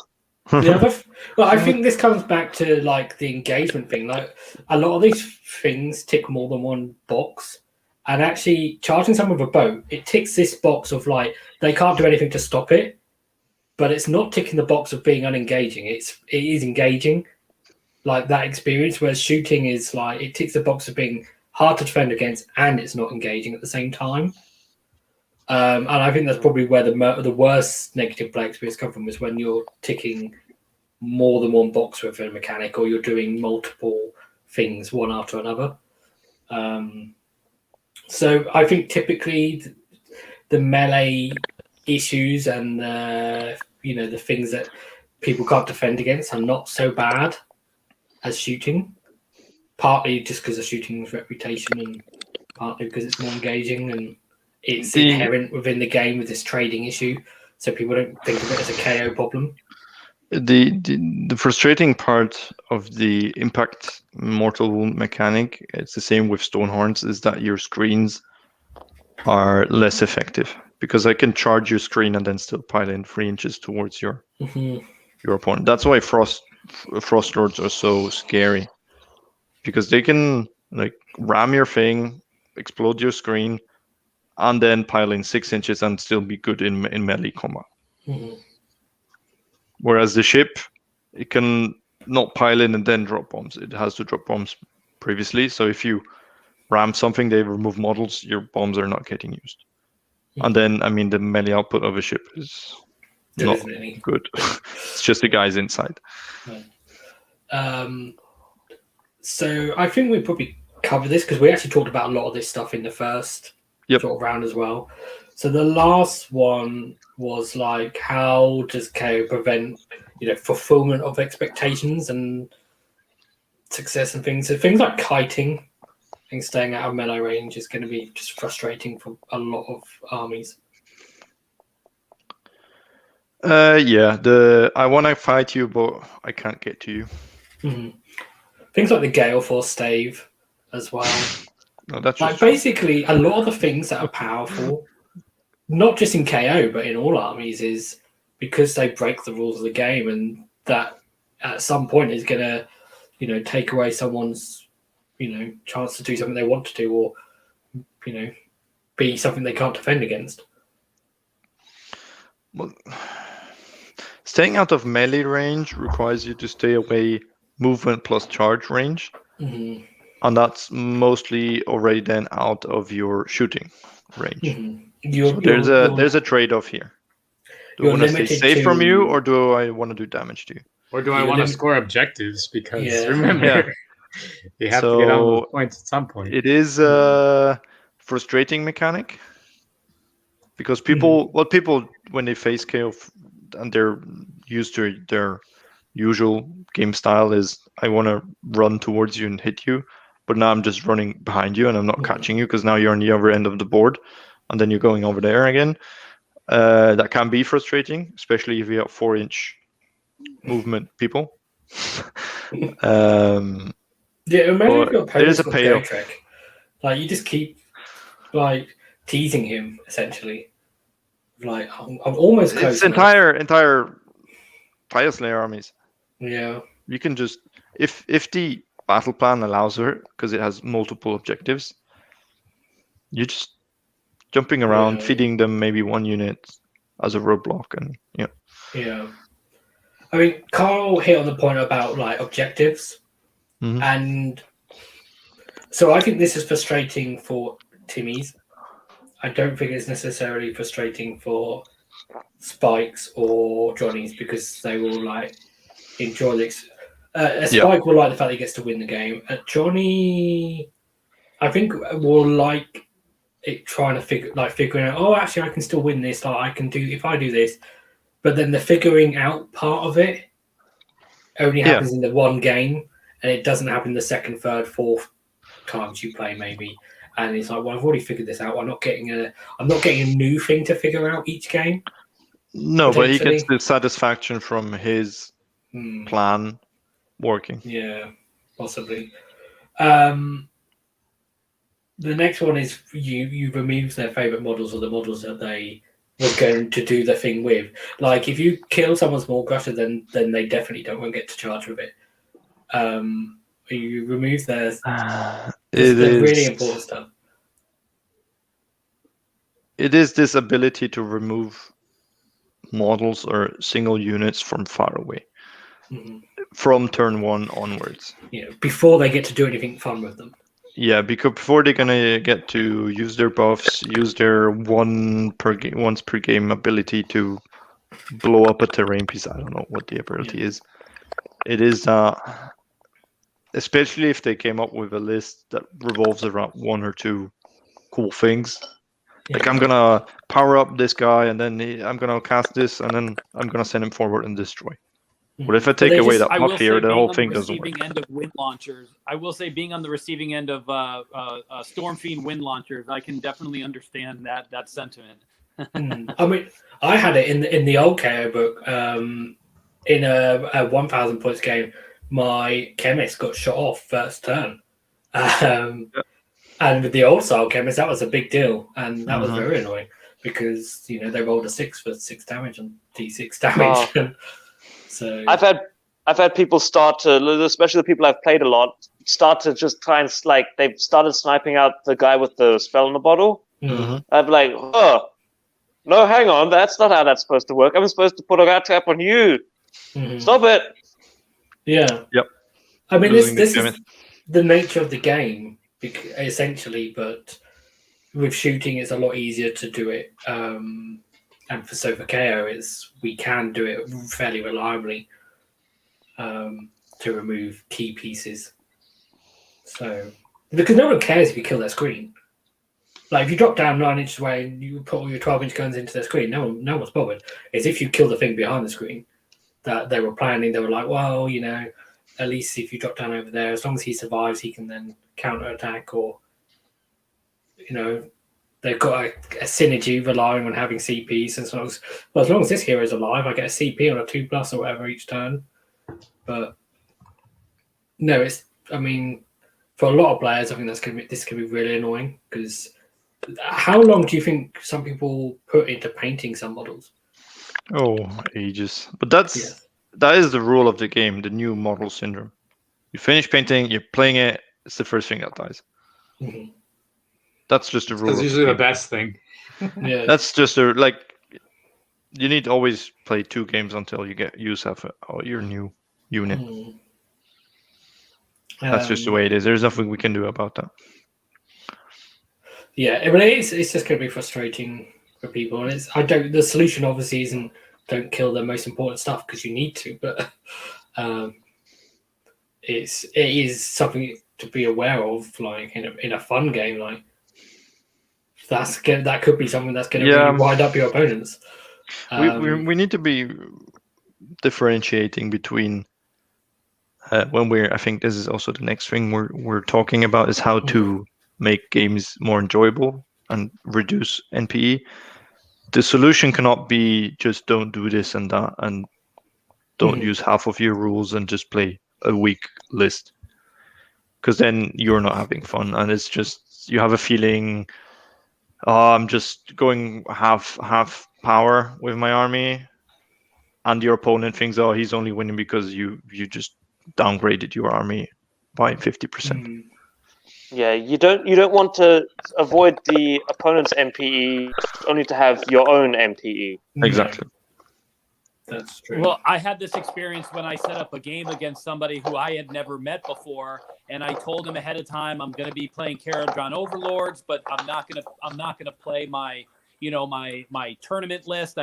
Well, I think this comes back to like the engagement thing. Like a lot of these things tick more than one box, and actually charging someone with a boat, it ticks this box of like they can't do anything to stop it, but it's not ticking the box of being unengaging. It is engaging, like that experience. Whereas shooting is like it ticks the box of being hard to defend against, and it's not engaging at the same time. And I think that's probably where the worst negative play experience comes from, is when you're ticking more than one box with a mechanic, or you're doing multiple things one after another. So I think typically the melee issues and the things that people can't defend against are not so bad as shooting. Partly just because of shooting's reputation, and partly because it's more engaging and it's inherent within the game with this trading issue, so people don't think of it as a KO problem. The frustrating part of the impact mortal wound mechanic, it's the same with Stonehorns, is that your screens are less effective, because I can charge your screen and then still pile in 3 inches towards your opponent. That's why Frost Lords are so scary, because they can like ram your thing, explode your screen, and then pile in 6 inches and still be good in melee combat. Whereas the ship, it can not pile in and then drop bombs. It has to drop bombs previously. So if you ram something, they remove models, your bombs are not getting used. And then, I mean, the melee output of a ship is not good. It's just the guys inside. So I think we probably covered this, because we actually talked about a lot of this stuff in the first sort of round as well. So the last one was like, how does KO prevent fulfillment of expectations and success and things? So things like kiting and staying out of melee range is going to be just frustrating for a lot of armies. I want to fight you, but I can't get to you. Things like the Gale Force stave as well. No, that's like basically a lot of the things that are powerful, not just in KO but in all armies, is because they break the rules of the game, and that at some point is going to take away someone's chance to do something they want to do, or be something they can't defend against. Well, staying out of melee range requires you to stay away movement plus charge range, and that's mostly already then out of your shooting range. So there's a trade-off here. Do I want to stay safe from you, or do I want to do damage to you? Or do I want to score objectives? Because remember, you have to get on those points at some point. It is a frustrating mechanic, because people when they face KO and they're used to their usual game style is, I want to run towards you and hit you, but now I'm just running behind you and I'm not catching you, because now you're on the other end of the board and then you're going over there again. That can be frustrating, especially if you have 4-inch movement people. Imagine if your opponent's got Go Trek. Like, you just keep like teasing him essentially. Like, I'm almost close. It's entire Fire Slayer armies. Yeah, you can just, if the battle plan allows it, because it has multiple objectives, you just jumping around, feeding them maybe one unit as a roadblock, and yeah. I mean, Carl hit on the point about like objectives, and so I think this is frustrating for Timmies. I don't think it's necessarily frustrating for Spikes or Johnnies, because they will like enjoy this. Spike will like the fact that he gets to win the game. Johnny, I think, will like it, trying to figuring out, oh, actually I can still win this. Like, I can do, if I do this, but then the figuring out part of it only happens in the one game, and it doesn't happen the second, third, fourth times you play, maybe. And it's like, well, I've already figured this out. I'm not getting a new thing to figure out each game. No, but he gets the satisfaction from his plan working. Yeah, possibly. The next one is you remove their favorite models or the models that they were going to do the thing with. Like if you kill someone's small crusher, then they definitely won't get to charge with it. You remove their really important stuff. It is this ability to remove models or single units from far away, from turn 1 onwards. Before they get to do anything fun with them. Yeah, because before they're gonna get to use their buffs, use their once per game ability to blow up a terrain piece. I don't know what the ability is. It is especially if they came up with a list that revolves around 1 or 2 cool things. Like I'm gonna power up this guy, and then I'm gonna cast this, and then I'm gonna send him forward and destroy. But if I take away that buff here, the whole thing doesn't work. End of wind launchers, I will say, being on the receiving end of Stormfiend wind launchers, I can definitely understand that sentiment. I mean, I had it in the old KO book. In a 1,000 points game, my chemist got shot off first turn. And with the old style chemist, that was a big deal, and that was very annoying because they rolled a 6 for 6 damage and D6 damage. So I've had people start to, especially the people I've played a lot, start to just try and they've started sniping out the guy with the spell in the bottle. I'm like, no, hang on, that's not how that's supposed to work. I'm supposed to put a rat trap on you. Stop it. Yeah. Yep. I mean, this is the nature of the game, essentially, but with shooting, it's a lot easier to do it. And for KO, we can do it fairly reliably to remove key pieces. So, because no one cares if you kill their screen. Like if you drop down 9 inches away and you put all your 12-inch guns into their screen, no one's bothered. It's if you kill the thing behind the screen that they were planning. They were like, well, at least if you drop down over there, as long as he survives, he can then counterattack, or they've got a synergy relying on having CPs. And as long as this hero is alive, I get a CP on a 2+ or whatever each turn. But no, for a lot of players, I think this can be really annoying. Because how long do you think some people put into painting some models? Oh, ages. But that is the rule of the game, the new model syndrome. You finish painting, you're playing it, it's the first thing that dies. That's just a rule. That's usually the best thing. Yeah. That's just you need to always play 2 games until you get use of your new unit. That's just the way it is. There's nothing we can do about that. Yeah, but it's just going to be frustrating for people, and the solution obviously isn't don't kill the most important stuff because you need to, but it is something to be aware of, like in a fun game, like that could be something that's going to really wind up your opponents. We need to be differentiating between I think this is also the next thing we're talking about, is how to make games more enjoyable and reduce NPE. The solution cannot be just don't do this and that, and don't use half of your rules and just play a weak list, because then you're not having fun, and it's just you have a feeling, I'm just going half power with my army, and your opponent thinks, he's only winning because you just downgraded your army by 50%. Yeah, you don't want to avoid the opponent's MPE, only to have your own MPE. Exactly. That's true. Well, I had this experience when I set up a game against somebody who I had never met before, and I told him ahead of time I'm going to be playing Kharadron Overlords, but I'm not going to play my my tournament list.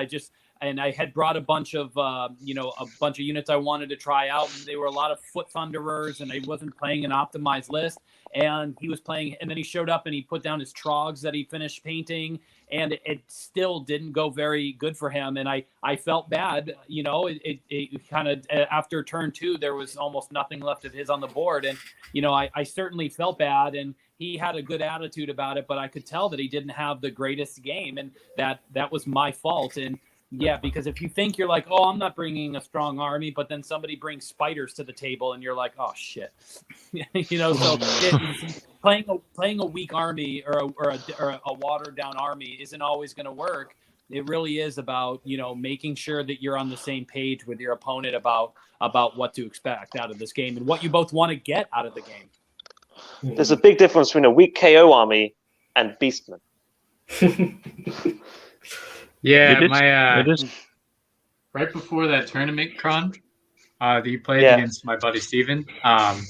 and I had brought a bunch of units I wanted to try out, and they were a lot of Foot Thunderers, and I wasn't playing an optimized list. And he was playing, and then he showed up and he put down his Trogs that he finished painting, and it still didn't go very good for him. And I felt bad, it kind of, after turn 2, there was almost nothing left of his on the board. And, I certainly felt bad, and he had a good attitude about it, but I could tell that he didn't have the greatest game, and that was my fault. And yeah, because if you think you're like, oh, I'm not bringing a strong army, but then somebody brings spiders to the table, and you're like, oh shit, So playing a weak army or a watered down army isn't always going to work. It really is about making sure that you're on the same page with your opponent about what to expect out of this game and what you both want to get out of the game. There's a big difference between a weak KO army and Beastmen. Yeah, right before that tournament, Kron, that you played against my buddy Steven, one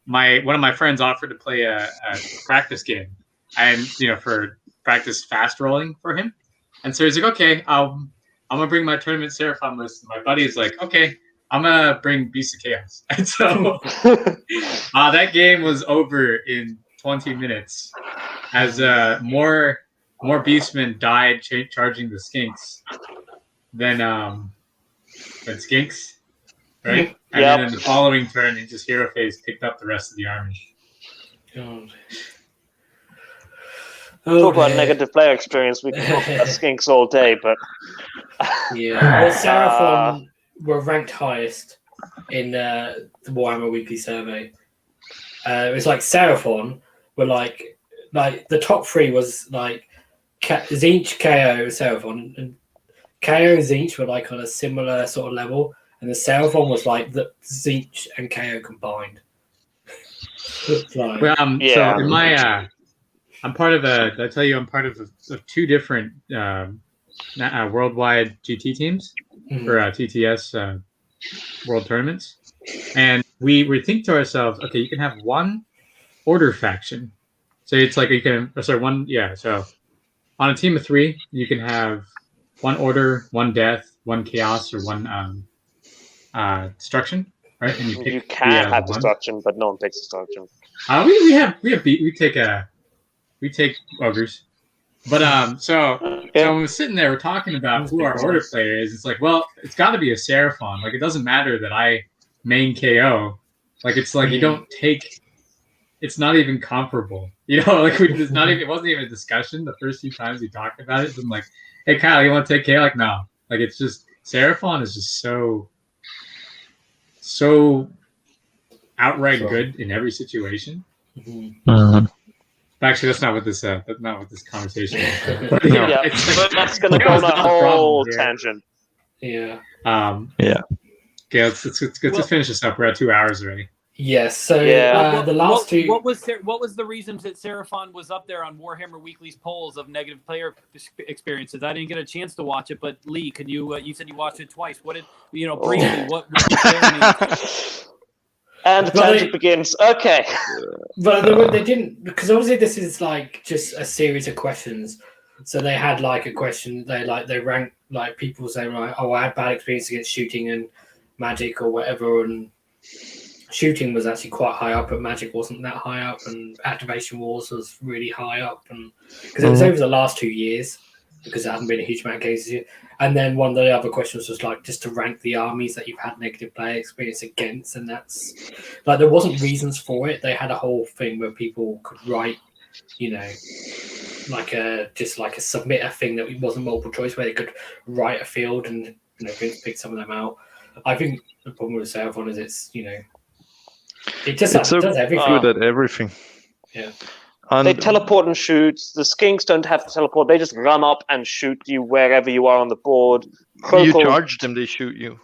of my friends offered to play a practice game, and for practice fast rolling for him, and so he's like, okay, I'm gonna bring my tournament Seraphon list. And my buddy is like, okay, I'm gonna bring Beast of Chaos, and so that game was over in 20 minutes as more Beastmen died charging the Skinks than Skinks, right? And then in the following turn, just Hero Phase picked up the rest of the army. God. Talk about negative player experience. We can talk about Skinks all day, but well, Seraphon were ranked highest in the Warhammer Weekly Survey. It was like Seraphon were like the top 3 was like Tzeentch, KO, Seraphon, and KO and Tzeentch were like on a similar sort of level, and the Seraphon was like the Tzeentch and KO combined. So in my I'm part of I tell you, I'm part of 2 different worldwide GT teams for TTS world tournaments, and we think to ourselves, okay, you can have one order faction, so it's like you can so on a team of 3, you can have 1 order, 1 death, 1 chaos, or 1 destruction, right? And you can have destruction, but no one takes destruction. We take ogres, but so when we're sitting there, we're talking about who our order player is. It's like, well, it's got to be a Seraphon. Like, it doesn't matter that I main KO. Like, it's like you don't take. It's not even comparable. Like it wasn't even a discussion the first few times we talked about it. I'm like, hey Kyle, you want to take KO? Like, no. Like, it's just Seraphon is just so outright good in every situation. Actually, that's not what this conversation is. But, but that's going to go on a whole tangent. Yeah. Okay, let's finish this up. We're at 2 hours already. Yes. So the last 2. What was the reasons that Seraphon was up there on Warhammer Weekly's polls of negative player experiences? I didn't get a chance to watch it, but Lee, can you? You said you watched it twice. What did briefly? What was there? And the tangent begins. Okay. But they didn't, because obviously this is like just a series of questions. So they had like a question. They ranked like people saying, right, oh, I had bad experience against shooting and magic or whatever, and shooting was actually quite high up, but magic wasn't that high up, and activation wars was really high up, and because it was over the last 2 years, because there hasn't been a huge amount of cases. And then one of the other questions was like just to rank the armies that you've had negative player experience against, and that's like there wasn't reasons for it. They had a whole thing where people could write, like a submit a thing that wasn't multiple choice, where they could write a field and pick some of them out. I think the problem with Seraphon is it just does everything. Good at everything. Yeah. And they teleport and shoot. The Skinks don't have to teleport. They just run up and shoot you wherever you are on the board. You charge them, they shoot you.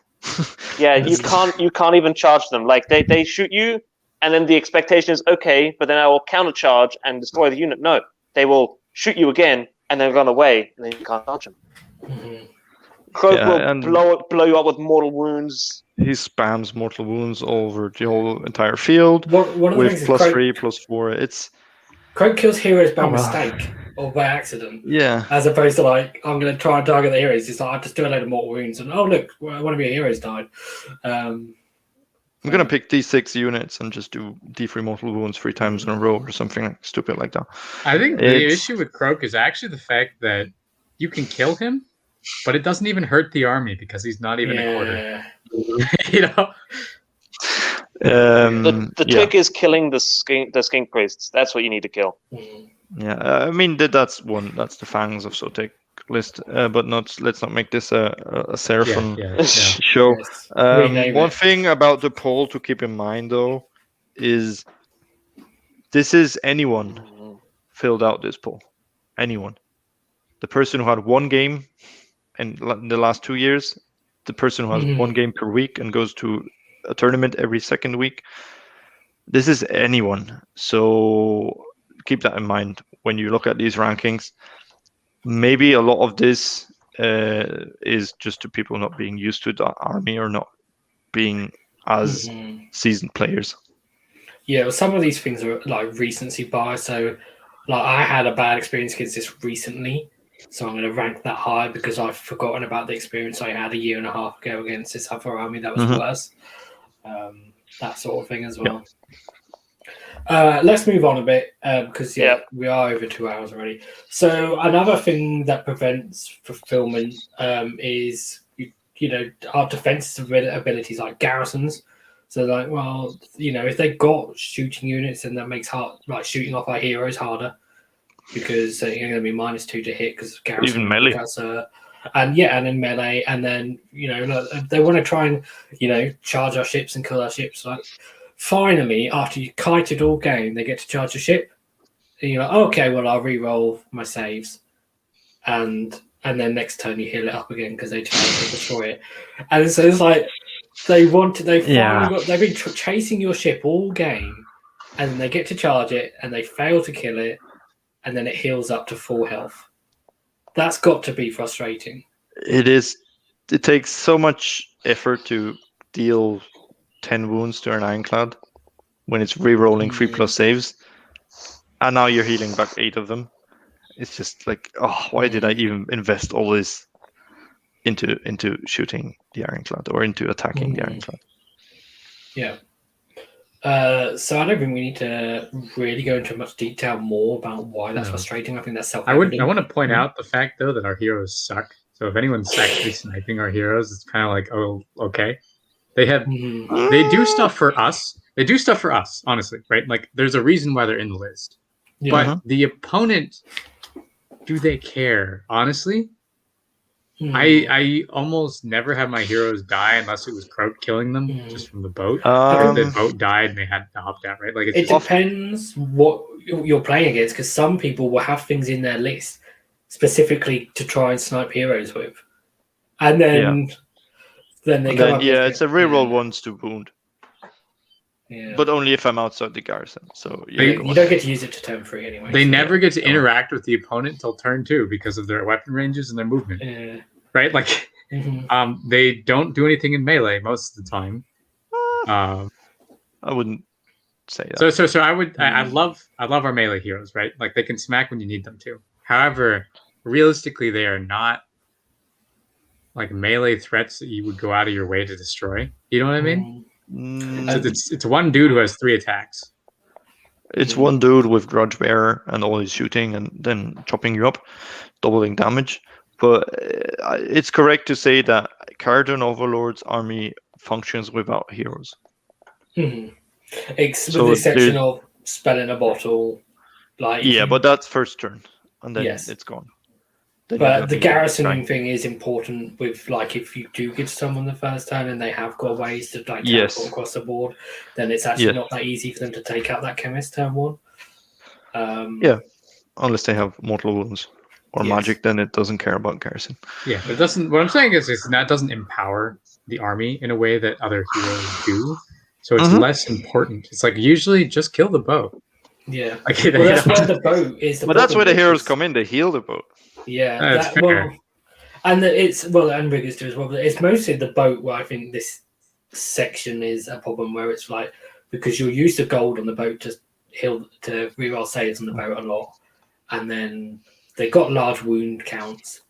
Yeah, you can't even charge them. Like they shoot you, and then the expectation is okay, but then I will countercharge and destroy the unit. No, they will shoot you again and then run away, and then you can't charge them. Croak will blow you up with mortal wounds. He spams mortal wounds all over the whole entire field with +3, +4. It's Croak kills heroes by mistake. or by accident. Yeah. As opposed to like, I'm going to try and target the heroes. It's like, I just do a load of mortal wounds and, oh, look, one of your heroes died. I'm going to pick D6 units and just do D3 mortal wounds 3 times in a row or something stupid like that. I think the issue with Croak is actually the fact that you can kill him, but it doesn't even hurt the army because he's not even a quarter. You know? The trick is killing the skink priests. That's what you need to kill. Yeah, I mean that's the Fangs of Sotek list, but let's not make this a Seraphon show. One thing about the poll to keep in mind though is this is anyone filled out this poll. Anyone. The person who had 1 game in the last 2 years, the person who has 1 game per week and goes to a tournament every second week. This is anyone. So keep that in mind when you look at these rankings. Maybe a lot of this is just to people not being used to the army or not being as seasoned players. Yeah, well, some of these things are like recency bias. So like I had a bad experience against this recently. So I'm going to rank that high because I've forgotten about the experience I had a year and a half ago against this other army that was worse. That sort of thing as well. Let's move on a bit because we are over 2 hours already. So another thing that prevents fulfillment is our defensive abilities like garrisons. So like, well, if they've got shooting units, then that makes shooting off our heroes harder because you're going to be -2 to hit because garrison. Even melee. And then melee, and then they want to try and charge our ships and kill our ships. Like finally, after you kited all game, they get to charge a ship. And you're like, okay, well I'll re-roll my saves, and then next turn you heal it up again because they try to destroy it. And so it's like they've been chasing your ship all game, and then they get to charge it, and they fail to kill it, and then it heals up to full health. That's got to be frustrating. It is. It takes so much effort to deal 10 wounds to an ironclad when it's re-rolling 3+ saves, and now you're healing back 8 of them. It's just like, why did I even invest all this into shooting the ironclad or into attacking the ironclad? Yeah. So I don't think we need to really go into much detail more about why that's frustrating. I think that's self-evident. I want to point out the fact though that our heroes suck. So if anyone's actually sniping our heroes, it's kind of like, oh, okay. They do stuff for us. They do stuff for us, honestly, right? Like there's a reason why they're in the list. Yeah. But the opponent, do they care? Honestly, I almost never have my heroes die unless it was Croak killing them just from the boat. The boat died and they had to opt out, right? Like it depends what you're playing against, because some people will have things in their list specifically to try and snipe heroes with, and then it's a reroll once to wound. Yeah. But only if I'm outside the garrison. So you don't get to use it to turn 3 anyway. They never get to interact with the opponent until turn 2 because of their weapon ranges and their movement. Yeah. Right? Like they don't do anything in melee most of the time. I wouldn't say that. So I would I love our melee heroes, right? Like they can smack when you need them to. However, realistically they are not like melee threats that you would go out of your way to destroy. You know what I mean? So it's one dude who has 3 attacks. It's one dude with Grudge Bearer and always shooting and then chopping you up, doubling damage. But it's correct to say that Kharadron Overlords army functions without heroes. With the exception of spell in a bottle. But that's first turn, and then it's gone. But the garrisoning thing is important with, like, if you do give someone the first turn and they have got ways to teleport across the board, then it's actually not that easy for them to take out that chemist turn 1. Unless they have mortal wounds or magic, then it doesn't care about garrison. Yeah, but it doesn't. What I'm saying is that doesn't empower the army in a way that other heroes do. So it's less important. It's like usually just kill the boat. Yeah, that's where the boat is. But that's where the heroes come in. They heal the boat. Yeah, that's fair. And and riggers do as well. But it's mostly the boat where I think this section is a problem, where it's like because you're used to gold on the boat to reroll saves on the boat a lot, and then they got large wound counts,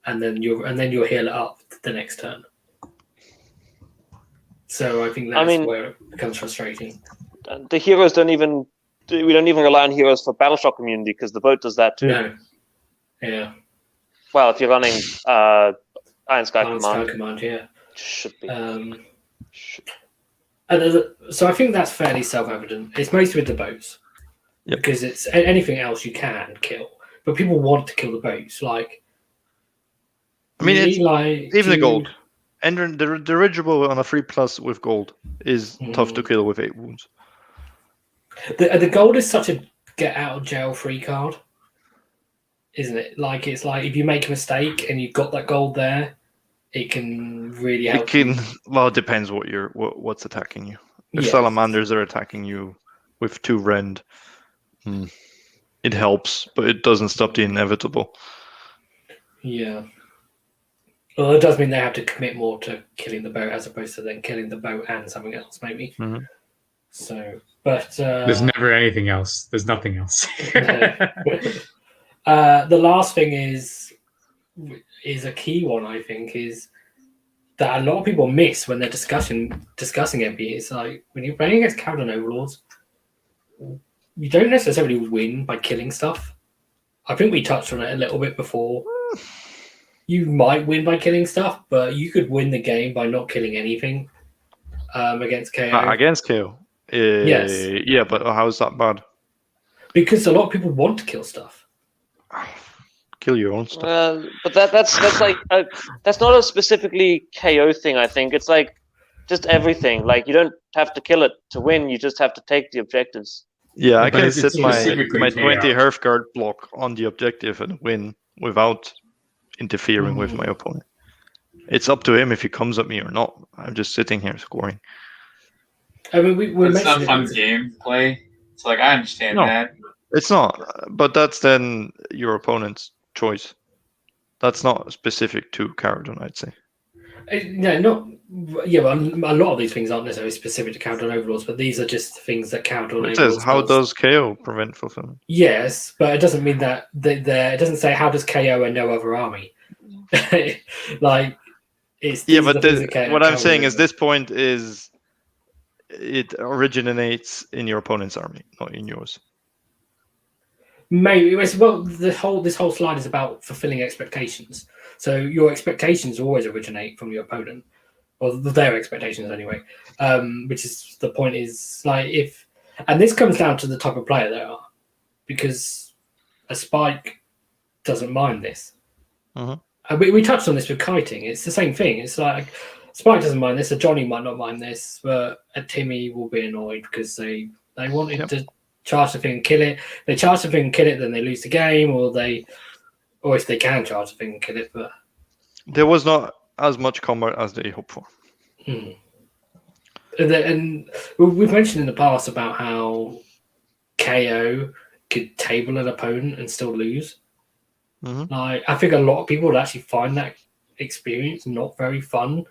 and then you'll heal it up the next turn. So I think that's where it becomes frustrating. The heroes we don't even rely on heroes for Battleshock immunity because the boat does that too. No. Yeah. Well, if you're running Iron Sky Command, yeah. Should be. So I think that's fairly self-evident. It's mostly with the boats. Yep. Because it's anything else you can kill. But people want to kill the boats. Like, I mean, even the gold. And the dirigible on a 3+ with gold is tough to kill with 8 wounds. The gold is such a get out of jail free card, isn't it? Like, it's like if you make a mistake and you've got that gold there, it can really help. Well, it depends what's attacking you. If salamanders are attacking you with 2 rend, it helps, but it doesn't stop the inevitable. Yeah. Well, it does mean they have to commit more to killing the boat as opposed to then killing the boat and something else, maybe. Mm-hmm. So, but there's never anything else. There's nothing else. The last thing is a key one. I think is that a lot of people miss when they're discussing NPE. It's like when you're playing against Kharadron Overlords, you don't necessarily win by killing stuff. I think we touched on it a little bit before. You might win by killing stuff, but you could win the game by not killing anything against KO. Against KO? Yes. Yeah, but how is that bad? Because a lot of people want to kill stuff. Kill your own stuff. But that's like that's not a specifically KO thing. I think it's like just everything. Like you don't have to kill it to win. You just have to take the objectives. Yeah, I can set my 20 Hearthguard block on the objective and win without interfering with my opponent. It's up to him if he comes at me or not. I'm just sitting here scoring. I mean, we're it's not fun gameplay. It's like I understand that. It's not, but that's then your opponent's choice. That's not specific to Kharadron, I'd say. But a lot of these things aren't necessarily specific to Kharadron Overlords, but these are just things that Kharadron Overlords says, how does KO prevent fulfillment? Yes, but it doesn't mean that it doesn't say how does KO and no other army. Like, it's but what I'm saying is this point is it originates in your opponent's army, not in yours. Maybe this whole slide is about fulfilling expectations. So your expectations always originate from your opponent, or their expectations anyway. Which is the point is like and this comes down to the type of player they are, because a Spike doesn't mind this. We touched on this with kiting. It's the same thing. It's like Spike doesn't mind this, a Johnny might not mind this, but a Timmy will be annoyed because they wanted to charge the thing and kill it. They charge the thing and kill it, then they lose the game, or if they can charge the thing and kill it. But there was not as much combat as they hoped for. And we've mentioned in the past about how KO could table an opponent and still lose. Like, I think a lot of people would actually find that experience not very fun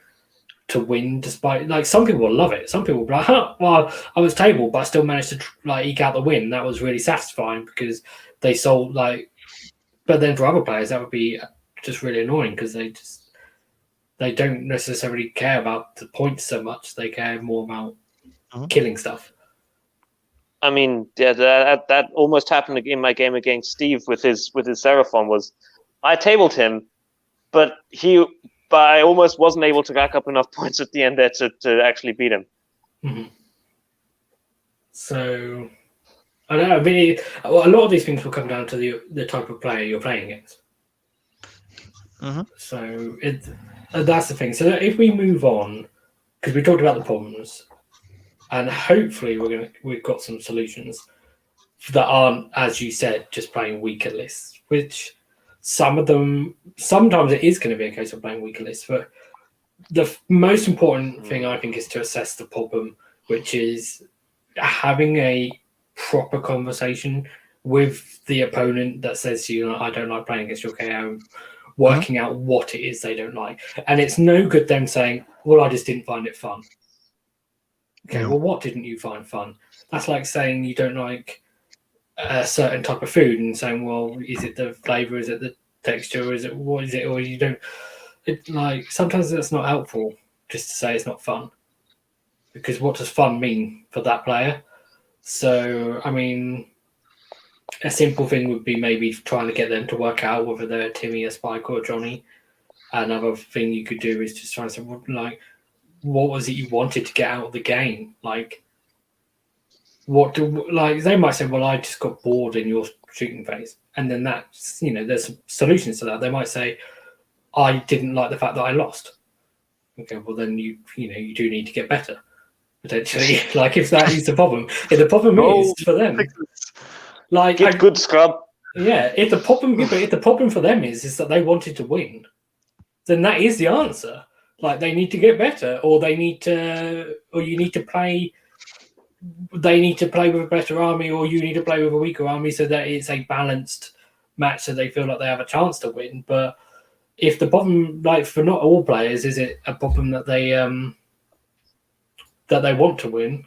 to win, despite, like, some people will love it. Some people will be like, well, I was tabled, but I still managed to eke out the win. That was really satisfying because they sold, like, but then for other players that would be just really annoying because they don't necessarily care about the points so much. They care more about killing stuff. I mean, yeah, that almost happened in my game against Steve with his Seraphon. Was I tabled him, but I almost wasn't able to rack up enough points at the end there to actually beat him. So I don't know. I mean, a lot of these things will come down to the type of player you're playing against. So that's the thing. So if we move on, because we talked about the problems, and hopefully we've got some solutions that aren't, as you said, just playing weaker lists. Which some of them, sometimes it is going to be a case of playing weaker lists. But the most important thing I think is to assess the problem, which is having a proper conversation with the opponent that says, I don't like playing against your KO, working out what it is they don't like. And it's no good them saying, well, I just didn't find it fun. Okay, well, what didn't you find fun? That's like saying you don't like a certain type of food and saying, well, is it the flavour, is it the texture, is it what is it, or you don't. It, like, sometimes that's not helpful just to say it's not fun, because what does fun mean for that player? So, I mean, a simple thing would be maybe trying to get them to work out whether they're Timmy, a Spike, or Johnny. Another thing you could do is just try to say, like, what was it you wanted to get out of the game? Like, they might say, well, I just got bored in your shooting phase, and then that's, there's solutions to that. They might say, I didn't like the fact that I lost. Okay, well then you do need to get better, potentially. Like, if that is the problem, if the problem is for them, like, get good scrub. Yeah, if the problem for them is that they wanted to win, then that is the answer. Like, they need to get better, or you need to play. They need to play with a better army, or you need to play with a weaker army, so that it's a balanced match, so they feel like they have a chance to win. But if the problem, like, for not all players, is it a problem that they want to win?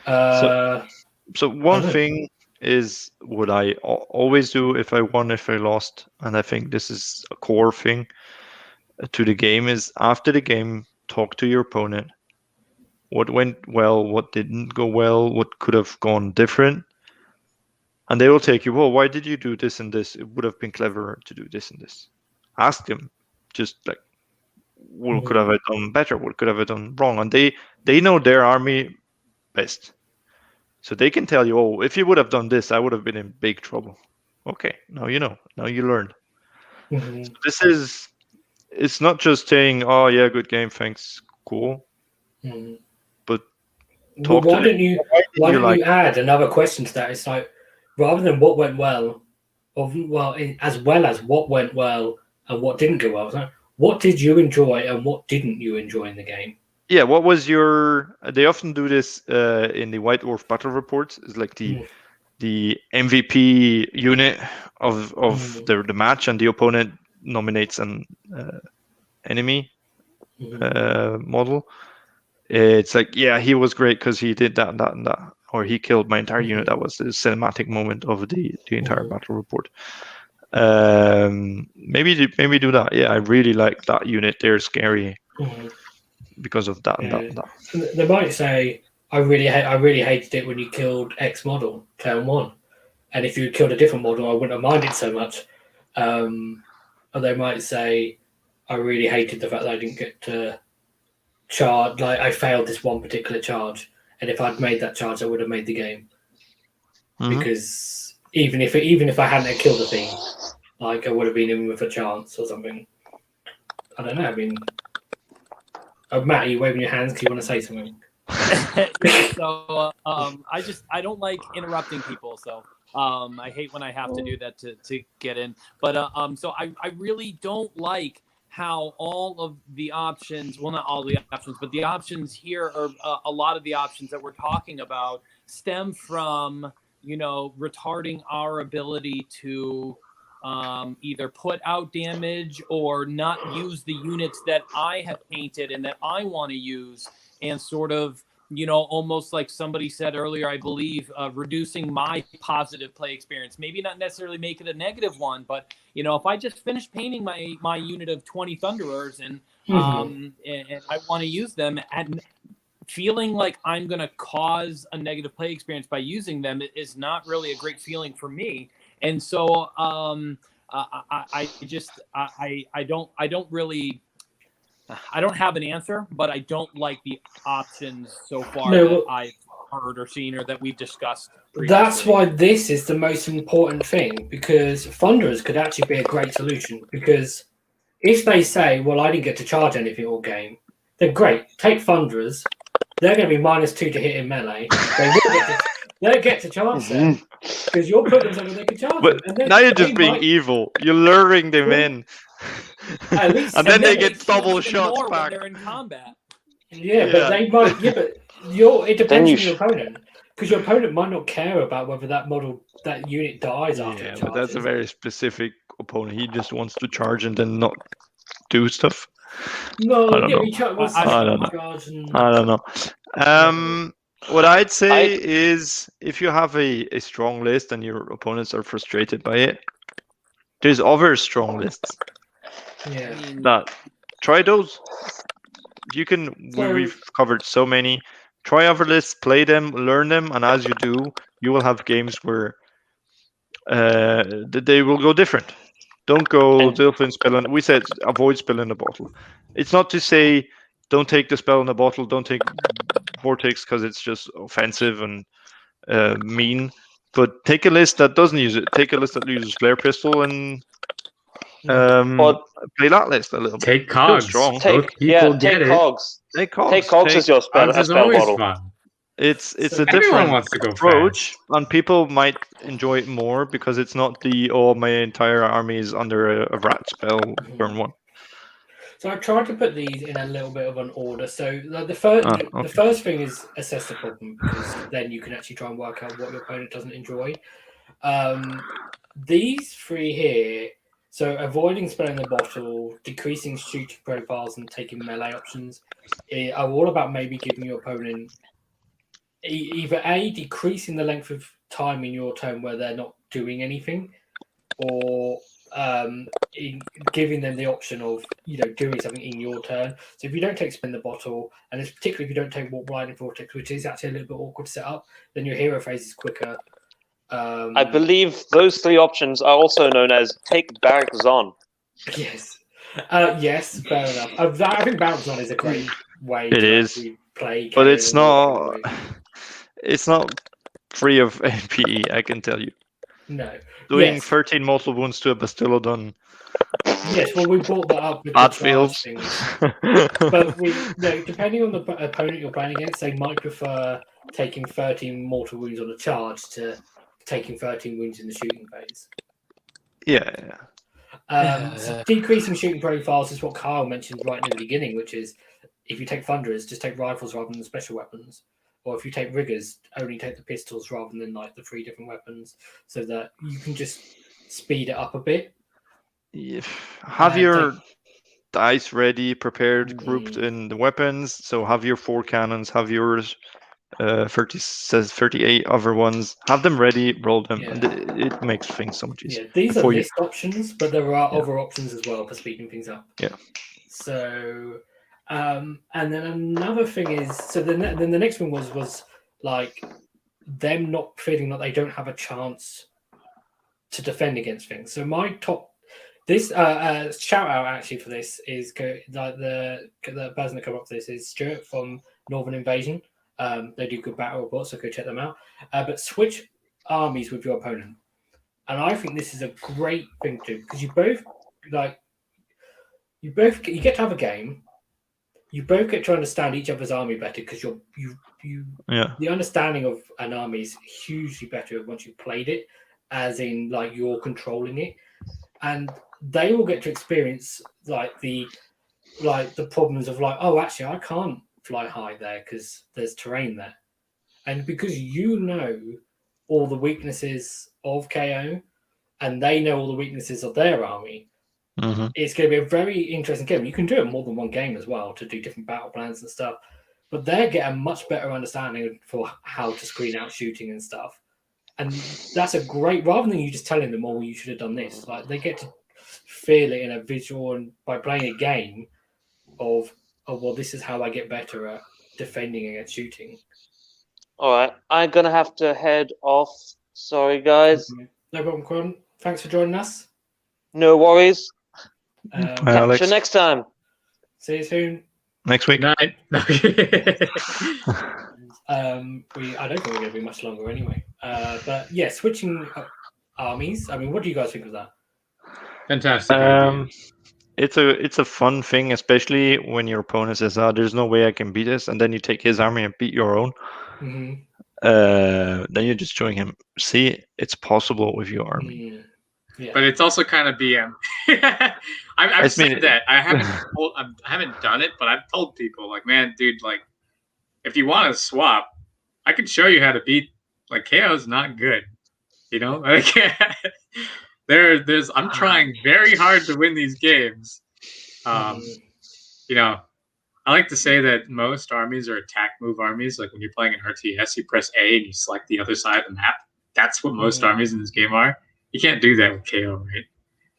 So one thing is what I always do if I won, if I lost, and I think this is a core thing to the game, is after the game, talk to your opponent. What went well, what didn't go well, what could have gone different. And they will take you, well, why did you do this and this? It would have been cleverer to do this and this. Ask them, just like, what could have I done better? What could have I done wrong? And they know their army best. So they can tell you, oh, if you would have done this, I would have been in big trouble. Okay, now you know. Now you learned. So it's not just saying, oh, yeah, good game, thanks, cool. But why don't you add another question to that? It's like, rather than what went well, as well as what went well and what didn't go well. So what did you enjoy and what didn't you enjoy in the game? Yeah, what was your? They often do this in the White Dwarf battle reports. It's like the MVP unit of the match, and the opponent nominates an enemy model. It's like, yeah, he was great because he did that and that and that, or he killed my entire unit. That was the cinematic moment of the entire battle report. Maybe do that. Yeah, I really like that unit. They're scary because of that and that and that. They might say, I really hated it when you killed X model turn 1, and if you killed a different model, I wouldn't have minded so much. Or they might say, I really hated the fact that I didn't get to charge. Like, I failed this one particular charge, and if I'd made that charge, I would have made the game. Because even if I hadn't killed the thing, like, I would have been in with a chance or something. I don't know. I mean, Matt, are you waving your hands? Do you want to say something? So I don't like interrupting people. So I hate when I have to do that to get in. But so I really don't like how all of the options, well, not all the options, but the options here are a lot of the options that we're talking about stem from, retarding our ability to either put out damage or not use the units that I have painted and that I want to use, and sort of, almost like somebody said earlier, I believe, reducing my positive play experience. Maybe not necessarily make it a negative one, but, if I just finish painting my unit of 20 Thunderers and I want to use them, and feeling like I'm going to cause a negative play experience by using them is not really a great feeling for me. And so I don't have an answer, but I don't like the options so far that I've heard or seen or that we've discussed previously. That's why this is the most important thing, because Thunderers could actually be a great solution. Because if they say, well, I didn't get to charge anything all game, then great, take Thunderers. They're going to be -2 to hit in melee. They'll get to charge them, because you're putting them so they can charge them. But now you're just being evil. You're luring them in. And then they get double shots back. When they're in combat. Yeah, but they might. Yeah, but it depends on your opponent, because your opponent might not care about whether that unit dies after. Yeah, but that's a very specific opponent. He just wants to charge and then not do stuff. No, I don't know. I don't know. What I'd say is, if you have a strong list and your opponents are frustrated by it, there's other strong lists. Yeah. That try those. You can. We've covered so many. Try other lists, play them, learn them, and as you do, you will have games where they will go different. Don't go Dilfin spell. We said avoid spell in the bottle. It's not to say don't take the spell in the bottle. Don't take Vortex because it's just offensive and mean. But take a list that doesn't use it. Take a list that uses Flare Pistol and play that list a little bit. Take Cogs. Strong. Take Cogs. Take Cogs. Take Cogs as your spell. Cogs is always fun. It's a Everyone different wants to go approach, fast. and people might enjoy it more because it's not my entire army is under a rat spell turn 1. So I tried to put these in a little bit of an order. So the first thing is assess the problem, because then you can actually try and work out what your opponent doesn't enjoy. These 3 here, so avoiding spell in the bottle, decreasing shooting profiles, and taking melee options, are all about maybe giving your opponent either decreasing the length of time in your turn where they're not doing anything, or giving them the option of doing something in your turn. So if you don't take spin the bottle, and it's particularly if you don't take warp blinding vortex, which is actually a little bit awkward to set up, then your hero phase is quicker. I believe those 3 options are also known as take Barracks on. Yes. Yes, fair enough. I think Barracks on is a great way to play, but it's not. It's not free of NPE, I can tell you. No. Doing 13 mortal wounds to a Bastillodon. Yes, well, we brought that up with Bad the feels. Things. But depending on the opponent you're playing against, they might prefer taking 13 mortal wounds on a charge to taking 13 wounds in the shooting phase. Yeah. So decreasing shooting profiles is what Kyle mentioned right in the beginning, which is if you take Thunderers, just take rifles rather than special weapons. Or if you take Riggers, only take the pistols rather than the 3 different weapons, so that you can just speed it up a bit. Have your dice ready, prepared, grouped in the weapons. So have your 4 cannons, have yours 38 other ones. Have them ready, roll them, and it makes things so much easier. Yeah, these are list options, but there are other options as well for speeding things up. Yeah. So, and then another thing is, so then the next one was like them not feeling that they don't have a chance to defend against things. So my top, this shout out actually for this is the person that come up with this is Stuart from Northern Invasion. They do good battle reports, so go check them out. But switch armies with your opponent, and I think this is a great thing to do, because you get to have a game. You both get to understand each other's army better, because the understanding of an army is hugely better once you've played it, as in you're controlling it, and they will get to experience the problems of actually I can't fly high there because there's terrain there, and because all the weaknesses of KO and they know all the weaknesses of their army. It's going to be a very interesting game. You can do it more than one game as well to do different battle plans and stuff, but they get a much better understanding for how to screen out shooting and stuff, and that's a great, rather than you just telling them, you should have done this, they get to feel it in a visual, and by playing a game of this is how I get better at defending against shooting. All right, I'm gonna have to head off. Sorry, guys. No problem, Quan. Thanks for joining us. No worries. Catch you next time. See you soon. Next week. Night. I don't think we're going to be much longer anyway. But yeah, switching armies. I mean, what do you guys think of that? Fantastic idea. It's a fun thing, especially when your opponent says, there's no way I can beat this, and then you take his army and beat your own. Then you're just showing him, see, it's possible with your army. Yeah. But it's also kind of BM. I've said that. I haven't done it, but I've told people, man, dude, if you want to swap, I can show you how to beat. KO's not good, I'm trying very hard to win these games. I I like to say that most armies are attack move armies. Like when you're playing an RTS, you press A and you select the other side of the map. That's what most armies in this game are. You can't do that with KO, right?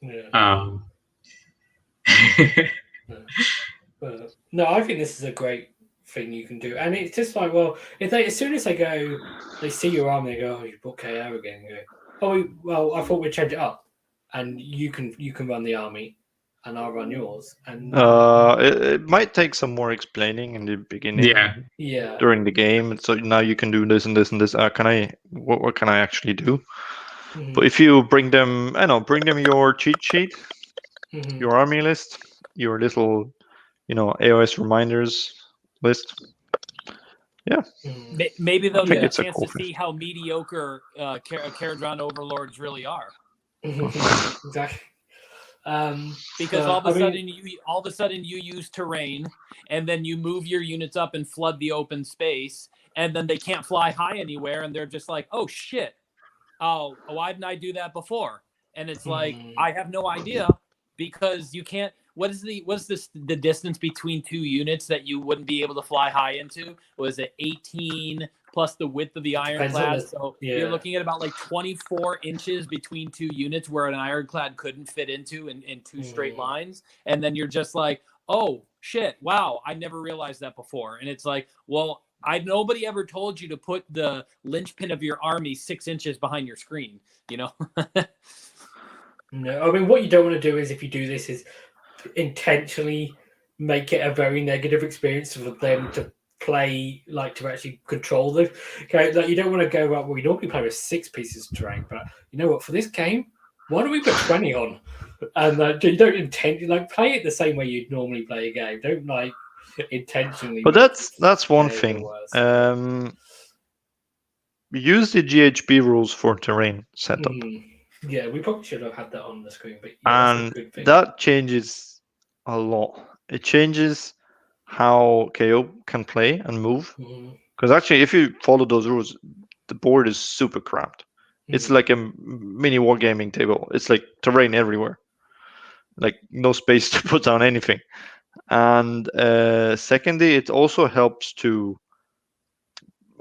Yeah. No, I think this is a great thing you can do, and it's just like, well, if they, as soon as they see your army, they go, "Oh, you bought KO again." You go, "Oh, well, I thought we'd change it up, and you can run the army, and I'll run yours." And it might take some more explaining in the beginning. Yeah. During the game, so now you can do this and this and this. What can I actually do? Mm-hmm. But if you bring them, your cheat sheet, your army list, your little, AOS reminders list. Yeah. Maybe they'll get a chance to see how mediocre Kharadron Overlords really are. Exactly. Because all of a sudden you use terrain, and then you move your units up and flood the open space, and then they can't fly high anywhere, and they're just like, "Oh shit! Oh, why didn't I do that before?" And it's like, I have no idea, because you can't. What's the distance between two units that you wouldn't be able to fly high into? Was it 18 plus the width of the ironclad? So you're looking at about like 24 inches between two units where an ironclad couldn't fit into in two straight lines. And then you're just like, oh shit, wow, I never realized that before. And it's like, well, nobody ever told you to put the linchpin of your army 6 inches behind your screen, No, I mean, what you don't want to do is, if you do this, is intentionally make it a very negative experience for them to play, like to actually control them. Okay, like you don't want to go, well, we normally play with 6 pieces of terrain, but you know what? For this game, why don't we put 20 on? And you don't intentionally play it the same way you'd normally play a game. Don't intentionally. But that's one thing. Use the GHB rules for terrain setup. Yeah, we probably should have had that on the screen, but and that changes a lot. It changes how KO can play and move. Because actually, if you follow those rules, the board is super cramped. It's like a mini wargaming table. It's like terrain everywhere, like no space to put down anything. And secondly, it also helps to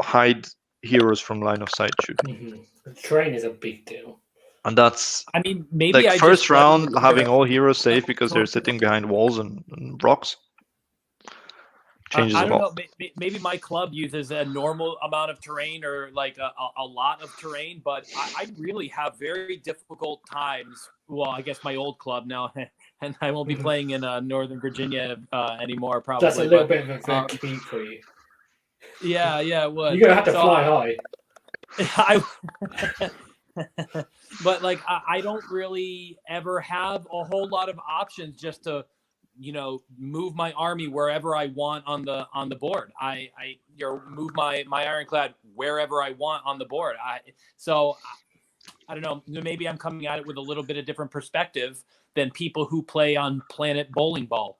hide heroes from line of sight shooting. Terrain is a big deal. And that's, maybe like, first round having all heroes safe because they're sitting behind walls and rocks. Changes I don't a lot. know. Maybe my club uses a normal amount of terrain, or like a lot of terrain, but I really have very difficult times. Well, I guess my old club now, and I won't be playing in Northern Virginia anymore. Probably that's a little bit of a key for you. Yeah, it would. You're gonna have to fly high. But like, I don't really ever have a whole lot of options just to, move my army wherever I want on the board. I move my ironclad wherever I want on the board. I don't know. Maybe I'm coming at it with a little bit of different perspective than people who play on Planet Bowling Ball.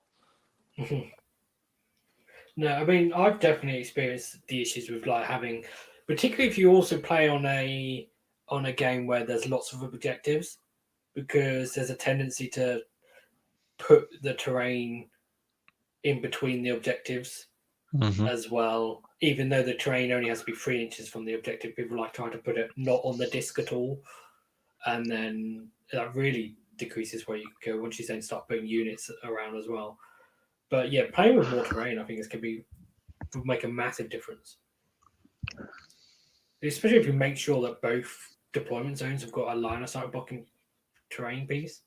No, I mean, I've definitely experienced the issues with having, particularly if you also play on a game where there's lots of objectives, because there's a tendency to put the terrain in between the objectives as well. Even though the terrain only has to be 3 inches from the objective, people like trying to put it not on the disc at all, and then that really decreases where you go once you then start putting units around as well. But yeah, playing with more terrain, I think would make a massive difference, especially if you make sure that both deployment zones have got a line of sight blocking terrain piece.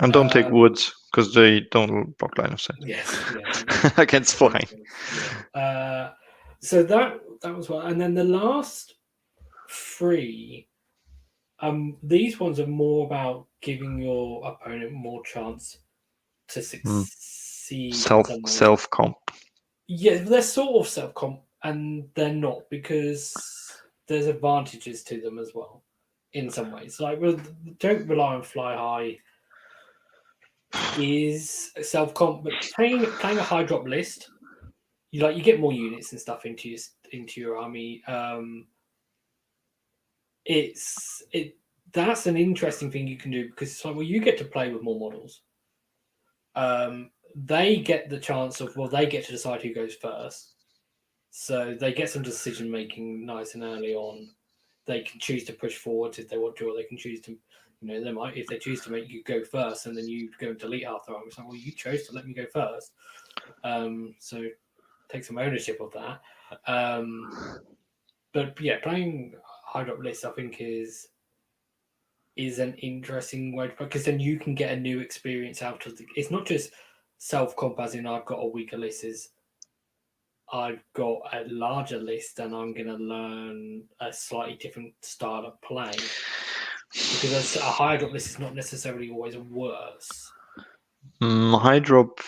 And don't take woods, because they don't block line of sight. Yes. Against flying. Yeah. So that was one. And then the last 3, these ones are more about giving your opponent more chance to succeed. Self comp. Yeah, they're sort of self comp, and they're not, because there's advantages to them as well in some ways. Like, don't rely on fly high is self comp, but playing a high drop list, you get more units and stuff into your army. That's an interesting thing you can do, because it's like, well, you get to play with more models. they get the chance of, well, they get to decide who goes first. So they get some decision making nice and early on. They can choose to push forward if they want to, or they can choose to, they might, if they choose to make you go first and then you go and delete after, I'm like, well, you chose to let me go first. So take some ownership of that. But yeah, playing high drop lists, I think, is an interesting way to play, because then you can get a new experience out of it's not just self-comp as in I've got a weaker list, is I've got a larger list and I'm going to learn a slightly different style of play, because a high drop list is not necessarily always worse. High drop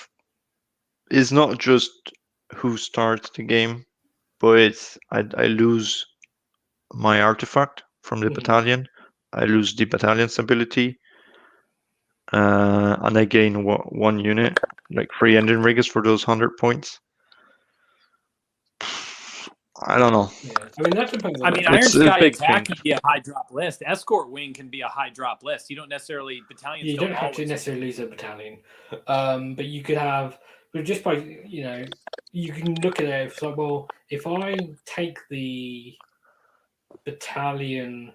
is not just who starts the game, but it's I lose my artifact from the battalion. I lose the battalion's ability, and I gain one unit, like 3 engine riggers for those 100 points. I don't know. Yeah. I mean, that depends. Iron Sky Attack can be a high drop list. Escort Wing can be a high drop list. You don't necessarily battalions. You don't have to necessarily lose a battalion, but you could have. But just by you can look at it. It's like, well, if I take the battalion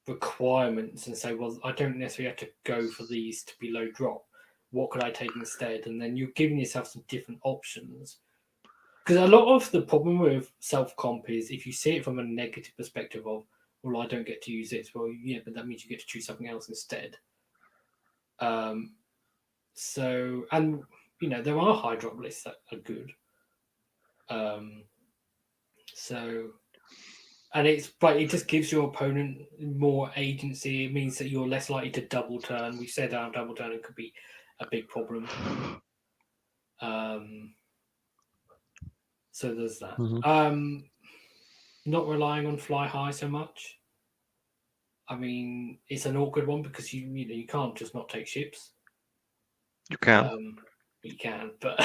requirements and say, well, I don't necessarily have to go for these to be low drop. What could I take instead? And then you're giving yourself some different options. Because a lot of the problem with self-comp is if you see it from a negative perspective of, well, I don't get to use it. Well, yeah, but that means you get to choose something else instead. So, and, there are high drop lists that are good. And it just gives your opponent more agency. It means that you're less likely to double turn. We said our double turning could be a big problem. So there's that. Not relying on fly high so much. I mean, it's an awkward one because you can't just not take ships. You can. You can, but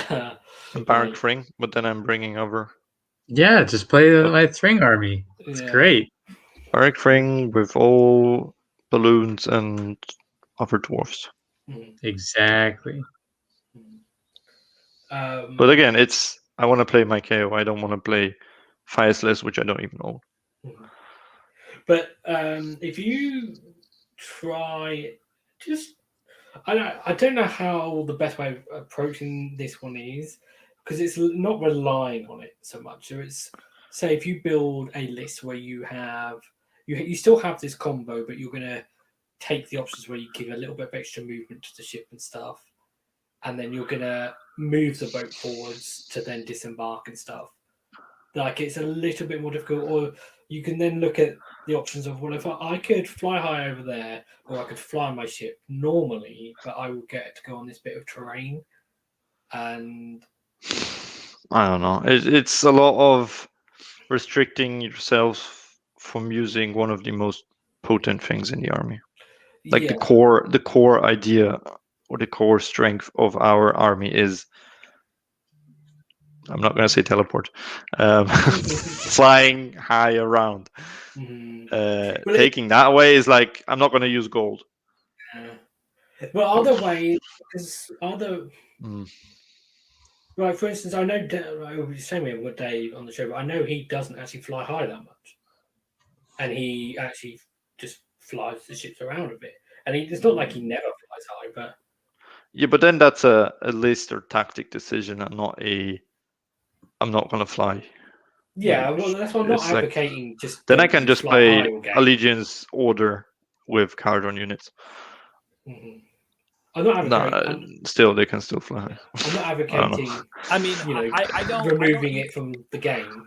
barrack ring. But then I'm bringing over. Yeah, just play my Thring army. It's great. Barrack ring with all balloons and other dwarfs. Exactly. But again, I want to play my KO. I don't want to play Firesless, which I don't even own. But if you try, I don't know how the best way of approaching this one is, because it's not relying on it so much. So it's, say, if you build a list where you still have this combo, but you're going to take the options where you give a little bit of extra movement to the ship and stuff, and then you're going to move the boat forwards to then disembark and stuff. Like, it's a little bit more difficult. Or you can then look at the options of, well, if I could fly high over there, or I could fly my ship normally, but I will get to go on this bit of terrain. And I don't know. It's a lot of restricting yourself from using one of the most potent things in the army. Like the core idea or the core strength of our army is, I'm not going to say teleport, flying high around. Taking that away is like, I'm not going to use gold. Well, other ways, because Right, for instance, I know, I was saying with Dave on the show, but I know he doesn't actually fly high that much. And he actually just flies the ships around a bit. And it's not like he never flies high, but... Yeah, but then that's a list or tactic decision and not I'm not going to fly. Yeah, well, that's why I'm not advocating just... Then I can just play Allegiance Order with Kharadron units. Mm-hmm. I'm not advocating. Still, they can still fly. I'm not advocating. I mean, I don't removing it from the game.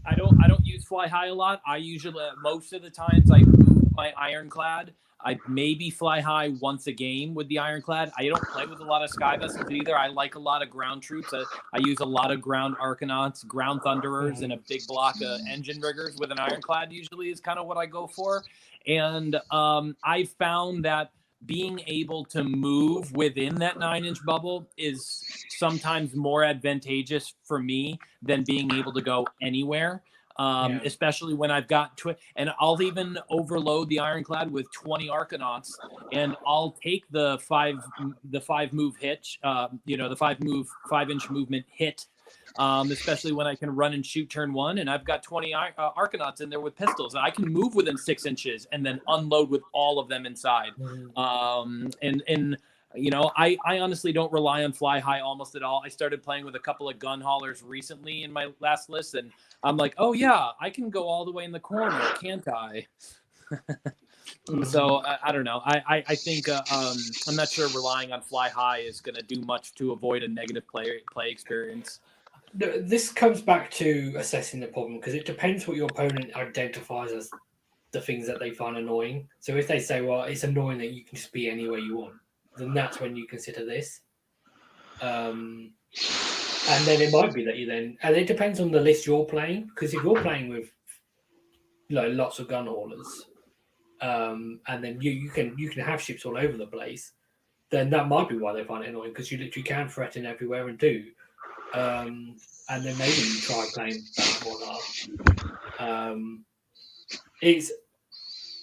I don't use fly high a lot. I usually most of the times I move my ironclad. I maybe fly high once a game with the ironclad. I don't play with a lot of sky vessels either. I like a lot of ground troops. I use a lot of ground arcanauts, ground thunderers, and a big block of engine riggers with an ironclad. Usually is kind of what I go for. And I've found that being able to move within that 9-inch bubble is sometimes more advantageous for me than being able to go anywhere. especially when I've got and I'll even overload the Ironclad with 20 Arcanauts, and I'll take the 5 move hitch, the 5-inch movement hit, especially when I can run and shoot turn 1, and I've got 20 Arcanauts in there with pistols. I can move within 6 inches and then unload with all of them inside. I honestly don't rely on fly high almost at all. I started playing with a couple of gun haulers recently in my last list, and I'm like, oh yeah, I can go all the way in the corner, can't I? So I don't know. I think I'm not sure relying on fly high is going to do much to avoid a negative play experience. This comes back to assessing the problem, because it depends what your opponent identifies as the things that they find annoying. So if they say, well, it's annoying that you can just be anywhere you want, then that's when you consider this. And then it might be that and it depends on the list you're playing, because if you're playing with lots of gun haulers, and then you can have ships all over the place, then that might be why they find it annoying, because you literally can threaten everywhere and do. And then maybe you try playing that one. It's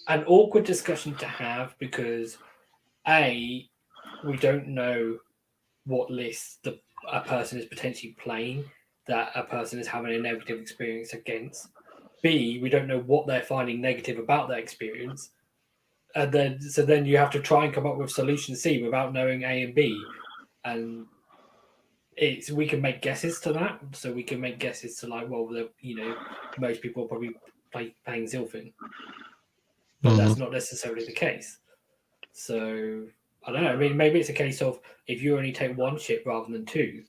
an awkward discussion to have, because we don't know what list a person is potentially playing that a person is having a negative experience against. B, we don't know what they're finding negative about that experience. And then you have to try and come up with solution C without knowing A and B. And we can make guesses to that. So we can make guesses to most people are probably playing Zilfin. But that's not necessarily the case. So I don't know. I mean, maybe it's a case of if you only take 1 ship rather than 2,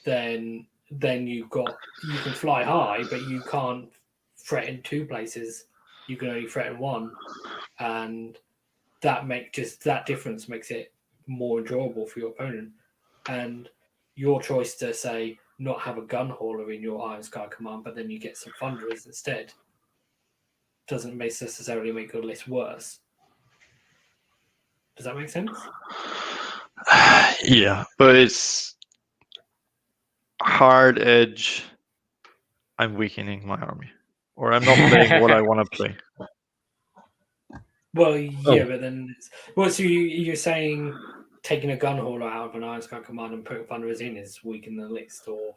then you can fly high, but you can't threaten 2 places. You can only threaten 1, and that difference makes it more enjoyable for your opponent. And your choice to say not have a gun hauler in your Iron Sky command, but then you get some Thunderers instead, doesn't necessarily make your list worse. Does that make sense? Yeah, but it's hard edge. I'm weakening my army, or I'm not playing what I want to play. Well, yeah, but then so you're saying taking a gun hauler out of an Iron Sky command and putting Thunderers in is weakening the list, or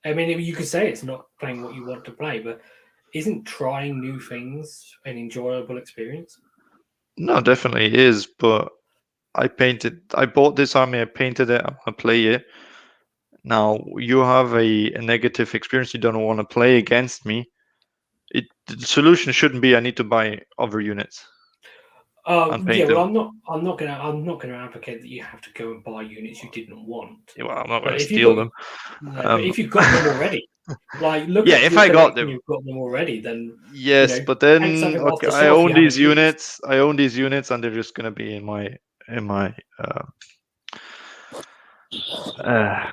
I mean, you could say it's not playing what you want to play, but isn't trying new things an enjoyable experience? No, definitely it is, but I bought this army, I painted it, I'm gonna play it. Now you have a negative experience, you don't want to play against me. The solution shouldn't be I need to buy other units. Yeah, well, I'm not gonna advocate that you have to go and buy units you didn't want. Yeah, well, I'm not gonna steal them. No, but if you've got them already, if I got them, you've got them already, then yes, but then I own these units. I own these units, and they're just gonna be in my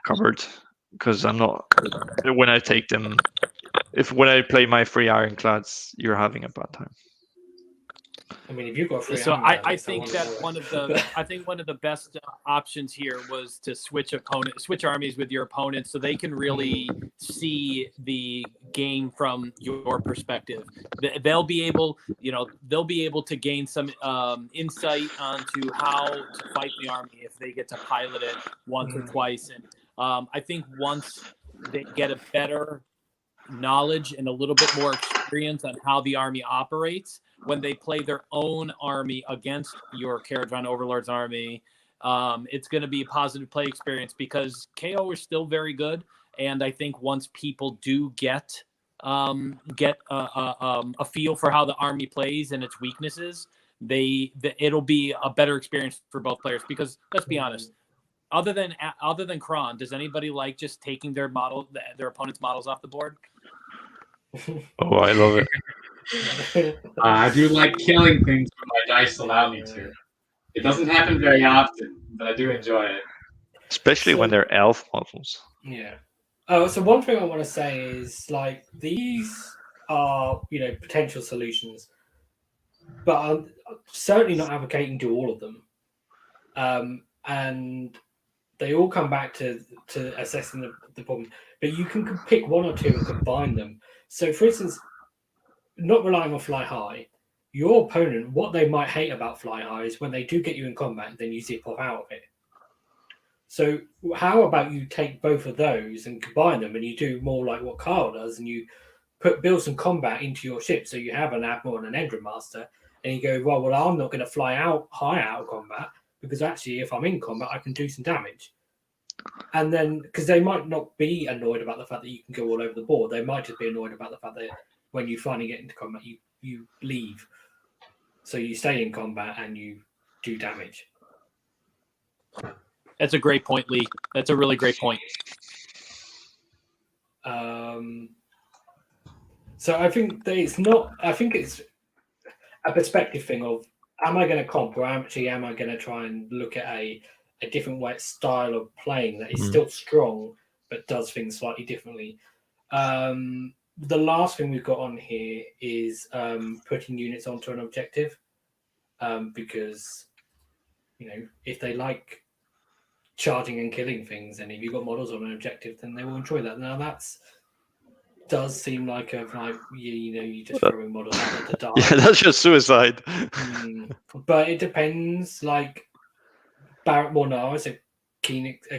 cupboard, because I'm not. When I take them, when I play my 3 Ironclads, you're having a bad time. I mean, if you've got 3 so I think that one of the best options here was to switch armies with your opponent, so they can really see the game from your perspective. They'll be able to gain some insight onto how to fight the army if they get to pilot it once or twice. And I think once they get a better knowledge and a little bit more experience on how the army operates, when they play their own army against your Kharadron Overlords army, it's going to be a positive play experience, because KO is still very good. And I think once people do get a feel for how the army plays and its weaknesses, it'll be a better experience for both players. Because let's be honest, other than Kron, does anybody like just taking their opponent's models off the board? Oh, I love it. I do like killing things when my dice allow me to. It doesn't happen very often, but I do enjoy it. Especially when they're elf models. Yeah. Oh, so one thing I want to say is, these are, potential solutions, but I'm certainly not advocating do all of them. And they all come back to assessing the problem. but you can pick one or two and combine them. So, for instance, not relying on fly high, your opponent, what they might hate about fly high is when they do get you in combat, then you zip off out of it. So how about you take both of those and combine them, and you do more like what Carl does, and you build some combat into your ship. So you have an Admiral and an Engine Master, and you go, well, I'm not going to fly high out of combat, because actually if I'm in combat, I can do some damage. And then, because they might not be annoyed about the fact that you can go all over the board, they might just be annoyed about the fact that when you finally get into combat, you leave. So you stay in combat and you do damage. That's a great point, Lee. That's a really great point. So I think that it's not. I think it's a perspective thing of, am I going to comp, or actually am I going to try and look at a different style of playing that is still strong but does things slightly differently. The last thing we've got on here is putting units onto an objective, because if they like charging and killing things, and if you've got models on an objective, then they will enjoy that. Now does seem like you just throwing models out to die. Yeah, that's just suicide. But it depends. Like Barrack Mornar is a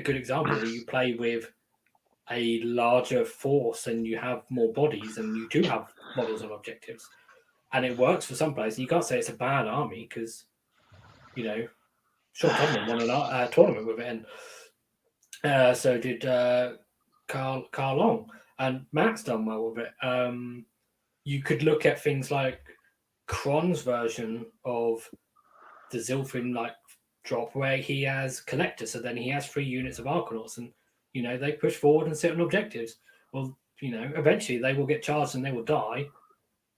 good example. You play with a larger force and you have more bodies and you do have models on objectives, and it works for some players. You can't say it's a bad army, because Sean Conlon won a tournament with it, and so did Carl Long, and Matt's done well with it. You could look at things like Kron's version of the Zilfin drop, where he has Collector, so then he has 3 units of Arcanauts, and they push forward and sit on objectives. Well, eventually they will get charged and they will die.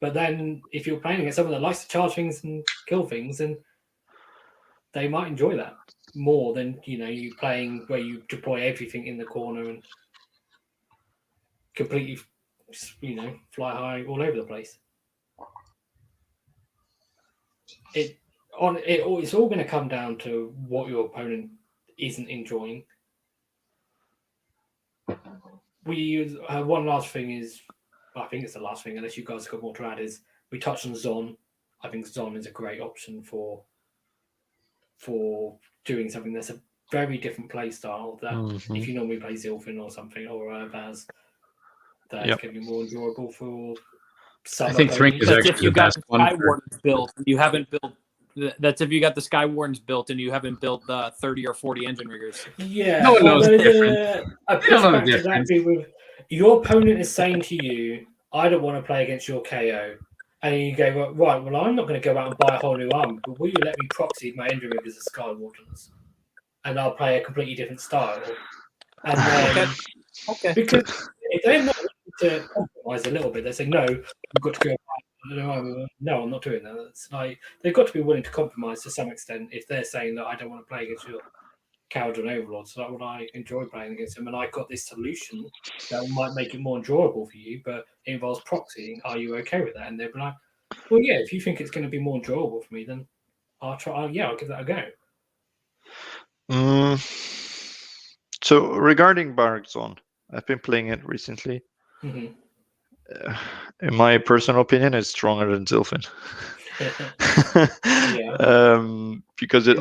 But then if you're playing against someone that likes to charge things and kill things, then they might enjoy that more than you playing where you deploy everything in the corner and completely fly high all over the place. It's all going to come down to what your opponent isn't enjoying. We use one last thing is, I think it's the last thing, unless you guys have got more to add, is we touched on Zon. I think Zon is a great option for doing something that's a very different play style that if you normally play Zilfin or something, or Vaz, that can be more enjoyable for some. I think 3 is actually if you the got best the one. Sky Wardens built, you haven't built. That's if you got the Sky Wardens built and you haven't built 30 or 40 engine riggers. Yeah, no one knows the difference. A pushback to that be with your opponent is saying to you, "I don't want to play against your KO," and you go, "Right, well, I'm not going to go out and buy a whole new army, but will you let me proxy my engine riggers as Sky Wardens, and I'll play a completely different style?" And then, because if they're not willing to compromise a little bit, they say, "No, you've got to go." No, I'm not doing that. It's like they've got to be willing to compromise to some extent if they're saying that I don't want to play against your Kharadron Overlords. So that would I enjoy playing against them, and I got this solution that might make it more enjoyable for you, but it involves proxying. Are you okay with that? And they'll be like, well, yeah, if you think it's going to be more enjoyable for me, then I'll try. I'll give that a go. So regarding Barrack Zone, I've been playing it recently. In my personal opinion, it's stronger than Zilfin. Because it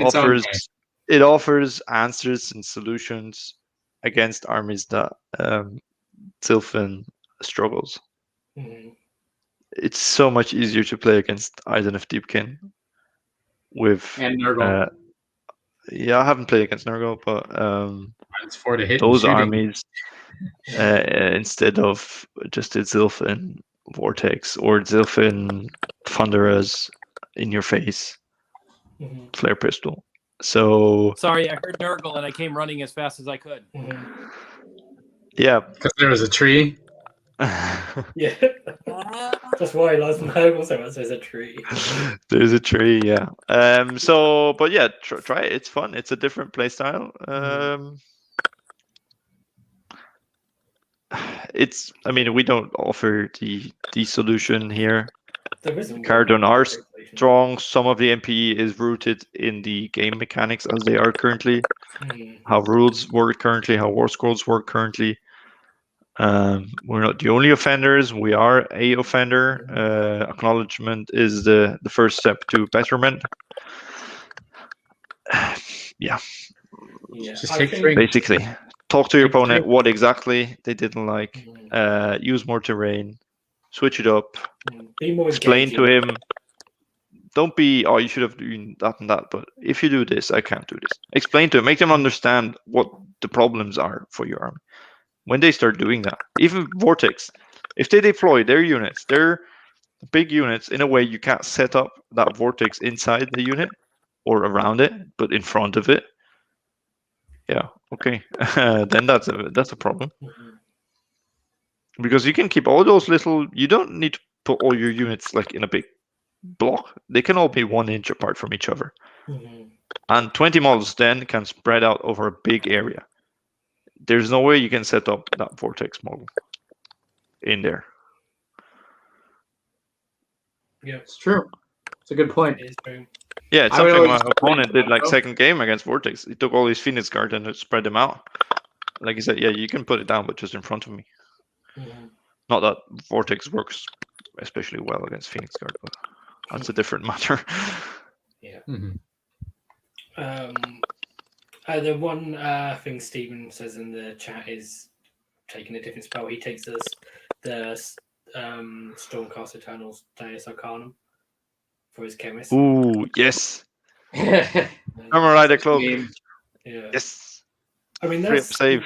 offers answers and solutions against armies that Zilfin struggles. It's so much easier to play against Iden of Deepkin with Nurgle. I haven't played against Nurgle, but it's for the hit those armies instead of just a Zilfin Vortex or Zilfin Thunderers in your face flare pistol. So sorry, I heard Nurgle and I came running as fast as I could. Yeah, because there was a tree. Yeah, that's why I love Nurgle so much. There's a tree. There's a tree, yeah. But yeah, try it. It's fun. It's a different play style. We don't offer the solution here. Kharadron are strong. Some of the NPE is rooted in the game mechanics as they are currently, how rules work currently, how war scrolls work currently. We're not the only offenders. We are a offender. Acknowledgement is the first step to betterment. Yeah. Just take three. Basically, talk to your opponent what exactly they didn't like. Use more terrain. Switch it up. Be more explain engaging. to him. Don't be, oh, you should have done that and that, but if you do this, I can't do this. Explain to them, make them understand what the problems are for your army. When they start doing that, even Vortex, if they deploy their units, their big units, in a way you can't set up that Vortex inside the unit or around it, but in front of it. Yeah, okay, then that's a problem. Because you can keep all those little, you don't need to put all your units like in a big block. They can all be 1 inch apart from each other. And 20 models then can spread out over a big area. There's no way you can set up that Vortex model in there. Yeah, it's true. It's a good point. It is true. Yeah, it's something my opponent did like second game against Vortex. He took all his Phoenix Guard and spread them out. Like he said, yeah, you can put it down, but just in front of me. Not that Vortex works especially well against Phoenix Guard, but that's a different matter. Yeah. The one thing Stephen says in the chat is taking a different spell. He takes the Stormcast Eternals Deus Arcanum for his chemist. Ooh, yes. Armor Rider Cloak. Yeah. Yes. I mean, that's save.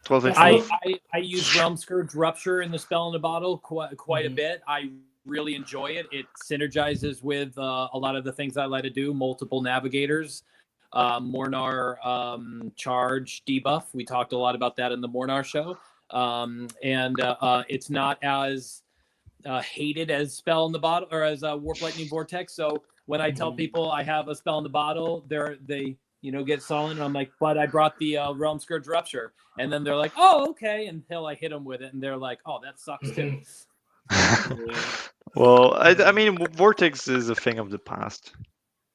12 I use Realm Scourge Rupture in the spell in the bottle quite a bit. I really enjoy it. It synergizes with a lot of the things I like to do. Multiple navigators, Mornar charge debuff. We talked a lot about that in the Mornar show. And it's not as hated as spell in the bottle or as Warp Lightning Vortex. So when I tell people I have a spell in the bottle, they get sullen. And I'm like, but I brought the Realm Scourge Rupture. And then they're like, oh, okay. Until I hit them with it. And they're like, oh, that sucks too. Well, I mean, Vortex is a thing of the past.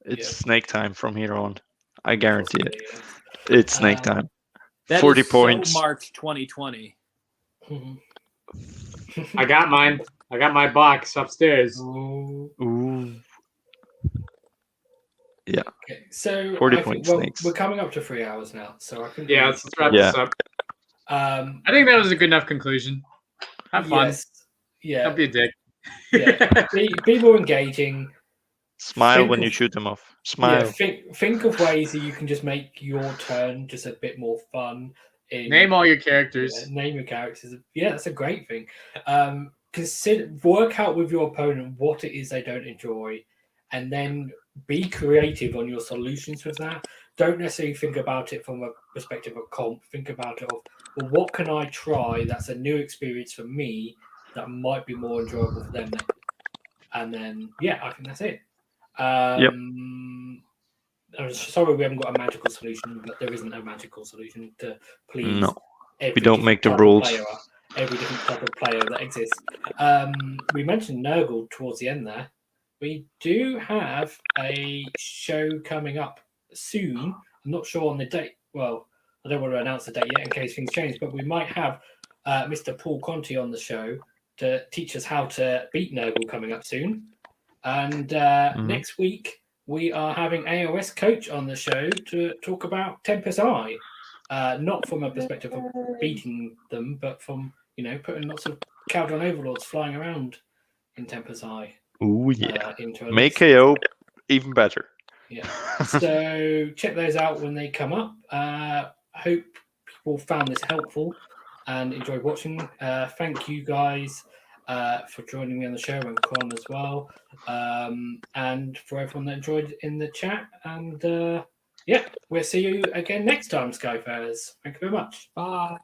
It's snake time from here on. I guarantee it. It's snake time. That 40 is points. So March 2020. I got mine. I got my box upstairs. Ooh. Yeah. Okay, so 40 points. We're coming up to 3 hours now, so I think. Yeah, let's wrap this up. I think that was a good enough conclusion. Have fun. Yeah. Don't be a dick. Yeah. Be more engaging. Smile when you shoot them off. Smile. Yeah, think of ways that you can just make your turn just a bit more fun. Name all your characters. Name your characters. Yeah, that's a great thing. Work out with your opponent what it is they don't enjoy, and then be creative on your solutions with that. Don't necessarily think about it from a perspective of comp. Think about it of, well, what can I try that's a new experience for me that might be more enjoyable for them. And then, I think that's it. I'm sorry we haven't got a magical solution, but there isn't a magical solution to please. No, we don't make the rules. Every different type of player that exists. We mentioned Nurgle towards the end there. We do have a show coming up soon. I'm not sure on the date. Well, I don't want to announce the date yet in case things change, but we might have Mr. Paul Conti on the show to teach us how to beat Nurgle coming up soon. And next week, we are having AOS Coach on the show to talk about Tempest Eye. Not from a perspective of beating them, but from, putting lots of Kharadron Overlords flying around in Tempest Eye. Ooh, yeah. Make KO even better. Yeah. So check those out when they come up. Hope people found this helpful and enjoyed watching. Thank you guys for joining me on the show and Con as well. And for everyone that enjoyed in the chat. And we'll see you again next time, Skyfarers. Thank you very much. Bye.